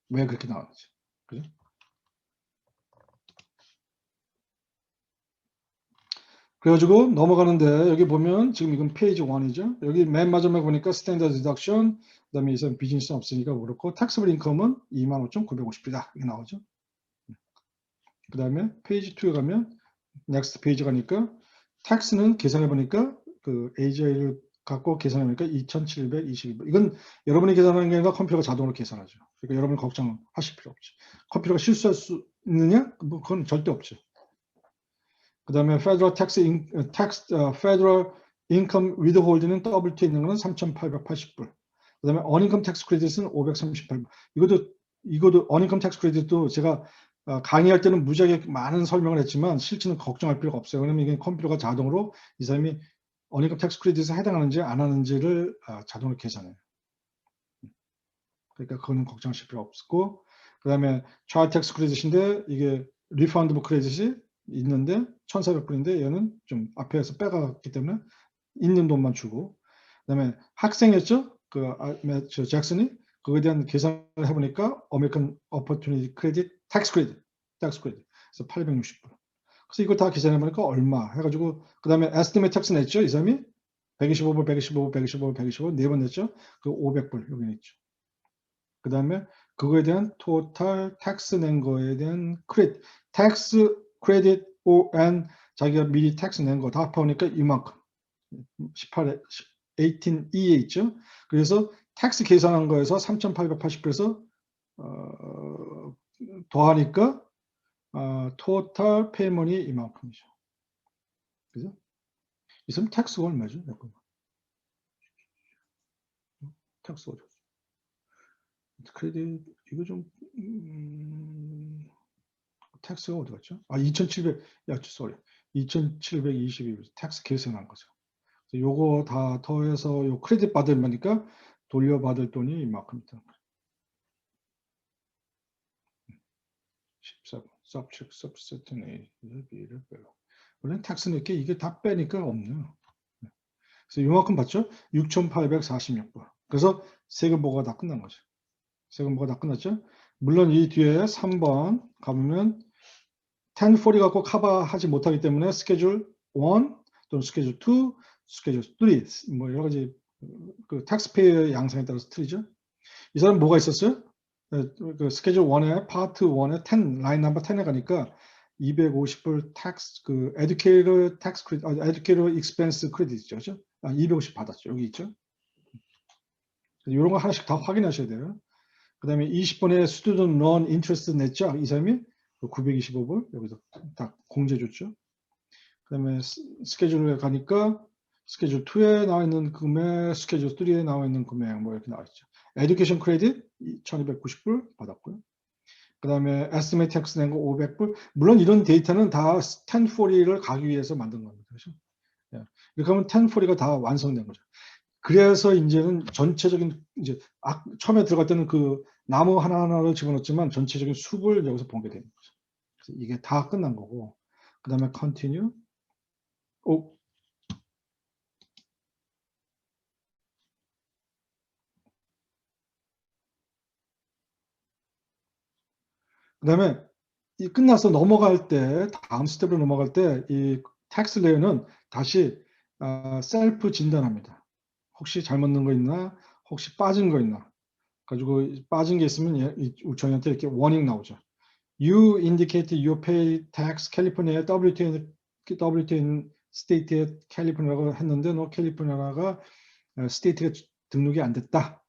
왜 그렇게 나왔는지. 그죠? 그래가지고 넘어가는데 여기 보면 지금 이건 페이지 1이죠. 여기 맨 마지막에 보니까 스탠다드 디덕션 그다음에 이선 비즈니스 없으니까 그렇고 텍스블 인컴은 25,950이다 이게 나오죠. 그다음에 페이지 2에 가면 넥스트 페이지 가니까 텍스는 계산해 보니까 그 AGI를 갖고 계산해 보니까 2,722불. 이건 여러분이 계산하는 게 아니라 컴퓨터가 자동으로 계산하죠. 그러니까 여러분 걱정하실 필요 없죠. 컴퓨터가 실수할 수 있느냐? 뭐 그건 절대 없죠. 그다음에 Federal Income Withholding은 WT 있는 거는 3,880불. 그다음에 Uncome Tax Credit은 538불. 이것도 Uncome Tax Credit도 제가 강의할 때는 무지하게 많은 설명을 했지만 실제는 걱정할 필요가 없어요. 왜냐면 이게 컴퓨터가 자동으로 이 사람이 Uncome Tax Credit에 해당하는지 안 하는지를 자동으로 계산해요. 그러니까 그거는 걱정하실 필요 없고, 그다음에 Child Tax Credit인데 이게 Refundable Credit이 있는데 1,400불인데 얘는 좀 앞에서 빼갔기 때문에 있는 돈만 주고, 그다음에 학생이었죠? 저 잭슨이 그거에 대한 계산을 해보니까 American Opportunity Credit Tax Credit 그래서 860불. 그래서 이걸 다 계산해보니까 얼마 해가지고 그다음에 Estimate Tax 냈죠? 이 사람이 125불, 125불, 125불, 125불 4번 냈죠? 그 500불 여기 냈죠. 그 다음에 그거에 대한 토탈 텍스 낸 거에 대한 크레딧, 텍스 크레딧 and 자기가 미리 텍스 낸 거 다 합하니까 이만큼 18에 18E에 있죠. 그래서 텍스 계산한 거에서 3,880에서 더하니까 토탈 페이먼이 이만큼이죠. 그죠? 있으면 텍스가 얼마죠? 텍스가 어디 크레딧 이거 좀 텍스가 어디 갔죠? 2,700 쏘리 2,722 텍스 계산한 거죠. 요거 다 더해서 요 크레딧 받으니까 돌려받을 돈이 이만큼이다. 14번 subject subset A B를 빼고 원래 텍스 넣게 이게 다 빼니까 없네요. 그래서 요만큼 받죠? 6,846불. 그래서 세금보고가 다 끝난 거죠. 세금보고가 다 끝났죠? 물론 이 뒤에 3번 가보면 1040 갖고 커버하지 못하기 때문에 스케줄 1 또는 스케줄 2, 스케줄 3 뭐 여러 가지 그 텍스페이의 양상에 따라서 틀리죠. 이 사람 뭐가 있었어요? 그 스케줄 1에 파트 1에 10 라인 넘버 10에 가니까 250불 텍스 그 에듀케이터 텍스 크레딧 에듀케이터 익스펜스 크레딧이죠. 그렇죠? 250 받았죠. 여기 있죠. 이런 거 하나씩 다 확인하셔야 돼요. 그다음에 20번에 스튜던트 론 인트레스트 냈죠. 이 사람이 925불 여기서 딱 공제 줬죠. 그다음에 스케줄에 가니까 스케줄 2에 나와 있는 금액, 스케줄 3에 나와 있는 금액 뭐 이렇게 나와 있죠. 에듀케이션 크레딧 1,290불 받았고요. 그다음에 에스티메이트 텍스 낸 거 500불. 물론 이런 데이터는 다 1040를 가기 위해서 만든 겁니다. 그렇죠? 이렇게 하면 1040가 다 완성된 거죠. 그래서 이제는 전체적인 이제 처음에 들어갈 때는 그 나무 하나하나를 집어넣었지만 전체적인 숲을 여기서 보게 되는 거죠. 그래서 이게 다 끝난 거고 그 다음에 continue 그다음에 이 끝나서 넘어갈 때 다음 스텝으로 넘어갈 때 이 텍스트 레이어는 다시 셀프 진단합니다. 혹시 잘못 넣은 거 있나? 혹시 빠진 거 있나? 가지고 빠진 게 있으면 저희한테 이렇게 워닝 나오죠. You indicated you pay tax California WTN state에 캘리포니아라고 했는데 너 캘리포니아가 스테이트가 등록이 안 됐다.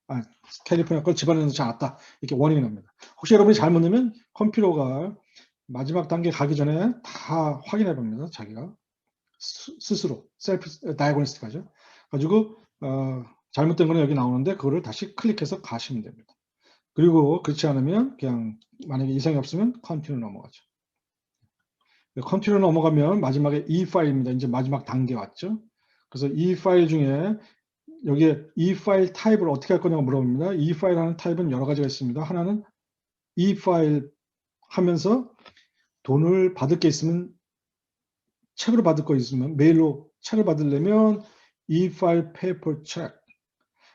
캘리포니아 걸 집안에 넣지 않았다. 이렇게 워닝이 납니다. 혹시 여러분이 잘못 넣으면 컴퓨터가 마지막 단계 가기 전에 다 확인해 봅니다. 자기가 스스로 셀프 다이아그노스틱 하죠. 가지고 잘못된 거는 여기 나오는데 그거를 다시 클릭해서 가시면 됩니다. 그리고 그렇지 않으면 그냥 만약에 이상이 없으면 컨티뉴 넘어가죠. 컨티뉴 넘어가면 마지막에 이 파일입니다. 이제 마지막 단계 왔죠. 그래서 이 파일 중에 여기에 이 파일 타입을 어떻게 할 거냐고 물어봅니다. 이 파일 하는 타입은 여러 가지가 있습니다. 하나는 이 파일 하면서 돈을 받을 게 있으면 책으로 받을 거 있으면 메일로 책을 받으려면 이 파일 페이퍼 책.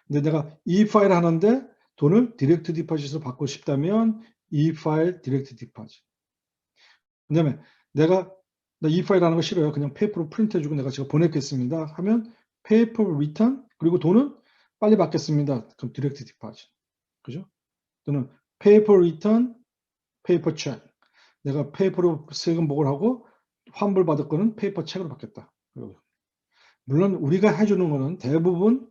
근데 내가 이 파일 하는데 돈을 디렉트 디파짓으로 받고 싶다면 이 파일 디렉트 디파짓. 그다음에 나 이 파일 하는 거 싫어요. 그냥 페이퍼로 프린트 해주고 내가 지금 보냈겠습니다. 하면 페이퍼 리턴 그리고 돈은 빨리 받겠습니다. 그럼 디렉트 디파짓. 그죠? 또는 페이퍼 리턴 페이퍼 책. 내가 페이퍼로 세금 보고를 하고 환불 받을 거는 페이퍼 책으로 받겠다. 물론 우리가 해주는 거는 대부분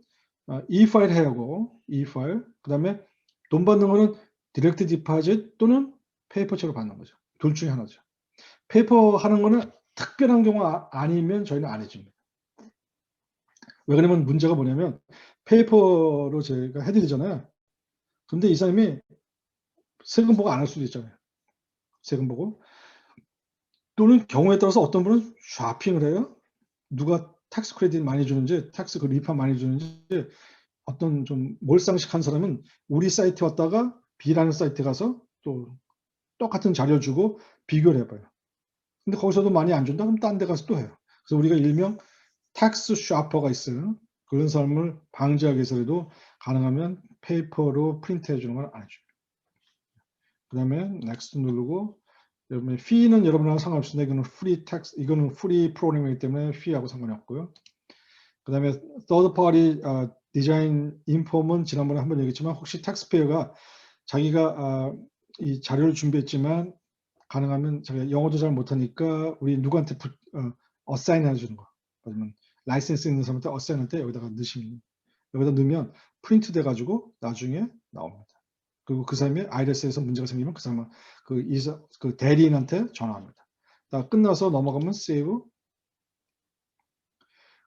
이 파일 해야 하고 이 파일 그다음에 돈 받는 거는 디렉트 디파짓 또는 페이퍼 책으로 받는 거죠. 둘 중에 하나죠. 페이퍼 하는 거는 특별한 경우 아니면 저희는 안 해줍니다. 왜 그러냐면 문제가 뭐냐면 페이퍼로 제가 해드리잖아요. 근데 이 사람이 세금 보고 안 할 수도 있잖아요. 세금 보고 또는 경우에 따라서 어떤 분은 쇼핑을 해요. 누가 텍스 크레딧 많이 주는지 텍스 그 리파 많이 주는지 어떤 좀 몰상식한 사람은 우리 사이트 왔다가 B라는 사이트 가서 또 똑같은 자료 주고 비교를 해봐요. 근데 거기서도 많이 안 준다? 그럼 딴 데 가서 또 해요. 그래서 우리가 일명 텍스 샤퍼가 있어요. 그런 사람을 방지하기 위해서라도 가능하면 페이퍼로 프린트 해주는 건 안 해줍니다. 그 다음에 넥스트 누르고 여러분의 fee는 여러분하고 상관없습니다. 이거는 free text, 이거는 free 프로그램이기 때문에 fee하고 상관이 없고요. 그 다음에 third party 디자인 인폼은 지난번에 한번 얘기했지만 혹시 텍스페어가 자기가 이 자료를 준비했지만 가능하면 자기가 영어도 잘 못하니까 우리 누구한테 어사인 해주는 거 아니면 라이센스 있는 사람한테 어사인할 때 여기다가 넣으시면 여기다 넣으면 프린트 돼 가지고 나중에 나옵니다. 그리고 그 사람이 IRS에서 문제가 생기면 그 사람은 그 대리인한테 전화합니다. 다 끝나서 넘어가면 세이브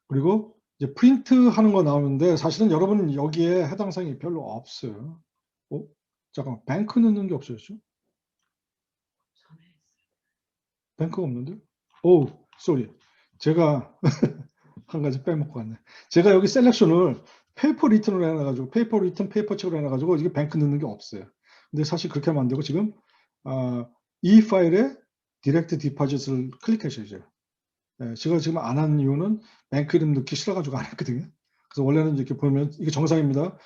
그리고 이제 프린트 하는 거 나오는데 사실은 여러분 여기에 해당 사항이 별로 없어요. 잠깐만 뱅크 넣는 게 없어졌죠? 뱅크가 없는데? 오, 쏘리. 제가 한 가지 빼먹고 갔네. 제가 여기 셀렉션을 페이퍼 리턴으로 해놔가지고 페이퍼 리턴 페이퍼 책으로 해놔가지고 이게 뱅크 넣는 게 없어요. 근데 사실 그렇게 하면 안 되고 지금 이 파일에 디렉트 디파짓을 클릭하셔야죠. 제가 지금 안 한 이유는 뱅크 이름 넣기 싫어가지고 안 했거든요. 그래서 원래는 이렇게 보면 이게 정상입니다.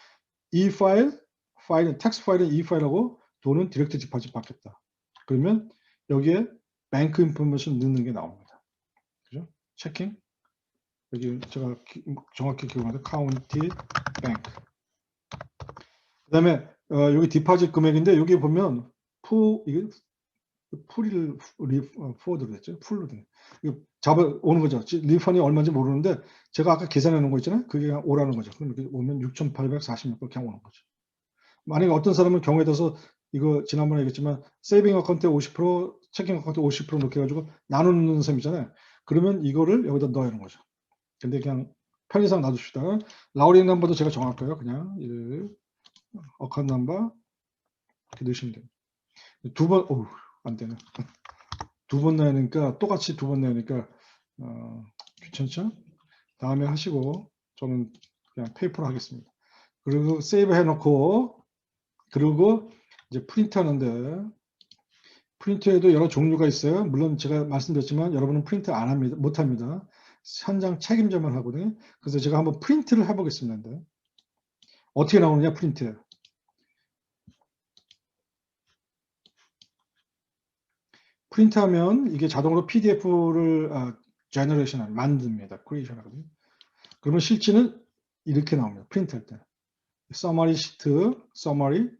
이 파일은 텍스트 파일은 이 파일하고 돈은 디렉트 디파짓 받겠다. 그러면 여기에 뱅크 인포메이션 넣는 게 나옵니다. 그죠? 체킹. 여기 제가 정확히 기억하는데 카운티 뱅크. 그다음에 여기 디파짓 금액인데 여기 보면 이게 풀을 포워드로 됐죠. 풀로 돼. 이거 잡아 오는 거죠. 리펀이 얼마인지 모르는데 제가 아까 계산해 놓은 거 있잖아요. 그게 오라는 거죠. 그럼 이렇게 오면 6,846불 그냥 오는 거죠. 만약에 어떤 사람은 경우에 따라서 이거 지난번에 얘기했지만 세이빙 어카운트에 50%, 체킹 어카운트에 50% 넣게 해가지고 나누는 셈이잖아요. 그러면 이거를 여기다 넣어야 하는 거죠. 근데 그냥 편의상 놔둡시다. 라우리 넘버도 제가 정할 거예요. 그냥 어카운트 넘버 이렇게 넣으시면 돼요. 두 번, 안 되네. 두 번 넣어야 하니까 똑같이 두 번 넣어야 하니까 귀찮죠? 다음에 하시고 저는 그냥 페이퍼로 하겠습니다. 그리고 세이브 해놓고 그리고 이제 프린트 하는데 프린트에도 여러 종류가 있어요. 물론 제가 말씀드렸지만 여러분은 프린트 안 합니다. 못 합니다. 현장 책임자만 하거든요. 그래서 제가 한번 프린트를 해보겠습니다. 어떻게 나오느냐 프린트. 프린트하면 이게 자동으로 PDF를 제너레이션 만듭니다. 크리에이션 하거든요. 그러면 실제는 이렇게 나옵니다. 프린트할 때. 서머리 시트, 서머리,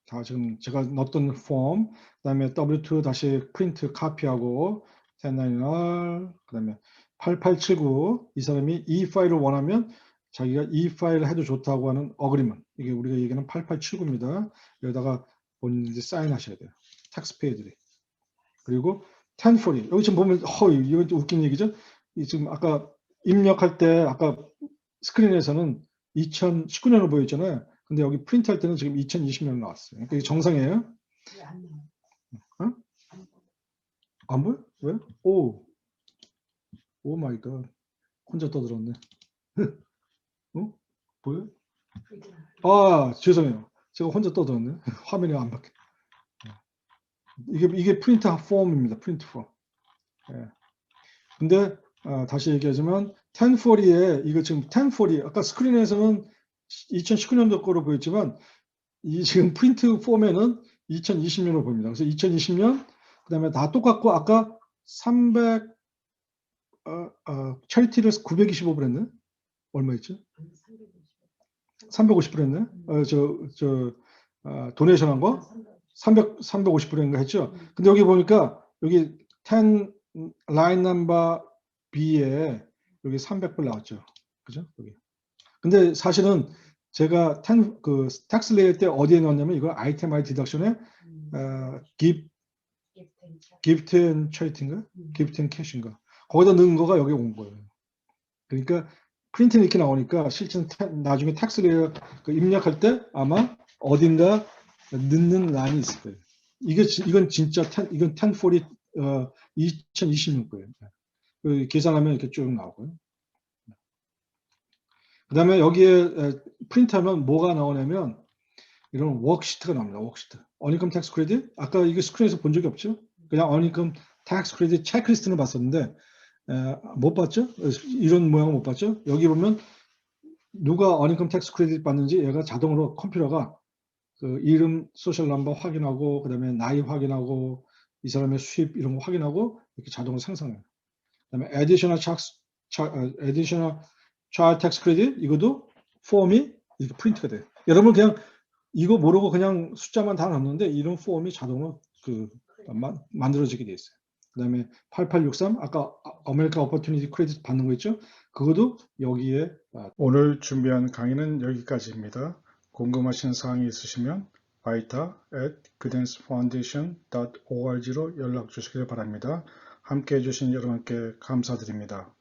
다 지금 제가 넣었던 폼, 그다음에 W2 다시 프린트 카피하고 1099, 그다음에 8879 이 사람이 이 파일을 원하면 자기가 이 파일을 해도 좋다고 하는 어그리먼트, 이게 우리가 얘기하는 8879입니다. 여기다가 본인들이 사인하셔야 돼요. 텍스페이들이. 그리고 1040 여기 지금 보면 이건 좀 웃긴 얘기죠. 이 지금 아까 입력할 때 아까 스크린에서는 2019년으로 보였잖아요. 근데 여기 프린트할 때는 지금 2020년 나왔어요. 그러니까 이게 정상이에요. 어? 안 보여? 왜? 오 마이 갓. 혼자 떠들었네. 어? 보여? 죄송해요. 제가 혼자 떠들었네. 화면이 안 바뀌어. 이게 프린트 폼입니다. 프린트 폼. 예. 근데 다시 얘기하지만 1040에 이거 지금 1040 아까 스크린에서는 2019년도 거로 보였지만 이 지금 프린트 폼에는 2020년으로 보입니다. 그래서 2020년 그다음에 다 똑같고 아까 300 차리티를 925불 했네. 얼마였죠? 350불 했네. 도네이션 한 거 350불인가 했죠. 근데 여기 보니까 여기 10 라인 넘버 B에 여기 300불 나왔죠. 그죠? 여기. 근데 사실은 제가 그 텍스 레이어 때 어디에 넣었냐면 이거 아이템 아이 디덕션에 기프트 앤 처리티인가? 기프트 앤 캐시인가? 거기다 넣은 거가 여기 온 거예요. 그러니까 프린트는 이렇게 나오니까 실제 나중에 텍스 레이어 그 입력할 때 아마 어딘가 넣는 란이 있을 거예요. 이건 진짜 이건 1040 2020년 거예요. 그 계산하면 이렇게 쭉 나오고요. 그 다음에 여기에 프린트하면 뭐가 나오냐면 이런 워크시트가 나옵니다. 워크시트. 어니컴 텍스 크레딧. 아까 이게 스크린에서 본 적이 없죠? 그냥 어니컴 텍스 크레딧 체크리스트는 봤었는데 못 봤죠? 이런 모양을 못 봤죠? 여기 보면 누가 어니컴 텍스 크레딧 받는지 얘가 자동으로 컴퓨터가 그 이름, 소셜 넘버 확인하고 그다음에 나이 확인하고 이 사람의 수입 이런 거 확인하고 이렇게 자동으로 생성해요. 그다음에 additional child tax credit 이것도 폼이 이렇게 프린트가 돼요. 여러분 그냥 이거 모르고 그냥 숫자만 다 넣는데 이런 폼이 자동으로 만들어지게 돼 있어요. 그다음에 8863 아까 아메리카 오퍼튜니티 크레딧 받는 거 있죠? 그것도 여기에 오늘 준비한 강의는 여기까지입니다. 궁금하신 사항이 있으시면 baita@guidancefoundation.org로 연락 주시길 바랍니다. 함께 해주신 여러분께 감사드립니다.